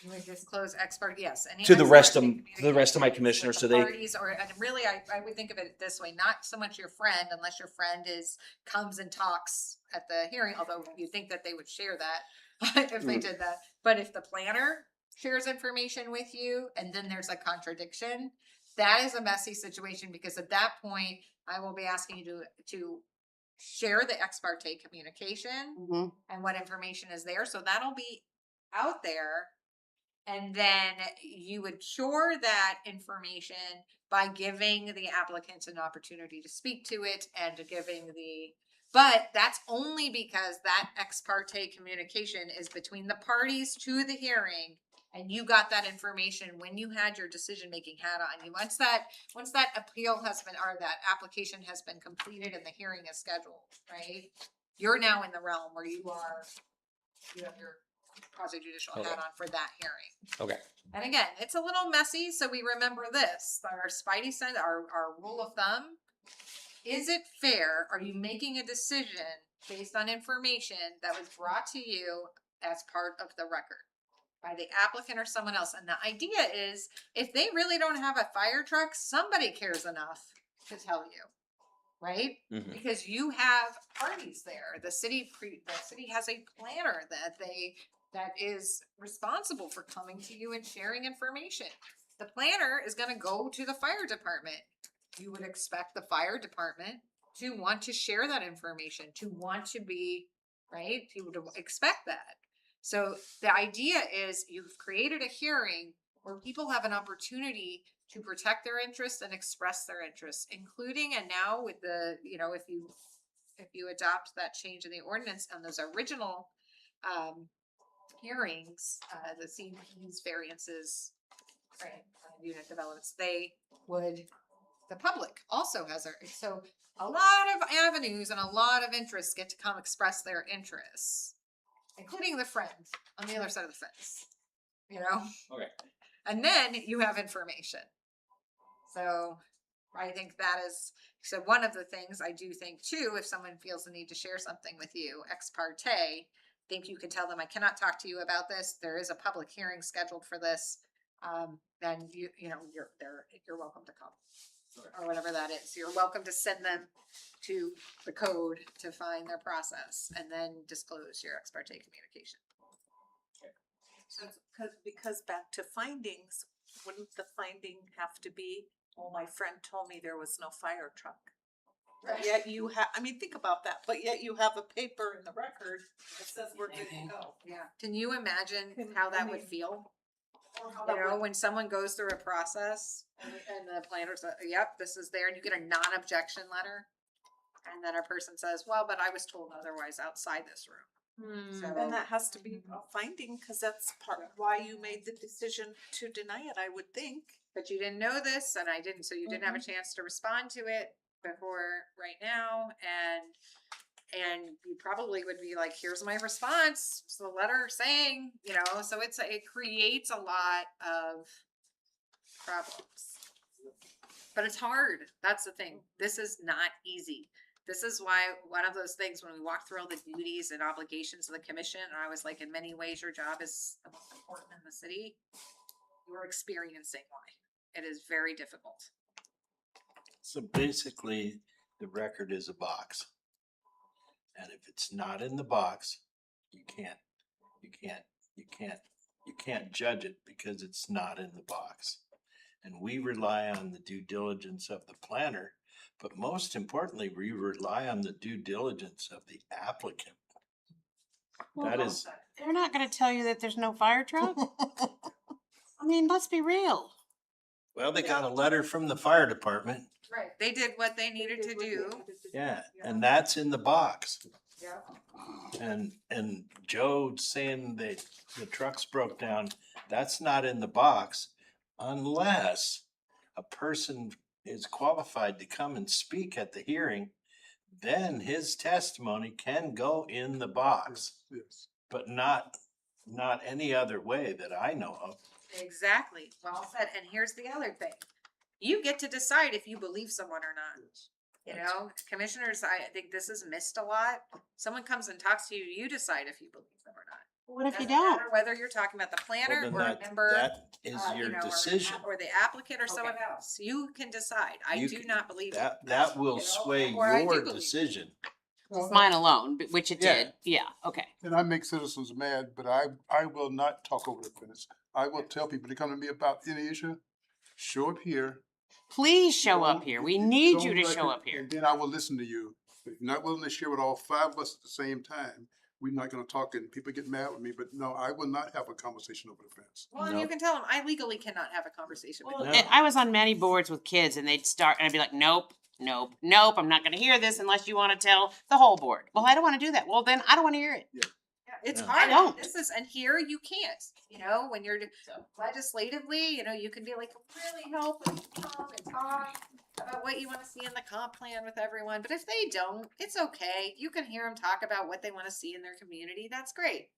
You would disclose expert, yes. Any To the ex rest parte of- to the rest of my communications with commissioners, the so they- parties, or, and really, I would think of it this way, not so much your friend, unless your friend comes and talks at the hearing, although you think that they would share that if they did that. But if the planner shares information with you and then there's a contradiction, that is a messy situation, because at that point, I will be asking you to share the ex parte communication Mhm. and what information is there. So that'll be out there. And then you would cure that information by giving the applicant an opportunity to speak to it and to but that's only because that ex parte communication is between the parties to the hearing. And you got that information when you had your decision-making hat on. You, once that appeal has been, or that application has been completed and the hearing is scheduled, right? You're now in the realm where you have your quasi-judicial Okay. hat on for that hearing. Okay. And again, it's a little messy, so we remember this, our spidey sense, our rule of thumb. Is it fair? Are you making a decision based on information that was brought to you as part of the record by the applicant or someone else? And the idea is, if they really don't have a fire truck, somebody cares enough to tell you, right? Mhm. Because you have parties there. The city has a planner that is responsible for coming to you and sharing information. The planner is gonna go to the fire department. You would expect the fire department to want to share that information, to want to be, right? You would expect that. So the idea is, you've created a hearing where people have an opportunity to protect their interests and express their interests, including, and now with the, you know, if you adopt that change in the ordinance on those original hearings, the CUP's variances, right, unit developments, the public also has so a lot of avenues and a lot of interests get to come express their interests, including the friend on the other side of the fence, you know? Okay. And then you have information. So I think that is, so one of the things I do think too, if someone feels the need to share something with you, ex parte, think you can tell them, I cannot talk to you about this. There is a public hearing scheduled for this. Then you're welcome to come, or whatever that is. You're welcome to send them to the code to find their process and then disclose your ex parte communication. So, because back to findings, wouldn't the finding have to be, well, my friend told me there was no fire truck? But yet you I mean, think about that, but yet you have a paper in the record that says we're good to go. Yeah. Can you imagine how that would feel? You know, when someone goes through a process and the planner says, yep, this is there, and you get a non-objection letter. And then a person says, well, but I was told otherwise outside this room. So And that has to be a finding, because that's part of why you made the decision to deny it, I would think. but you didn't know this and I didn't, so you didn't have a chance to respond to it before right now. And you probably would be like, here's my response. It's the letter saying, you know, so it creates a lot of problems. but it's hard. That's the thing. This is not easy. This is why one of those things when we walk through all the duties and obligations of the commission, and I was like, in many ways, your job is the most important in the city. You're experiencing why it is very difficult. So basically, the record is a box. And if it's not in the box, you can't judge it because it's not in the box. And we rely on the due diligence of the planner, but most importantly, we rely on the due diligence of the applicant. That is, They're not gonna tell you that there's no fire truck? I mean, let's be real. well, they got a letter from the fire department. Right. They did what they needed to do. Yeah, and that's in the box. Yeah. And Joe saying that the trucks broke down, that's not in the box unless a person is qualified to come and speak at the hearing, then his testimony can go in the box, Yes. but not any other way that I know of. Exactly. Well said. And here's the other thing. You get to decide if you believe someone or not. You know, commissioners, I think this is missed a lot. Someone comes and talks to you, you decide if you believe them or not. What if you Doesn't matter don't? Whether you're talking about the Well, planner then or a member, that is you your know, decision. or the applicant or someone else, you can decide. I You do can- not believe it. That will You know, sway or I do your believe it. decision. Mine alone, which it Yeah. did. Yeah, okay. And I make citizens mad, but I will not talk over the fence. I will tell people to come to me about any issue, show up here. Please show up here. We need you to Don't show like up it, here. And then I will listen to you. If you're not willing to share with all five of us at the same time, we're not gonna talk and people get mad with me, but no, I will not have a conversation over the fence. Well, and you Nope. can tell them, I legally cannot have a conversation with you. No. I was on many boards with kids and they'd start and I'd be like, nope, nope, nope, I'm not gonna hear this unless you wanna tell the whole board. Well, I don't wanna do that. Well, then I don't wanna hear it. Yeah, it's No. hard. I don't. This is, and here you can't, you know, when you're legislatively, you know, you can be like really help and come and talk about what you want to see in the comp plan with everyone. But if they don't, it's okay. You can hear them talk about what they want to see in their community. That's great.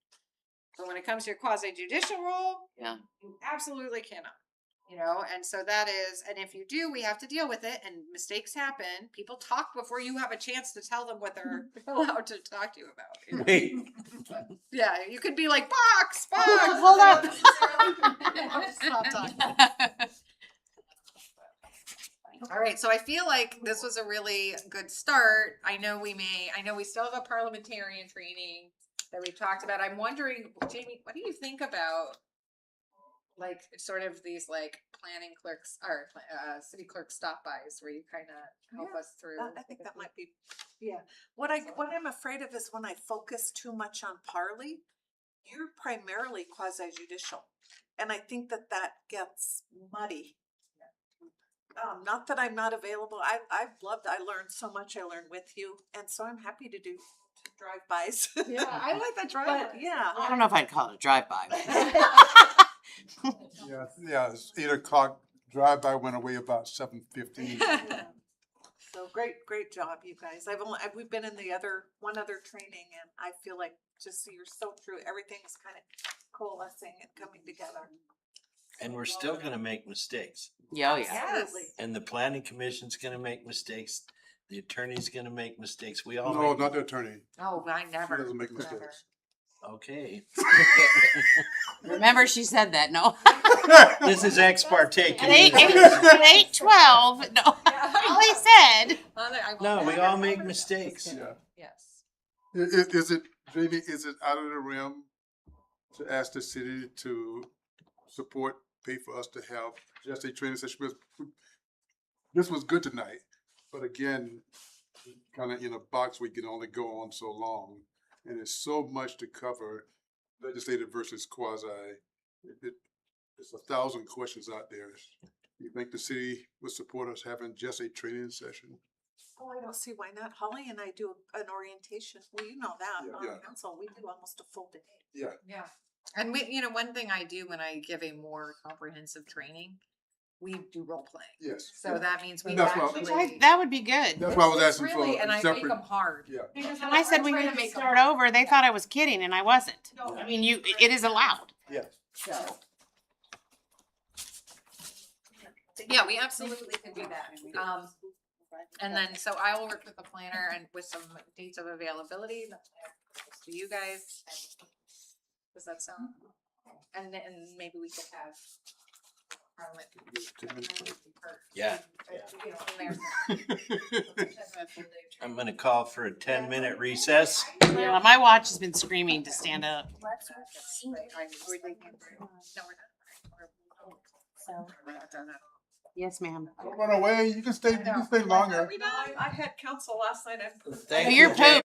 But when it comes to your quasi-judicial role, Yeah. you absolutely cannot. You know, and so that is, and if you do, we have to deal with it, and mistakes happen. People talk before you have a chance to tell them what they're allowed to talk to you about. you know? Wait, Yeah, you could be like, box. Hold up. Stop talking. All right, so I feel like this was a really good start. I know we still have a parliamentarian training that we've talked about. I'm wondering, Jamie, what do you think about like sort of these like planning clerks or city clerk stop bys where you kind of help us through? I think that might be, yeah. What I'm afraid of is when I focus too much on parley, you're primarily quasi-judicial. And I think that gets muddy. Not that I'm not available. I learned so much. I learned with you. And so I'm happy to do drive-bys. Yeah, I like that drive. But yeah. I don't know if I'd call it a drive-by. Yeah, it's 8 o'clock, drive-by went away about 7:15. So great job, you guys. We've been in one other training and I feel like just you're so true. Everything's kind of coalescing and coming together. and we're still gonna make mistakes. Yeah, oh, yeah. Absolutely. And the planning commission's gonna make mistakes. The attorney's gonna make mistakes. We all No, make, not the attorney. Oh, I She never. doesn't make never. mistakes. okay. Remember she said that, no? This is ex parte. At 8:12, no. All he said. No, we all make mistakes. Yeah. Yes. Is it, Jamie, is it out of the realm to ask the city to support, pay for us to have just a training session? This was good tonight, but again, kind of in a box, we can only go on so long. And there's so much to cover, legislative versus quasi. There's 1,000 questions out there. You think the city would support us having just a training session? Oh, I don't see why not. Holly and I do an orientation. Well, you know that Yeah, on yeah. council. We do almost a full day. Yeah. Yeah. And we, you know, one thing I do when I give a more comprehensive training, we do role playing. Yes. So that means we And that's why- actually. That would be good. That's why I was It's asking really, for and a I make separate. them hard. Yeah. And I said we need to start over. They thought I was kidding and I wasn't. I mean, it is allowed. Yeah. So. Yeah, we absolutely can do that. And then, so I will work with the planner and with some dates of availability to you guys. Does that sound? And then maybe we could have. Yeah. I'm gonna call for a 10-minute recess. Yeah, my watch has been screaming to stand up. Yes, ma'am. Don't run away, you can stay longer. I had council last night. Thank You're you, Jay. poop.